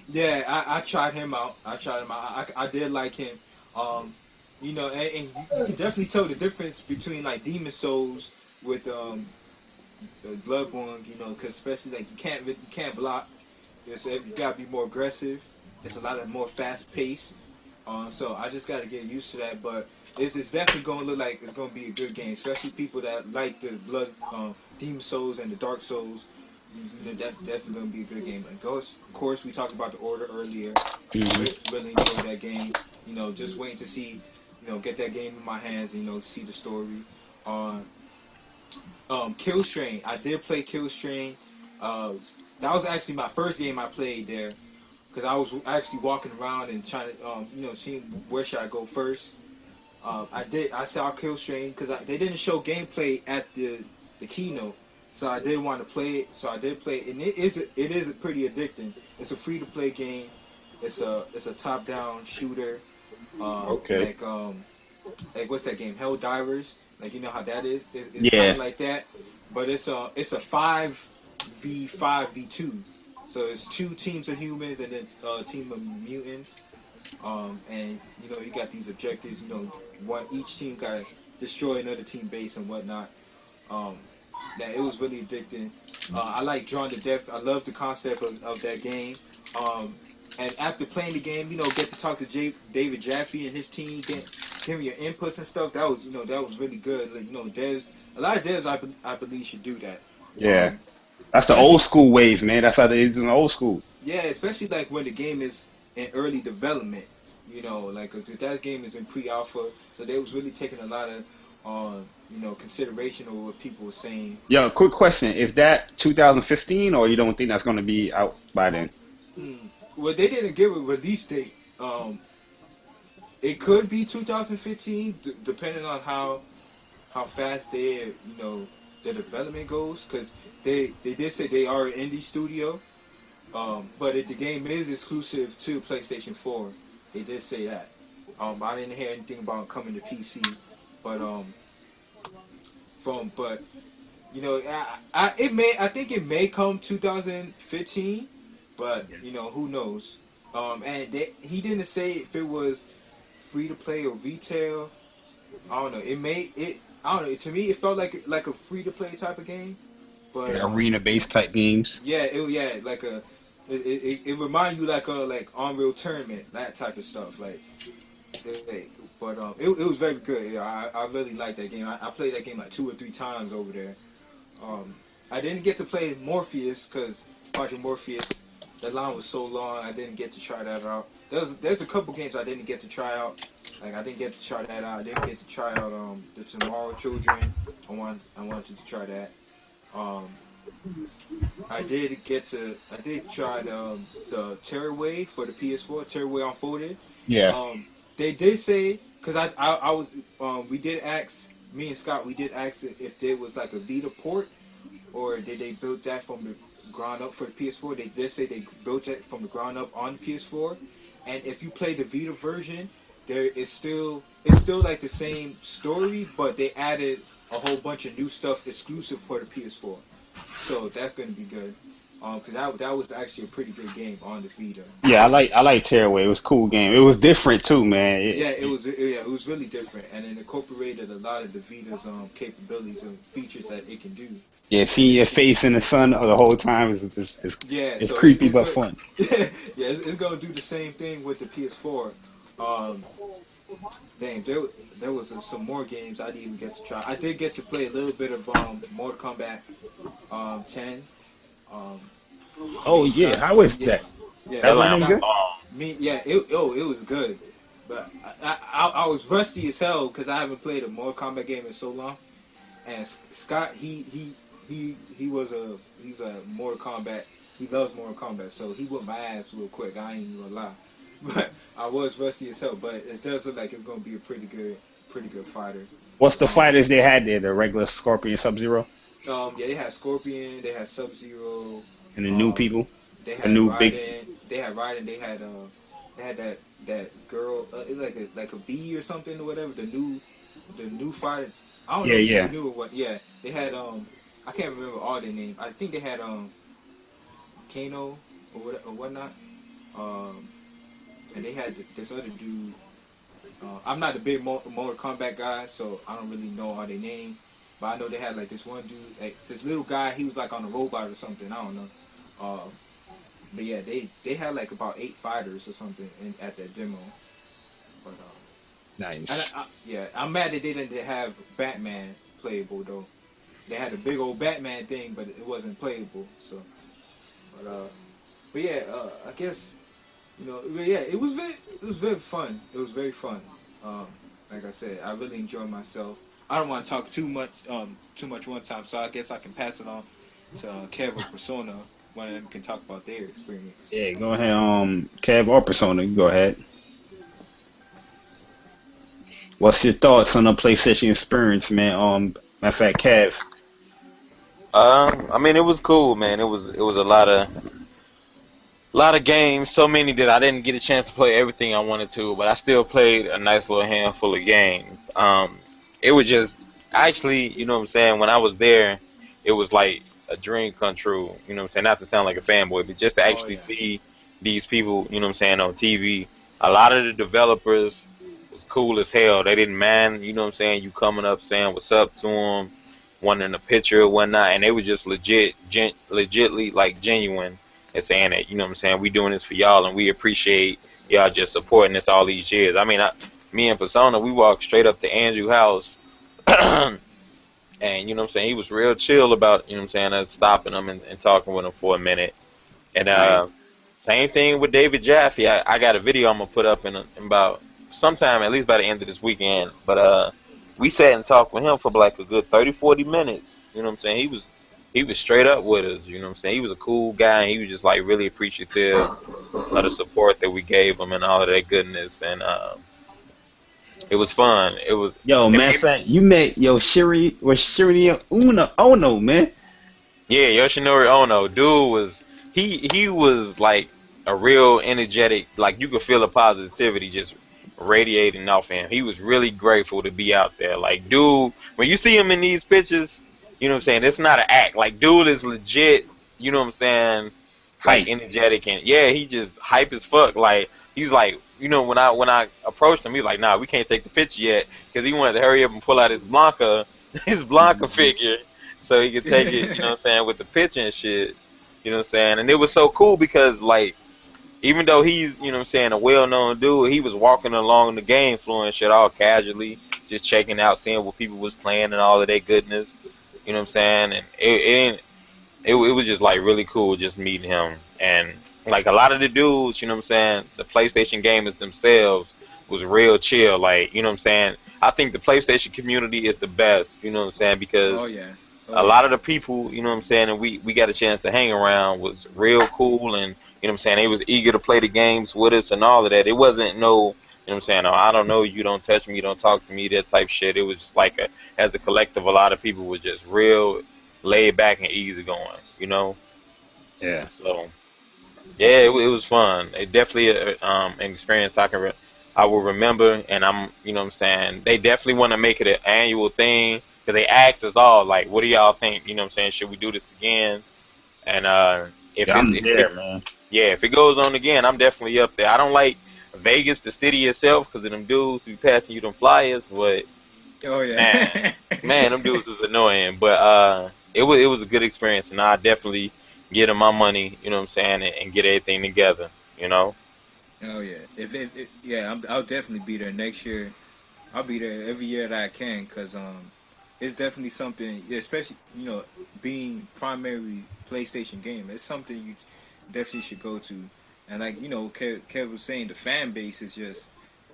Speaker 3: yeah, I tried him out. I did like him. Um, and you can definitely tell the difference between like Demon Souls with Bloodborne. Because especially like you can't block. You gotta be more aggressive. It's a lot of more fast pace. So I just gotta get used to that. But it's definitely gonna look like it's gonna be a good game, especially people that like the Demon Souls and the Dark Souls. That's definitely gonna be a good game. And of course, we talked about the Order earlier.
Speaker 2: Hmm.
Speaker 3: Really enjoyed that game. Just waiting to see, get that game in my hands. See the story. On Kill Strain, I did play Kill Strain. Uh, that was actually my first game I played there because I was actually walking around and trying to, seeing where should I go first. I saw Kill Strain because they didn't show gameplay at the keynote, So I did want to play it. So I did play it, and it is pretty addicting. It's a free to play game. It's a top down shooter.
Speaker 2: Okay.
Speaker 3: Like what's that game? Hell Divers. Like you know how that is. It's kind
Speaker 2: Yeah.
Speaker 3: of like that, but it's a 5v5v2. So it's two teams of humans and then a team of mutants. And you know you got these objectives. You know, each team got to destroy another team base and whatnot. Um, that it was really addicting. I like Drawn to Death. I love the concept of that game. Um, and after playing the game, you know, get to talk to David Jaffe and his team, give me your inputs and stuff. That was really good. Like, you know, a lot of devs, I believe should do that.
Speaker 2: Yeah.
Speaker 3: Um,
Speaker 2: That's the
Speaker 3: especially
Speaker 2: old school ways, man. That's how they do in the old school.
Speaker 3: Yeah, especially like when the game is in early development. You know, like 'cause that game is in pre-alpha, so they was really taking a lot of consideration of what people were saying.
Speaker 2: Yo, quick question: is that 2015, or you don't think that's gonna be out by then?
Speaker 3: Well, they didn't give a release date. It could be 2015, depending on how fast their development goes. Because they did say they are an indie studio, but if the game is exclusive to PlayStation 4, they did say that. I didn't hear anything about coming to PC, but but you know, I think it may come 2015, but you know, who knows? And he didn't say if it was free to play or retail. I don't know. I don't know. To me, it felt like a free to play type of game, but
Speaker 2: Arena based type games.
Speaker 3: yeah, like it remind you like Unreal Tournament, that type of stuff. But it was very good. Yeah, I really liked that game. I played that game like 2 or 3 times over there. I didn't get to play Morpheus because Project Morpheus, the line was so long. I didn't get to try that out. There's a couple games I didn't get to try out. Like I didn't get to try that out. I didn't get to try out the Tomorrow Children. I wanted to try that. I did try the Tearaway for the PS4. Tearaway Unfolded.
Speaker 2: Yeah.
Speaker 3: They did say, because I was we did ask, me and Scott, we did ask if there was like a Vita port, or did they build that from the ground up for the PS4. They did say they built it from the ground up on the PS4, and if you play the Vita version, it's still like the same story, but they added a whole bunch of new stuff exclusive for the PS4. So that's going to be good. Because that was actually a pretty good game on the Vita.
Speaker 2: Yeah, I like Tearaway. It was a cool game. It was different too, man.
Speaker 3: It was really different, and it incorporated a lot of the Vita's capabilities and features that it can do.
Speaker 2: Yeah, seeing your face in the sun the whole time is
Speaker 3: so
Speaker 2: creepy but fun.
Speaker 3: Yeah, it's gonna do the same thing with the PS4. There was some more games I didn't even get to try. I did get to play a little bit of Mortal Kombat 10.
Speaker 2: Oh yeah, how is that?
Speaker 3: Yeah,
Speaker 2: That was good.
Speaker 3: it was good, but I was rusty as hell because I haven't played a Mortal Kombat game in so long. And Scott, he's a Mortal Kombat. He loves Mortal Kombat, so he whipped my ass real quick. I ain't even gonna lie, but I was rusty as hell. But it does look like it's gonna be a pretty good fighter.
Speaker 2: What's the fighters they had there? The regular Scorpion, Sub-Zero,
Speaker 3: They had Scorpion, they had Sub-Zero,
Speaker 2: and the new people.
Speaker 3: They had
Speaker 2: The new
Speaker 3: Raiden,
Speaker 2: big.
Speaker 3: They had Raiden. They had that girl, like a bee or something or whatever. The new fighter. I don't know if she knew or what. Yeah, they had I can't remember all their names. I think they had Kano or whatnot. And they had this other dude. I'm not a big Mortal Kombat guy, so I don't really know all their names. But I know they had like this one dude, like this little guy. He was like on a robot or something. I don't know. But yeah, they had like about 8 fighters or something at that demo. But
Speaker 2: Nice.
Speaker 3: I'm mad that they didn't have Batman playable though. They had a big old Batman thing, but it wasn't playable. So, but yeah, I guess it was very fun. It was very fun. Like I said, I really enjoyed myself. I don't want to talk too much one time, so I guess I can pass it on to Kev or Persona. One of them can talk about their experience.
Speaker 2: Yeah, go ahead. Kev or Persona, you go ahead. What's your thoughts on the PlayStation experience, man? Matter of fact, Kev,
Speaker 6: I mean, it was cool, man. It was a lot of games, so many that I didn't get a chance to play everything I wanted to, but I still played a nice little handful of games. It was just actually, you know what I'm saying, when I was there, it was like a dream come true, you know what I'm saying, not to sound like a fanboy, but just to
Speaker 3: Oh
Speaker 6: actually
Speaker 3: yeah.
Speaker 6: see these people, you know what I'm saying, on TV. A lot of the developers was cool as hell. They didn't mind, you know what I'm saying, you coming up saying what's up to them, wanting a picture or whatnot, and they were just legitly like genuine and saying that, you know what I'm saying, we doing this for y'all and we appreciate y'all just supporting us all these years. I mean, me and Persona, we walked straight up to Andrew's house and you know what I'm saying, he was real chill about, you know what I'm saying, us stopping him and talking with him for a minute. And
Speaker 2: Nice.
Speaker 6: same thing with David Jaffe. I got a video I'm gonna put up in about sometime, at least by the end of this weekend. But we sat and talked with him for like a good 30, 40 minutes. You know what I'm saying? He was straight up with us. You know what I'm saying? He was a cool guy, and he was just like really appreciative of the support that we gave him and all of that goodness. And it was fun. It was.
Speaker 2: Yo,
Speaker 6: And
Speaker 2: matter of fact, you met Shiri Uno Ono, man.
Speaker 6: yeah, Yoshinori Ono, dude he was like a real energetic, like you could feel the positivity just radiating off him. He was really grateful to be out there. Like dude, when you see him in these pictures, you know what I'm saying, it's not an act. Like dude is legit, you know what I'm saying, like
Speaker 2: Hype.
Speaker 6: energetic and yeah, he just hype as fuck. Like he's like, you know, when I approached him, he was like, nah, we can't take the picture yet because he wanted to hurry up and pull out his Blanca his Blanca figure so he could take it, you know what I'm saying, with the picture and shit. You know what I'm saying? And it was so cool because like even though he's, you know what I'm saying, a well known dude, he was walking along the game floor and shit all casually, just checking out, seeing what people was playing and all of that goodness. You know what I'm saying? And it was just like really cool just meeting him. And like a lot of the dudes, you know what I'm saying, the PlayStation gamers themselves was real chill. Like, you know what I'm saying? I think the PlayStation community is the best, you know what I'm saying,
Speaker 3: Oh
Speaker 6: because
Speaker 3: yeah. Oh
Speaker 6: a
Speaker 3: yeah.
Speaker 6: lot of the people, you know what I'm saying, and we got a chance to hang around was real cool and you know what I'm saying, they was eager to play the games with us and all of that. It wasn't no, you know what I'm saying, oh, I don't know you, don't touch me, you don't talk to me, that type shit. It was just like as a collective, a lot of people were just real laid back and easy going, you know?
Speaker 2: Yeah.
Speaker 6: So yeah, it was fun. It definitely an experience I will remember, and I'm, you know what I'm saying, they definitely want to make it an annual thing because they asked us all like, what do y'all think? You know what I'm saying? Should we do this again? And
Speaker 2: Yeah, I'm there, man.
Speaker 6: yeah, if it goes on again, I'm definitely up there. I don't like Vegas, the city itself, because of them dudes who be passing you them flyers, but
Speaker 3: Oh
Speaker 6: man,
Speaker 3: yeah.
Speaker 6: man, them dudes is annoying. But it was a good experience, and I definitely get them my money, you know what I'm saying, and get everything together, you know.
Speaker 3: Oh yeah. If yeah, I'll definitely be there next year. I'll be there every year that I can, cause it's definitely something, especially being primary PlayStation game. It's something you definitely should go to. And like Kev was saying, the fan base is just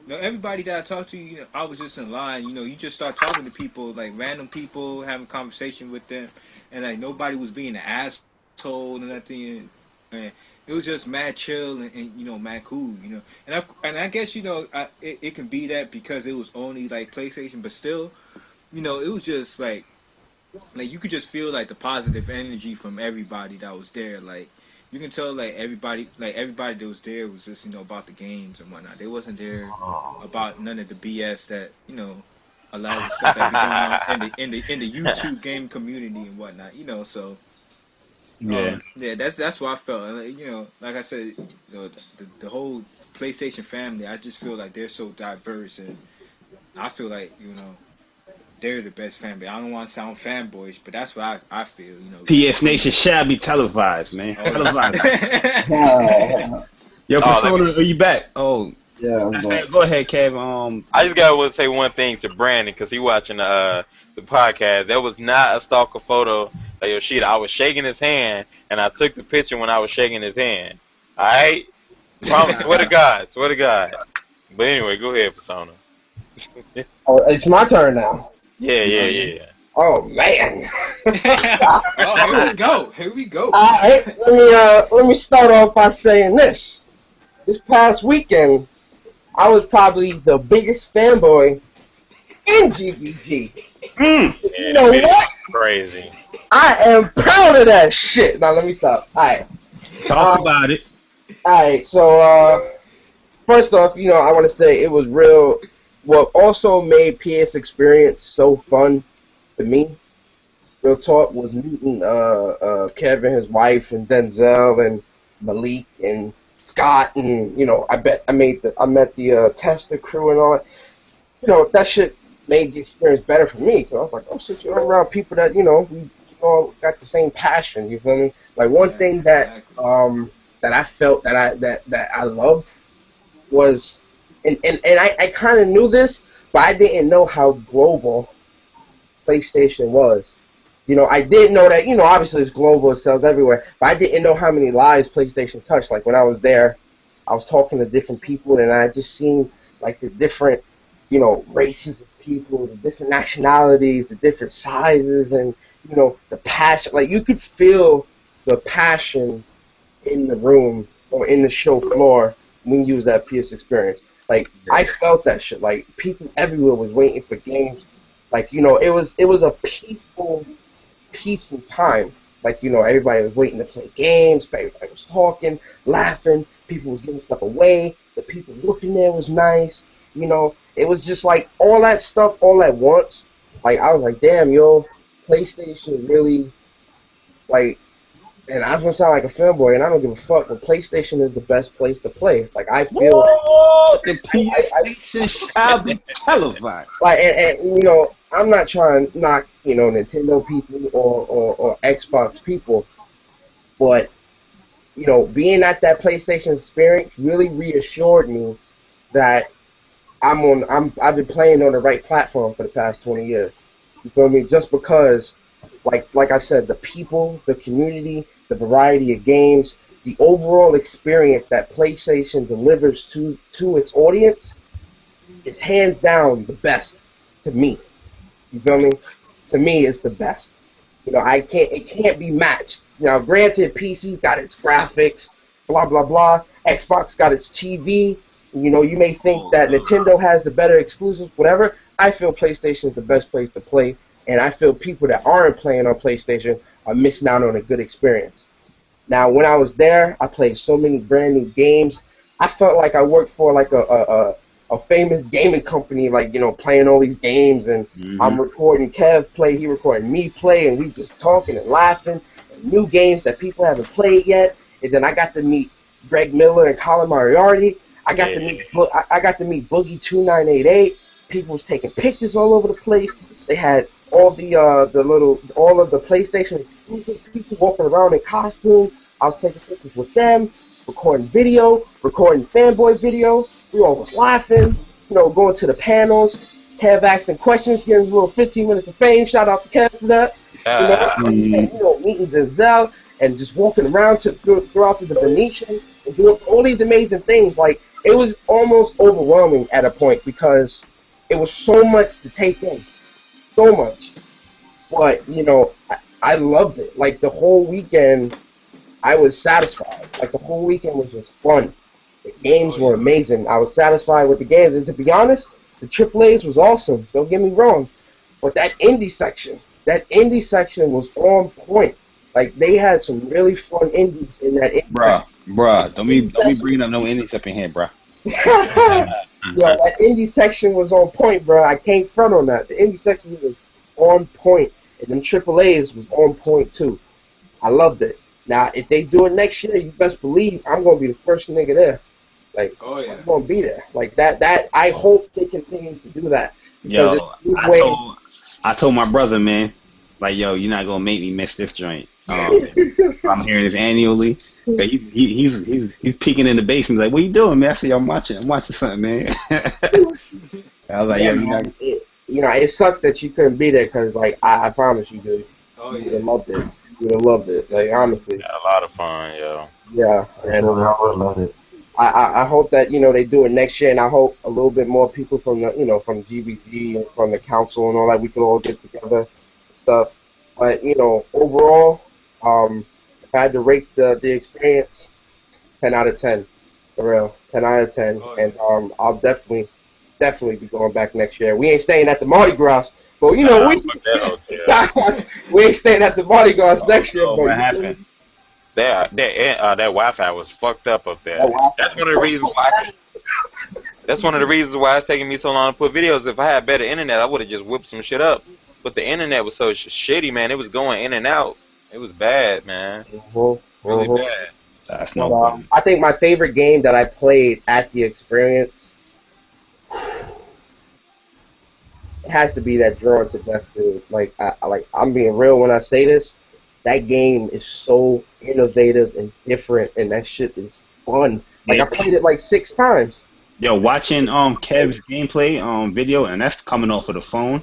Speaker 3: everybody that I talked to, I was just in line. You just start talking to people, like random people, having conversation with them, and like nobody was being an asshole and nothing. And it was just mad chill and mad cool. And I guess it can be that because it was only like PlayStation, but still, it was just like you could just feel like the positive energy from everybody that was there. Like you can tell like everybody that was there was just about the games and whatnot. They wasn't there about none of the BS that a lot of the stuff that be going on in the YouTube game community and whatnot. So
Speaker 2: Yeah.
Speaker 3: yeah, that's what I felt. And, like I said, the whole PlayStation family. I just feel like they're so diverse, and I feel like they're the best family. I don't want to sound fanboyish, but that's what I feel.
Speaker 2: PS Nation shall be televised, man.
Speaker 3: Oh,
Speaker 2: Televised.
Speaker 7: Yeah,
Speaker 2: Yo,
Speaker 6: Oh, let me.
Speaker 2: Persona, are you back? Oh,
Speaker 7: yeah, but
Speaker 2: go ahead, Kev.
Speaker 6: I just gotta say one thing to Brandon because he watching the podcast. That was not a stalker photo of Yoshida. I was shaking his hand, and I took the picture when I was shaking his hand. All right, promise. Swear to God. Swear to God. But anyway, go ahead, Persona.
Speaker 7: oh, it's my turn now.
Speaker 6: Yeah,
Speaker 3: Oh
Speaker 6: yeah,
Speaker 3: yeah.
Speaker 6: yeah.
Speaker 7: Oh man.
Speaker 3: Oh, here we go. Here we go.
Speaker 7: All right, let me start off by saying this. This past weekend, I was probably the biggest fanboy
Speaker 5: in GBG. You know
Speaker 6: Yeah,
Speaker 5: what?
Speaker 6: crazy.
Speaker 5: I am proud of that shit. Now let me stop. Alright.
Speaker 2: Talk about it.
Speaker 5: Alright, so first off, I want to say it was real. What also made PS experience so fun to me, real talk, was meeting Kevin, his wife, and Denzel, and Malik, and Scott, and I met the tester crew and all that. That shit made the experience better for me because I was like, oh shit, you're around people that we all got the same passion. You feel me? Like one thing that that I felt that I loved was, and I kind of knew this, but I didn't know how global PlayStation was. I didn't know that, obviously it's global, it sells everywhere, but I didn't know how many lives PlayStation touched. Like when I was there, I was talking to different people and I just seen like the different, races of people, the different nationalities, the different sizes, and, the passion. Like you could feel the passion in the room or in the show floor when you use that PS experience. Like I felt that shit. Like people everywhere was waiting for games. Like it was a peaceful time. Like everybody was waiting to play games. Everybody was talking, laughing. People was giving stuff away. The people looking there was nice. It was just like all that stuff all at once. Like I was like, damn, yo, PlayStation really like. And I was gonna sound like a fanboy, and I don't give a fuck. But PlayStation is the best place to play. Like I feel,
Speaker 2: The PlayStation shall be televised.
Speaker 5: like, and I'm not trying to knock Nintendo people or Xbox people, but being at that PlayStation experience really reassured me that I've been playing on the right platform for the past 20 years. You feel me? Just because, like I said, the people, the community, the variety of games, the overall experience that PlayStation delivers to its audience is hands down the best to me. You feel me? To me, it's the best. It can't be matched. Now, granted, PC's got its graphics, blah blah blah. Xbox got its TV. You may think that Nintendo has the better exclusives, whatever. I feel PlayStation is the best place to play, and I feel people that aren't playing on PlayStation are missing out on a good experience. Now, when I was there, I played so many brand new games. I felt like I worked for like a famous gaming company, like playing all these games, and I'm recording Kev play, he recording me play, and we just talking and laughing. And new games that people haven't played yet, and then I got to meet Greg Miller and Colin Moriarty. I got to meet Boogie 2988. People was taking pictures all over the place. They had all of the PlayStation exclusive people walking around in costume. I was taking pictures with them, recording video, recording fanboy video. We all was laughing, going to the panels. Kev asking questions, getting his little 15 minutes of fame. Shout out to Kev for that. Meeting Denzel and just walking around throughout the Venetian and doing all these amazing things. Like it was almost overwhelming at a point because it was so much to take in, so much. But I loved it. Like the whole weekend, I was satisfied. Like the whole weekend was just fun. The games were amazing. I was satisfied with the games, and to be honest, the AAA's was awesome. Don't get me wrong, but that indie section was on point. Like they had some really fun indies in that.
Speaker 2: Bruh, don't be bringing up no indies up in here, bruh.
Speaker 5: That indie section was on point, bro. I can't front on that. The indie section was on point, and them AAA's was on point too. I loved it. Now, if they do it next year, you best believe I'm gonna be the first nigga there. Like, I'm gonna be there. Like that. I hope they continue to do that.
Speaker 2: Yo, I told my brother, man, like, yo, you're not gonna make me miss this joint. I'm hearing this annually. He's peeking in the basement. He's like, what you doing, man? I said, I'm watching something, man. I was like, yo,
Speaker 5: it sucks that you couldn't be there because, like, I promise you, dude, you would have loved it. You would have loved it. Like, honestly.
Speaker 6: Yeah, a lot of fun, yo.
Speaker 5: Yeah, and
Speaker 1: I would love it.
Speaker 5: I hope that they do it next year, and I hope a little bit more people from the from GBG and from the council and all that, we could all get together and stuff. But overall, if I had to rate the experience, 10 out of 10, for real, 10 out of 10, and I'll definitely definitely be going back next year. We ain't staying at the Mardi Gras, but you know
Speaker 6: Fuck that hotel.
Speaker 5: we ain't staying at the Mardi Gras next year.
Speaker 2: Oh,
Speaker 5: But
Speaker 2: what
Speaker 5: you know,
Speaker 2: happened?
Speaker 6: That Wi-Fi was fucked up
Speaker 5: that
Speaker 6: there.
Speaker 5: Wi-Fi
Speaker 6: That's
Speaker 5: is
Speaker 6: one of the reasons why. That's one of the reasons why it's taking me so long to put videos. If I had better internet, I would have just whipped some shit up. But the internet was so shitty, man. It was going in and out. It was bad, man. Really
Speaker 5: Mhm.
Speaker 6: bad.
Speaker 2: That's
Speaker 5: But
Speaker 2: no problem.
Speaker 5: I think my favorite game that I played at the experience, it has to be that Drawn to Death, dude. Like, I'm being real when I say this. That game is so innovative and different, and that shit is fun. Like, I played it like 6 times.
Speaker 2: Yo, watching Kev's gameplay video, and that's coming off of the phone.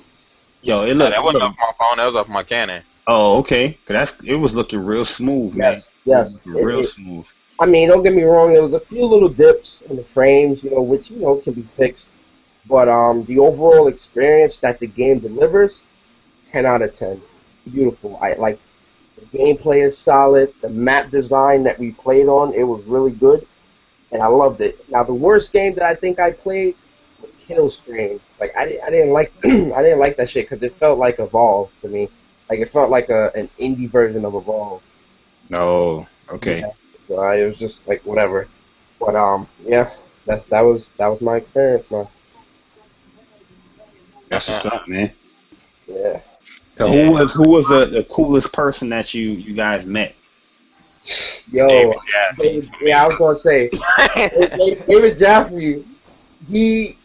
Speaker 2: Yo, it
Speaker 6: Nah,
Speaker 2: look,
Speaker 6: that
Speaker 2: it
Speaker 6: wasn't
Speaker 2: look.
Speaker 6: off my phone. That was off my Canon.
Speaker 2: Oh, okay. 'Cause it was looking real smooth, man.
Speaker 5: Yes, yes.
Speaker 2: Real smooth.
Speaker 5: I mean, don't get me wrong. There was a few little dips in the frames, which can be fixed. But the overall experience that the game delivers, 10 out of 10. Beautiful. I like the gameplay is solid. The map design that we played on, it was really good, and I loved it. Now, the worst game that I think I played was Kill Strain. Like I didn't like I didn't like that shit because it felt like Evolve to me. Like it felt like an indie version of Evolve.
Speaker 2: Oh, okay.
Speaker 5: Yeah. So it was just like whatever. But yeah, that was my experience, man.
Speaker 2: That's what's up, man.
Speaker 5: Yeah.
Speaker 2: So
Speaker 6: Yeah.
Speaker 2: who was the coolest person that you guys met?
Speaker 5: Yo,
Speaker 6: David Jassy.
Speaker 5: yeah, I was gonna say David Jaffrey. He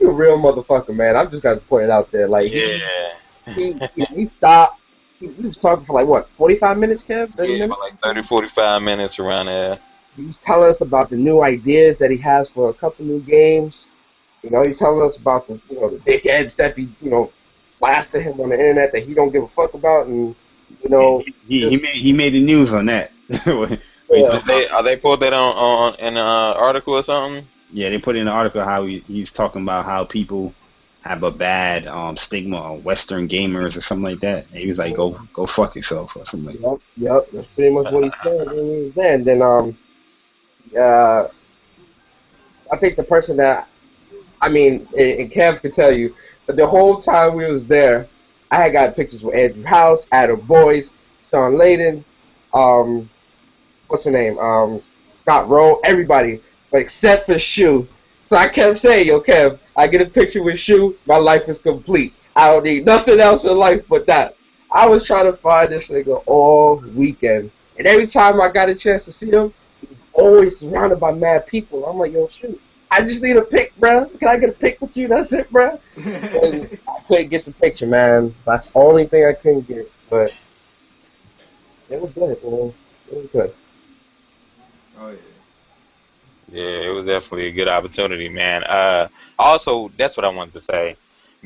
Speaker 5: a real motherfucker, man. I'm just gonna put it out there. Like
Speaker 6: Yeah.
Speaker 5: he stopped. He was talking for like what, 45 minutes, Kev? 30
Speaker 6: Yeah,
Speaker 5: minutes?
Speaker 6: for like 30, 45 minutes around there.
Speaker 5: He was telling us about the new ideas that he has for a couple new games. He's telling us about the dickheads that be blasting him on the internet that he don't give a fuck about, and
Speaker 2: He made the news on that.
Speaker 5: Yeah.
Speaker 6: Are they put that on in an article or something?
Speaker 2: Yeah, they put in the article how he's talking about how people have a bad stigma on Western gamers or something like that. And he was like, go fuck yourself or something like that.
Speaker 5: Yep. That's pretty much what he said when he was there. And then I think the person that and Kev could tell you, but the whole time we was there, I had got pictures with Andrew House, Adam Boyce, Sean Layden, what's her name? Scott Rowe, everybody, but except for Shu. So I kept saying, yo, Kev, I get a picture with Shu, my life is complete. I don't need nothing else in life but that. I was trying to find this nigga all weekend. And every time I got a chance to see him, he was always surrounded by mad people. I'm like, yo, shoot, I just need a pic, bro. Can I get a pic with you? That's it, bro. And I couldn't get the picture, man. That's the only thing I couldn't get. But it was good, man. It was good.
Speaker 3: Oh yeah.
Speaker 6: Yeah, it was definitely a good opportunity, man. Also, that's what I wanted to say.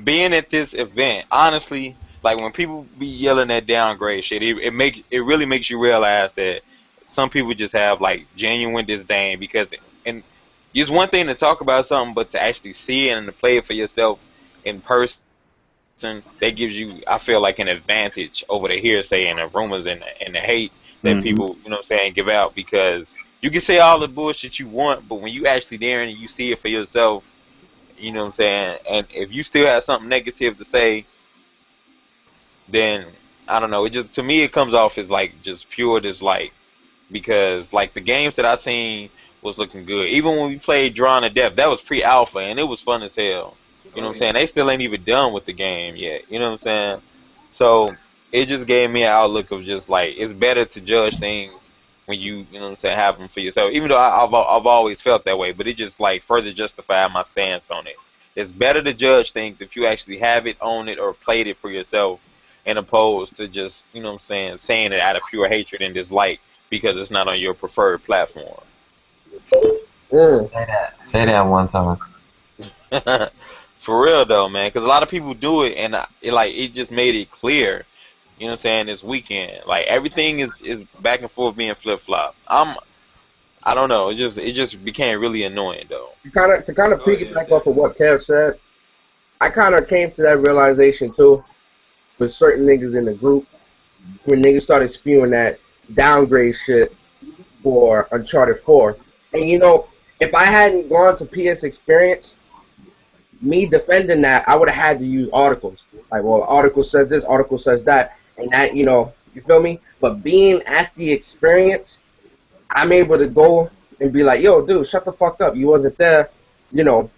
Speaker 6: Being at this event, honestly, like when people be yelling that downgrade shit, it really makes you realize that some people just have like genuine disdain because and it's one thing to talk about something, but to actually see it and to play it for yourself in person, that gives you, I feel like, an advantage over the hearsay and the rumors and the hate that people, give out, because you can say all the bullshit you want, but when you actually there and you see it for yourself, and if you still have something negative to say, then I don't know, it just, to me, it comes off as like just pure dislike, because like the games that I seen was looking good. Even when we played Drawn to Death, that was pre-alpha and it was fun as hell. You know what I'm saying? They still ain't even done with the game yet. You know what I'm saying? So it just gave me an outlook of just like, it's better to judge things when you know what I'm saying, have them for yourself. Even though I've always felt that way, but it just like further justified my stance on it. It's better to judge things if you actually have it, own it, or played it for yourself, and opposed to just, you know what I'm saying it out of pure hatred and dislike because it's not on your preferred platform.
Speaker 5: Mm.
Speaker 1: Say that one time.
Speaker 6: For real though, man, because a lot of people do it, and it just made it clear, you know what I'm saying, this weekend, like everything is back and forth being flip flop. I don't know, it just became really annoying though.
Speaker 5: To kind of piggyback off of what Kev said, I kind of came to that realization too with certain niggas in the group when niggas started spewing that downgrade shit for Uncharted 4. And if I hadn't gone to PS Experience, me defending that, I would have had to use articles. Like, well, article says this, article says that, and that, you know, you feel me? But being at the experience, I'm able to go and be like, yo, dude, shut the fuck up. You wasn't there. You know,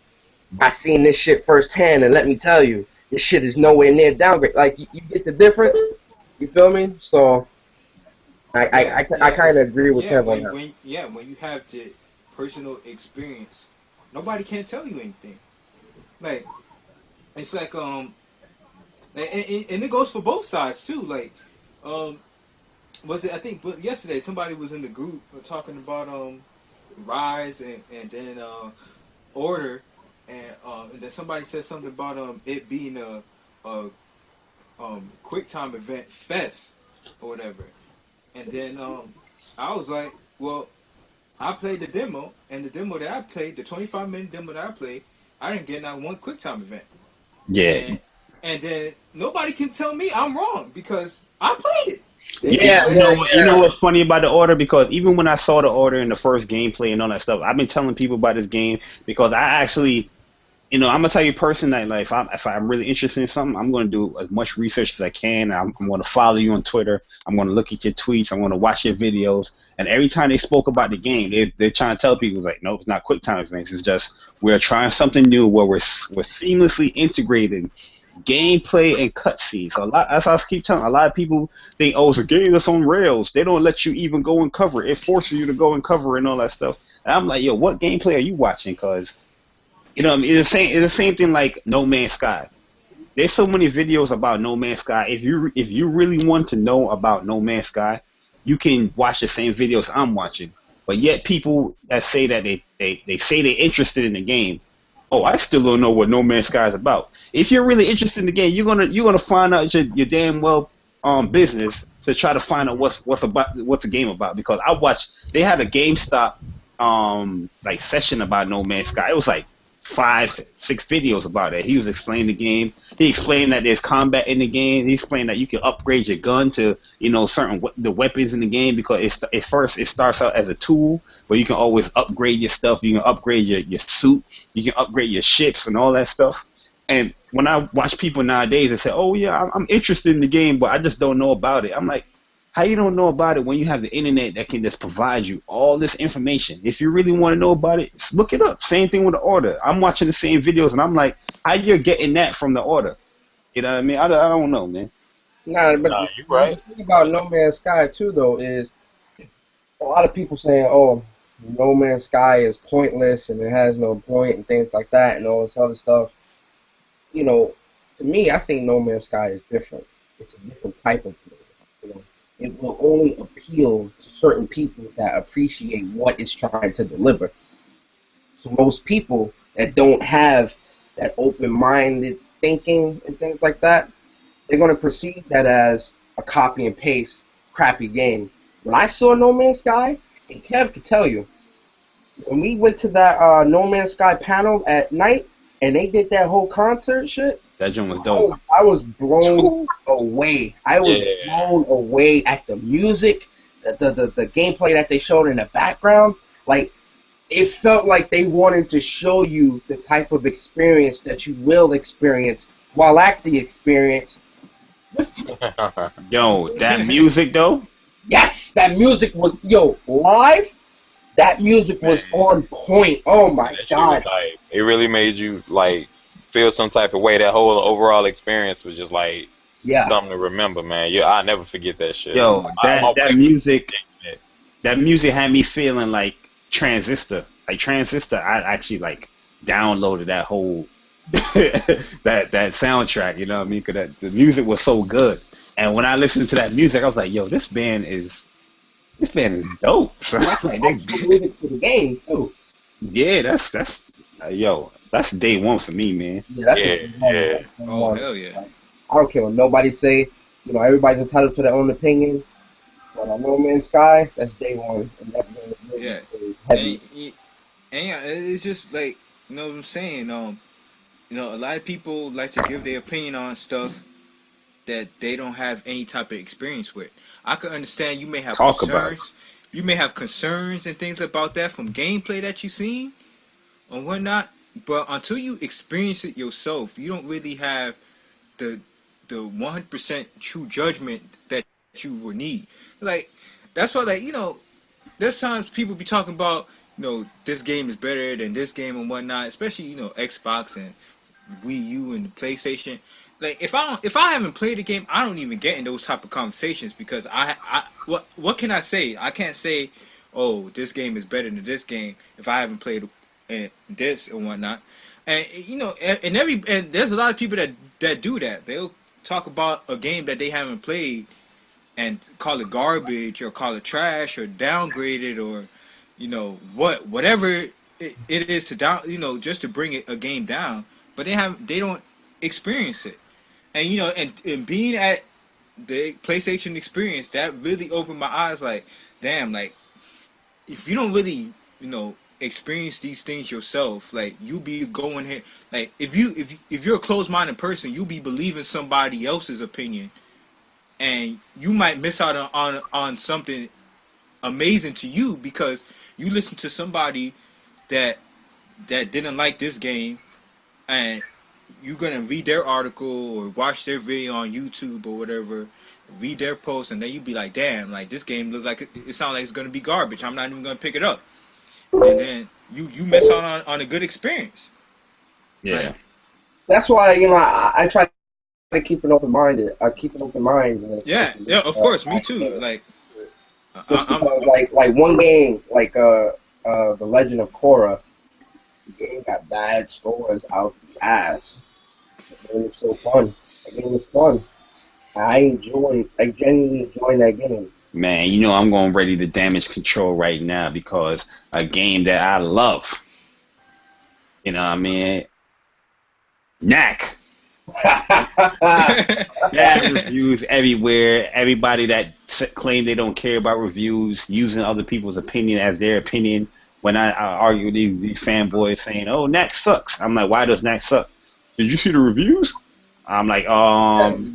Speaker 5: I seen this shit firsthand, and let me tell you, this shit is nowhere near downgrade. Like, you get the difference? You feel me? So, I kind of agree with Kev on that.
Speaker 3: When you have the personal experience, nobody can tell you anything. Like, it's like, and it goes for both sides, too. Like, was it, I think, but yesterday, somebody was in the group talking about, Rise and then, Order, and then somebody said something about, it being a quick time event fest or whatever. And then I was like, well, I played the demo, and the demo that I played, the 25-minute demo that I played, I didn't get not one quick time event.
Speaker 2: Yeah.
Speaker 3: And then nobody can tell me I'm wrong because I played it.
Speaker 2: Yeah, you know what's funny about the order? Because even when I saw the order in the first gameplay and all that stuff, I've been telling people about this game because I actually, I'm gonna tell you a person that, like, if I'm really interested in something, I'm gonna do as much research as I can. I'm gonna follow you on Twitter. I'm gonna look at your tweets. I'm gonna watch your videos. And every time they spoke about the game, they're trying to tell people, like, no, it's not quick time events. It's just we're trying something new where we're seamlessly integrating gameplay and cutscenes. So that's how I keep telling. A lot of people think, oh, it's a game that's on rails. They don't let you even go and cover it. It forces you to go and cover it and all that stuff. And I'm like, yo, what gameplay are you watching? Because it's the same thing like No Man's Sky. There's so many videos about No Man's Sky. If you really want to know about No Man's Sky, you can watch the same videos I'm watching. But yet people that say that they say they're interested in the game, oh, I still don't know what No Man's Sky is about. If you're really interested in the game, you're gonna find out your damn well business to try to find out what's the game about. Because they had a GameStop like session about No Man's Sky. It was like 5-6 videos about it. He was explaining the game. He explained that there's combat in the game. He explained that you can upgrade your gun to certain the weapons in the game because it starts out as a tool, but you can always upgrade your stuff. You can upgrade your suit. You can upgrade your ships and all that stuff. And when I watch people nowadays that say, "Oh yeah, I'm interested in the game, but I just don't know about it," I'm like, how you don't know about it when you have the internet that can just provide you all this information? If you really want to know about it, look it up. Same thing with the order. I'm watching the same videos, and I'm like, how you're getting that from the order? You know what I mean? I don't know, man.
Speaker 5: Nah, but
Speaker 6: you're right.
Speaker 5: The thing about No Man's Sky, too, though, is a lot of people saying, oh, No Man's Sky is pointless, and it has no point, and things like that, and all this other stuff. To me, I think No Man's Sky is different. It's a different type of game. It will only appeal to certain people that appreciate what it's trying to deliver. So most people that don't have that open-minded thinking and things like that, they're going to perceive that as a copy and paste crappy game. When I saw No Man's Sky, and Kev could tell you, when we went to that No Man's Sky panel at night and they did that whole concert shit,
Speaker 2: that joint was dope.
Speaker 5: I was blown away. I was blown away at the music, the gameplay that they showed in the background. Like, it felt like they wanted to show you the type of experience that you will experience while at the experience.
Speaker 2: Yo, that music though?
Speaker 5: Yes, that music was live. That music was on point. Oh my god!
Speaker 6: It really made you feel some type of way. That whole overall experience was just something to remember, man. I'll never forget that shit.
Speaker 2: Yo, that music had me feeling like Transistor. Like Transistor, I actually downloaded that whole that soundtrack. You know what I mean? Because the music was so good. And when I listened to that music, I was like, yo, this band is dope. So
Speaker 5: that's music for the game too.
Speaker 2: Yeah, that's day one for me, man.
Speaker 5: Yeah, that's
Speaker 3: Oh hell yeah!
Speaker 5: I don't care what nobody say. Everybody's entitled to their own opinion. But on No Man's Sky, that's day one. And that game is really heavy.
Speaker 3: And it's just like, you know what I'm saying. A lot of people like to give their opinion on stuff that they don't have any type of experience with. I can understand you may have concerns. You may have concerns and things about that from gameplay that you've seen or whatnot. but until you experience it yourself, you don't really have the 100% true judgment that you would need. Like that's why, like, there's times people be talking about, this game is better than this game and whatnot, especially Xbox and Wii U and the PlayStation. Like if I haven't played the game, I don't even get in those type of conversations because what can I say? I can't say, oh, this game is better than this game if I haven't played this and whatnot. And and there's a lot of people that do that. They'll talk about a game that they haven't played and call it garbage or call it trash or downgrade it or whatever it is to down just to bring a game down, but they don't experience it. And and being at the PlayStation experience, that really opened my eyes. Like, damn, like if you don't really experience these things yourself, like you be going here, like if you're a closed-minded person, you be believing somebody else's opinion, and you might miss out on something amazing to you because you listen to somebody that didn't like this game, and you're gonna read their article or watch their video on YouTube or whatever, read their post, and then you be like, damn, like this game looks like it sounds like it's gonna be garbage. I'm not even gonna pick it up, and then you miss out on a good experience.
Speaker 2: Yeah,
Speaker 3: like,
Speaker 5: that's why I try to keep an open mind. I keep an open mind.
Speaker 3: Yeah, of course, me too. Like,
Speaker 5: just because, like one game, like The Legend of Korra, the game got bad scores out the ass. The game was so fun. The game was fun. I genuinely enjoy that game.
Speaker 2: man, I'm going ready to Damage Control right now because a game that I love. You know what I mean? Knack. Bad reviews everywhere. Everybody that claim they don't care about reviews, using other people's opinion as their opinion. When I argue with these fanboys saying, "Oh, Knack sucks," I'm like, "Why does Knack suck? Did you see the reviews?" I'm like,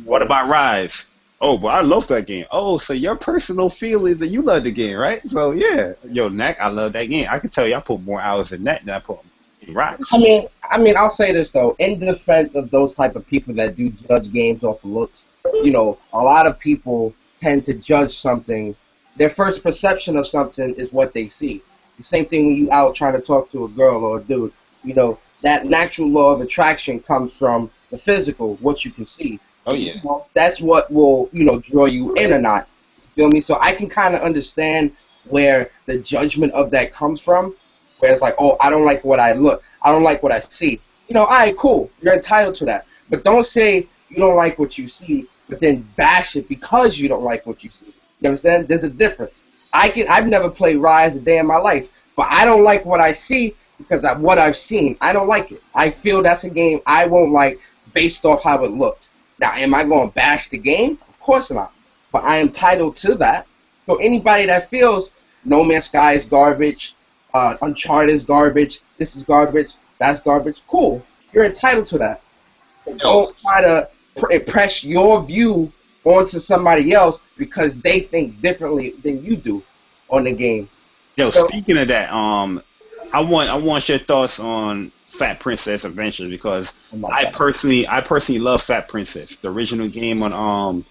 Speaker 2: what about Rise? Oh, but I love that game. Oh, so your personal feeling that you love the game, right? So yeah, Knack, I love that game. I can tell you, I put more hours in that than I put in Rise.
Speaker 5: I mean, I'll say this though, in defense of those type of people that do judge games off of looks, a lot of people tend to judge something. Their first perception of something is what they see. The same thing when you out trying to talk to a girl or a dude. That natural law of attraction comes from the physical, what you can see.
Speaker 2: Oh yeah.
Speaker 5: That's what will, draw you in or not. You feel me? So I can kind of understand where the judgment of that comes from. Where it's like, oh, I don't like what I don't like what I see. All right, cool. You're entitled to that. But don't say you don't like what you see, but then bash it because you don't like what you see. You understand? There's a difference. I've never played Rise a day in my life, but I don't like what I see because of what I've seen. I don't like it. I feel that's a game I won't like based off how it looks. Now, am I going to bash the game? Of course not. But I am entitled to that. So anybody that feels No Man's Sky is garbage, Uncharted is garbage, this is garbage, that's garbage, cool. You're entitled to that. But don't try to impress your view onto somebody else because they think differently than you do on the game.
Speaker 2: Speaking of that, I want your thoughts on Fat Princess Adventures because I personally love Fat Princess, the original game on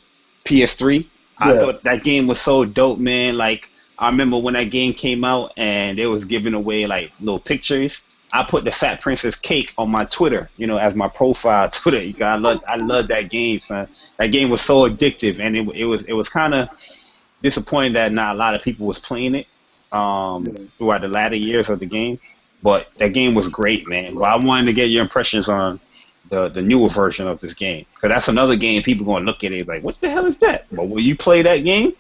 Speaker 2: PS3. I thought that game was so dope, man. Like I remember when that game came out and they was giving away like little pictures. I put the Fat Princess cake on my Twitter, as my profile Twitter. I love that game, son. That game was so addictive, and it was kind of disappointing that not a lot of people was playing it throughout the latter years of the game. But that game was great, man. But I wanted to get your impressions on the newer version of this game because that's another game people gonna look at it like, what the hell is that? But when you play that game,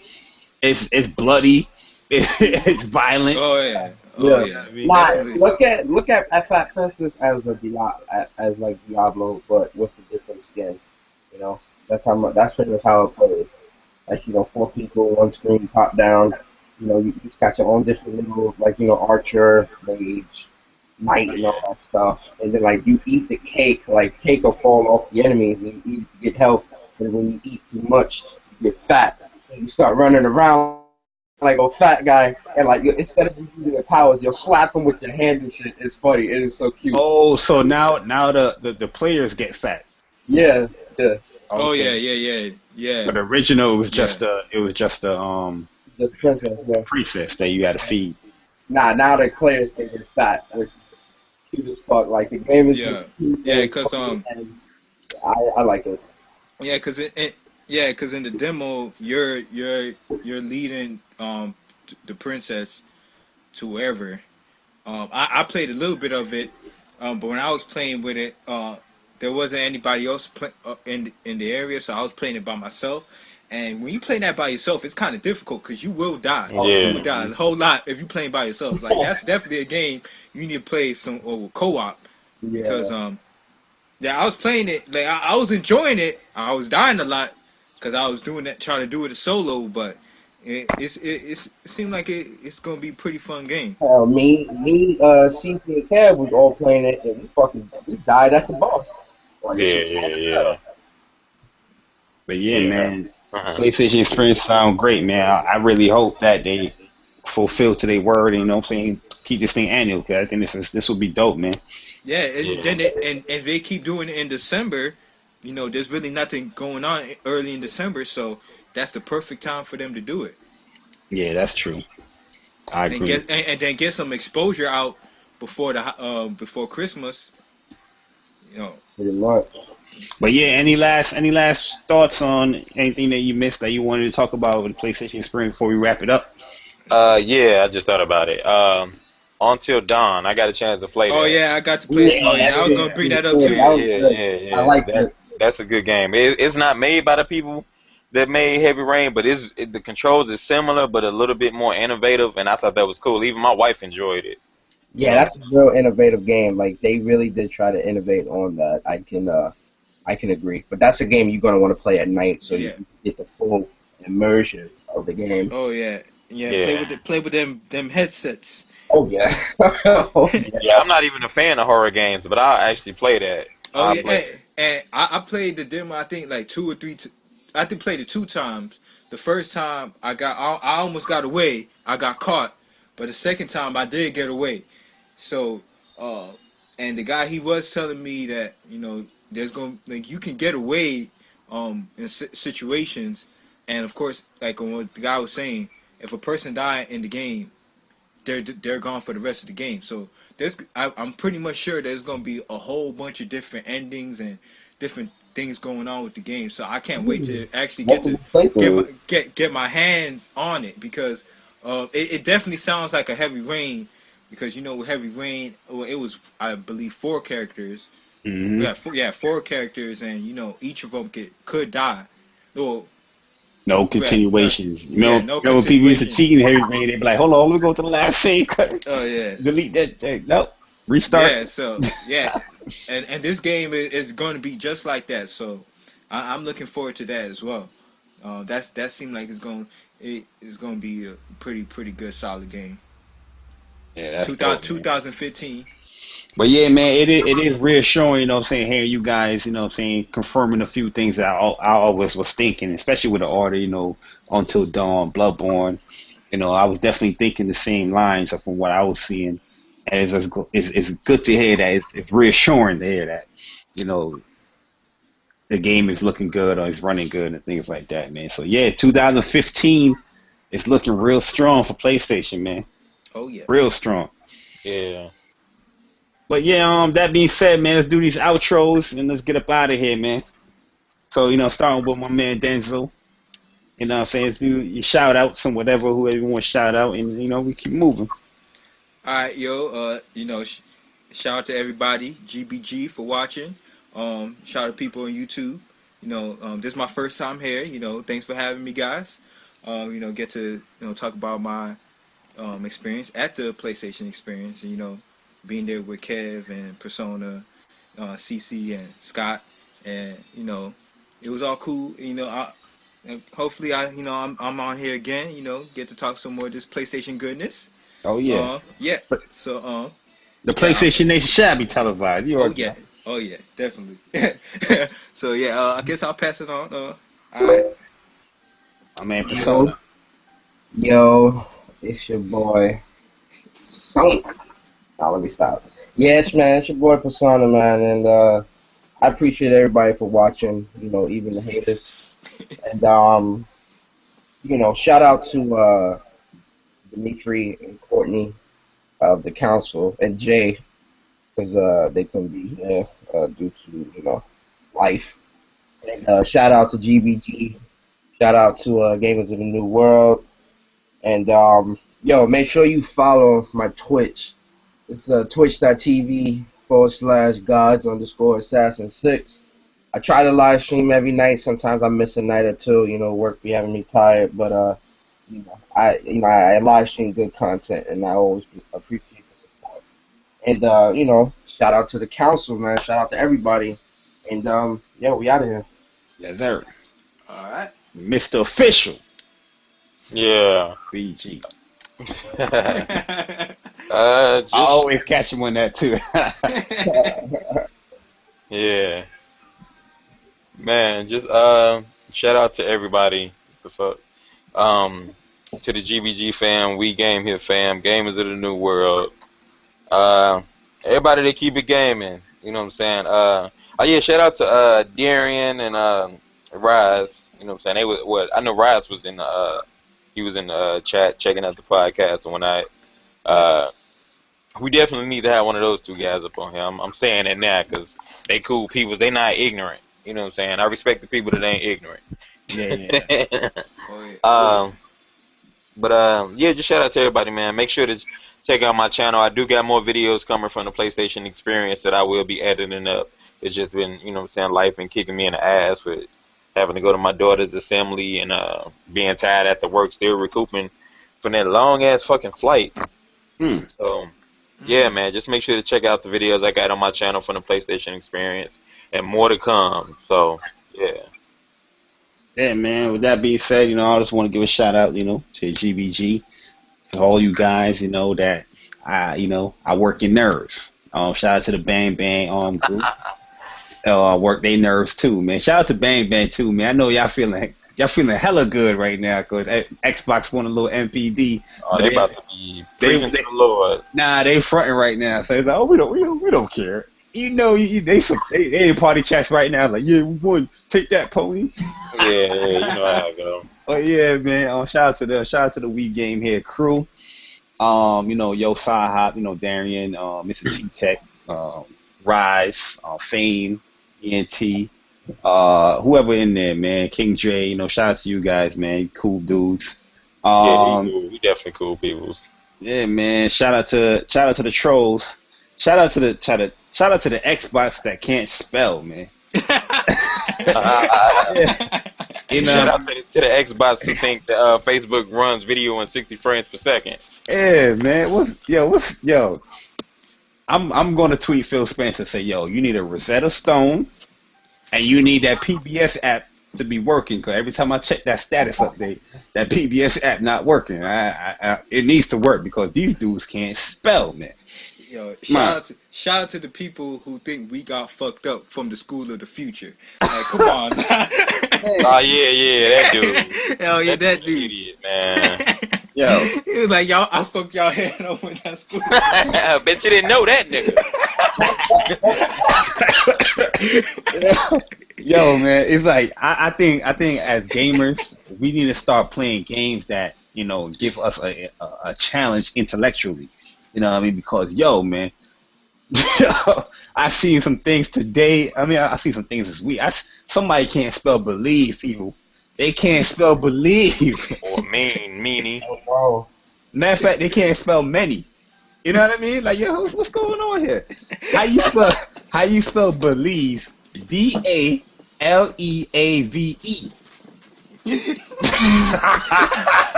Speaker 2: it's bloody, it's violent.
Speaker 3: Oh yeah.
Speaker 5: Yeah.
Speaker 3: Yeah. I mean,
Speaker 5: look at Fat Princess as like Diablo, but with a different skin. That's pretty much how it plays. Like 4 people, one screen, top down. You just got your own different little archer, mage, knight, and all that stuff. And then you eat the cake, cake will fall off the enemies, and you get health. And when you eat too much, you get fat, and you start running around
Speaker 7: like a fat guy, and like instead of you using your powers, you'll slap him with your hand and shit. It's funny. It is so cute.
Speaker 2: Oh, so now the players get fat.
Speaker 7: Yeah, yeah.
Speaker 3: Oh yeah,
Speaker 2: Okay.
Speaker 3: yeah, yeah, yeah,
Speaker 2: But the original it was
Speaker 3: yeah.
Speaker 2: just a
Speaker 7: Just princess. Yeah.
Speaker 2: princess that you got to feed.
Speaker 7: Nah, now the players can get fat, which is cute as fuck. Like the game is
Speaker 3: Yeah,
Speaker 7: just cute and
Speaker 3: yeah,
Speaker 7: it's
Speaker 3: cause
Speaker 7: funny, and I like it.
Speaker 3: yeah, cause yeah, cause in the demo you're leading the princess to wherever. I played a little bit of it, but when I was playing with it, there wasn't anybody else in the area, so I was playing it by myself. And when you play that by yourself, it's kind of difficult because you will die.
Speaker 7: Oh,
Speaker 3: You
Speaker 6: Yeah.
Speaker 3: will die a whole lot if you playing by yourself. Like that's definitely a game you need to play some or co-op because
Speaker 7: yeah.
Speaker 3: yeah, I was playing it like I was enjoying it. I was dying a lot because I was doing that trying to do it solo, but it seemed like it's gonna be a pretty fun game.
Speaker 7: CC and Cab was all playing it, and we died at the boss. Like,
Speaker 6: Yeah.
Speaker 7: shit.
Speaker 6: Yeah.
Speaker 2: But yeah,
Speaker 6: Yeah.
Speaker 2: man,
Speaker 6: Uh-huh.
Speaker 2: PlayStation experience sound great, man. I really hope that they fulfill to their word and, you know what I'm saying, keep this thing annual, because I think this will be dope, man.
Speaker 3: Yeah, and
Speaker 6: Yeah.
Speaker 3: then and they keep doing it in December. You know, there's really nothing going on early in December, so that's the perfect time for them to do it
Speaker 2: Yeah, that's true. I
Speaker 3: and
Speaker 2: agree.
Speaker 3: and then get some exposure out before before Christmas. You know,
Speaker 7: Pretty much.
Speaker 2: But yeah, any last thoughts on anything that you missed that you wanted to talk about with the PlayStation experience before we wrap it up?
Speaker 6: Yeah, I just thought about it. Until Dawn, I got a chance to play
Speaker 3: oh
Speaker 6: that.
Speaker 3: yeah, I got to play.
Speaker 7: Yeah,
Speaker 3: Oh
Speaker 7: that
Speaker 3: yeah, I was
Speaker 7: shit
Speaker 3: gonna bring
Speaker 7: was
Speaker 3: that up
Speaker 7: good.
Speaker 3: too.
Speaker 7: That
Speaker 6: Yeah,
Speaker 7: was
Speaker 6: yeah,
Speaker 7: good.
Speaker 6: yeah,
Speaker 7: I
Speaker 6: yeah.
Speaker 7: liked it.
Speaker 6: That's a good game. It's not made by the people that made Heavy Rain, but the controls is similar, but a little bit more innovative, and I thought that was cool. Even my wife enjoyed it. You
Speaker 7: Yeah,
Speaker 6: know.
Speaker 7: that's a real innovative game. Like they really did try to innovate on that. I can agree. But that's a game you're gonna want to play at night so you
Speaker 3: Yeah.
Speaker 7: can get the full immersion of the game.
Speaker 3: Oh yeah, yeah.
Speaker 6: Yeah.
Speaker 3: Play with them headsets.
Speaker 7: Oh yeah. Oh yeah.
Speaker 6: Yeah, I'm not even a fan of horror games, but I'll actually play that.
Speaker 3: Oh
Speaker 6: I'll
Speaker 3: yeah,
Speaker 6: play it.
Speaker 3: and I played the demo. I think like two or three. I think played it two times. The first time I almost got away. I got caught, but the second time I did get away. So, uh, and the guy he was telling me that there's going like you can get away, in situations, and of course like what the guy was saying, if a person died in the game, they're gone for the rest of the game. So I'm pretty much sure there's gonna be a whole bunch of different endings and different things going on with the game. So I can't wait to actually
Speaker 7: Multiple playthroughs.
Speaker 3: get my hands on it because it definitely sounds like a Heavy Rain because with Heavy Rain, well, it was I believe four characters. We
Speaker 2: Hmm.
Speaker 3: had four characters and each of them could die. Well,
Speaker 2: No
Speaker 3: yeah,
Speaker 2: continuations. You
Speaker 3: yeah,
Speaker 2: know,
Speaker 3: no
Speaker 2: when people used to
Speaker 3: continuation.
Speaker 2: cheat in Heavy Rain, they'd be like, hold on, let me go to the last save.
Speaker 3: Oh yeah.
Speaker 2: Delete that. Nope. Restart.
Speaker 3: Yeah, so yeah, and this game is going to be just like that. So I'm looking forward to that as well. That seemed like it is going to be a pretty good solid game.
Speaker 2: Yeah, that's dope, man.
Speaker 3: 2015.
Speaker 2: But yeah, man, it is reassuring, you know what I'm saying, hearing you guys, you know what I'm saying, confirming a few things that I always was thinking, especially with the order, Until Dawn, Bloodborne. I was definitely thinking the same lines from what I was seeing. And it's good to hear that. It's reassuring to hear that, you know, the game is looking good or it's running good and things like that, man. So yeah, 2015 is looking real strong for PlayStation, man.
Speaker 3: Oh yeah.
Speaker 2: Real strong.
Speaker 6: Yeah.
Speaker 2: But yeah, that being said, man, let's do these outros and let's get up out of here, man. So, starting with my man Denzel. You know what I'm saying? Let's do your shout outs and whoever you want to shout out, and we keep moving.
Speaker 3: All right, yo. Shout out to everybody, GBG for watching. Shout out to people on YouTube. This is my first time here. Thanks for having me, guys. Get to talk about my experience at the PlayStation experience. Being there with Kev and Persona, CC and Scott, and it was all cool. And hopefully I'm on here again. Get to talk some more of this PlayStation goodness.
Speaker 2: Oh yeah,
Speaker 3: Yeah.
Speaker 2: but
Speaker 3: So
Speaker 2: the
Speaker 3: yeah.
Speaker 2: PlayStation Nation shall be televised. You
Speaker 3: Oh
Speaker 2: already
Speaker 3: yeah.
Speaker 2: know.
Speaker 3: Oh yeah. Definitely. So yeah. I guess I'll pass it on. All right.
Speaker 2: My man
Speaker 7: Yo,
Speaker 2: Persona.
Speaker 7: Yo, it's your boy Son. Now let me stop. Yes, man, it's your boy Persona, man, and I appreciate everybody for watching. Even the haters, and shout out to Dimitri and Courtney of the council and Jay because they couldn't be here due to life. And shout out to GBG. Shout out to Gamers of the New World. And yo, make sure you follow my Twitch. It's twitch.tv/gods_assassin6. I try to live stream every night. Sometimes I miss a night or two. Work be having me tired, but I live stream good content, and I always appreciate the support. And shout out to the council, man. Shout out to everybody. And yeah, we out of here.
Speaker 2: Yes, sir.
Speaker 3: All right.
Speaker 2: Mr. Official.
Speaker 6: Yeah.
Speaker 2: BG. I
Speaker 6: Just
Speaker 2: always catch him on that too.
Speaker 6: yeah, man. Just shout out to everybody. The fuck. To the GBG fam, We Game Here fam, Gamers of the New World. Everybody that keep it gaming. You know what I'm saying? Oh yeah, shout out to Darian and Rise. You know what I'm saying? They was what I know. Rise was in the he was in the chat checking out the podcast and whatnot. We definitely need to have one of those two guys up on here. I'm saying that now because they cool people. They not ignorant. You know what I'm saying? I respect the people that ain't ignorant.
Speaker 2: Yeah.
Speaker 3: Oh, yeah.
Speaker 6: Yeah, just shout out to everybody, man. Make sure to check out my channel. I do got more videos coming from the PlayStation experience that I will be editing up. It's just been, you know what I'm saying, life been kicking me in the ass with having to go to my daughter's assembly and being tired after work, still recouping from that long ass fucking flight. So yeah, man, just make sure to check out the videos I got on my channel from the PlayStation experience and more to come. So yeah.
Speaker 2: Yeah, man. With that being said, I just want to give a shout out, to GBG, to all you guys, that I work your nerves. Shout out to the Bang Bang group. Work they nerves too, man. Shout out to Bang Bang too, man. I know y'all feeling hella good right now because Xbox won a little MPD.
Speaker 6: Oh, they about to be praising to the Lord.
Speaker 2: Nah, they fronting right now. So it's like, oh, we don't care. They in party chats right now. Like, yeah, we won. Take that, pony.
Speaker 6: Yeah, you know how I go.
Speaker 2: Oh yeah, man. Shout out to the We Game Here crew. Yo Side Hop, Darian, Mr. T Tech, Rise, Fame, ENT, whoever in there, man. King Dre, shout out to you guys, man. Cool dudes.
Speaker 6: Yeah, we definitely cool people.
Speaker 2: Yeah, man. Shout out to the trolls. Shout out to the Xbox that can't spell, man.
Speaker 6: Shout out to the Xbox who think that Facebook runs video in 60 frames per second.
Speaker 2: Yeah, man. Yo? I'm going to tweet Phil Spencer and say, yo, you need a Rosetta Stone, and you need that PBS app to be working. Because every time I check that status update, that PBS app not working. It needs to work because these dudes can't spell, man.
Speaker 3: Yo, shout out to the people who think we got fucked up from the school of the future. Like, come on.
Speaker 6: Oh yeah, that dude.
Speaker 3: Hell yeah, that dude.
Speaker 6: Idiot, man.
Speaker 2: Yo,
Speaker 3: he was like, y'all, I fucked y'all head up in that school.
Speaker 6: I bet you didn't know that nigga.
Speaker 2: Yo, man, it's like I think as gamers, we need to start playing games that give us a challenge intellectually. You know what I mean? Because yo, man, I seen some things today. I mean, I seen some things this week. Somebody can't spell believe, people. They can't spell believe.
Speaker 6: Or meanie.
Speaker 7: Oh,
Speaker 2: Matter of fact, they can't spell many. You know what I mean? Like, yo, what's going on here? How you spell believe? BALEAVE.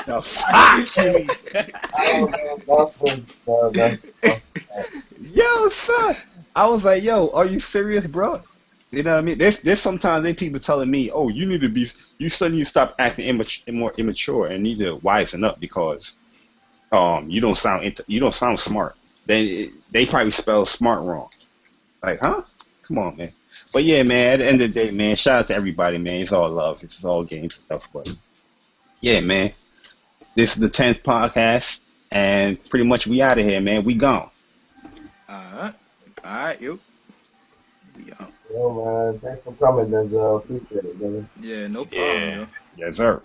Speaker 2: No, fuck you. Yo, son. I was like, yo, are you serious, bro? You know what I mean? There's sometimes they people telling me, oh, you need to stop acting more immature and need to wisen up because you don't sound smart. They probably spell smart wrong. Like, huh? Come on, man. But yeah, man, at the end of the day, man, shout out to everybody, man. It's all love. It's all games and stuff. But yeah, man. This is the 10th podcast, and pretty much we out of here, man. We gone.
Speaker 3: Alright. Alright, yo. We out.
Speaker 7: Yo, man, thanks for coming, Denzel. Appreciate it, man.
Speaker 3: Yeah, no problem,
Speaker 6: Yeah.
Speaker 3: yo.
Speaker 2: Yes, sir.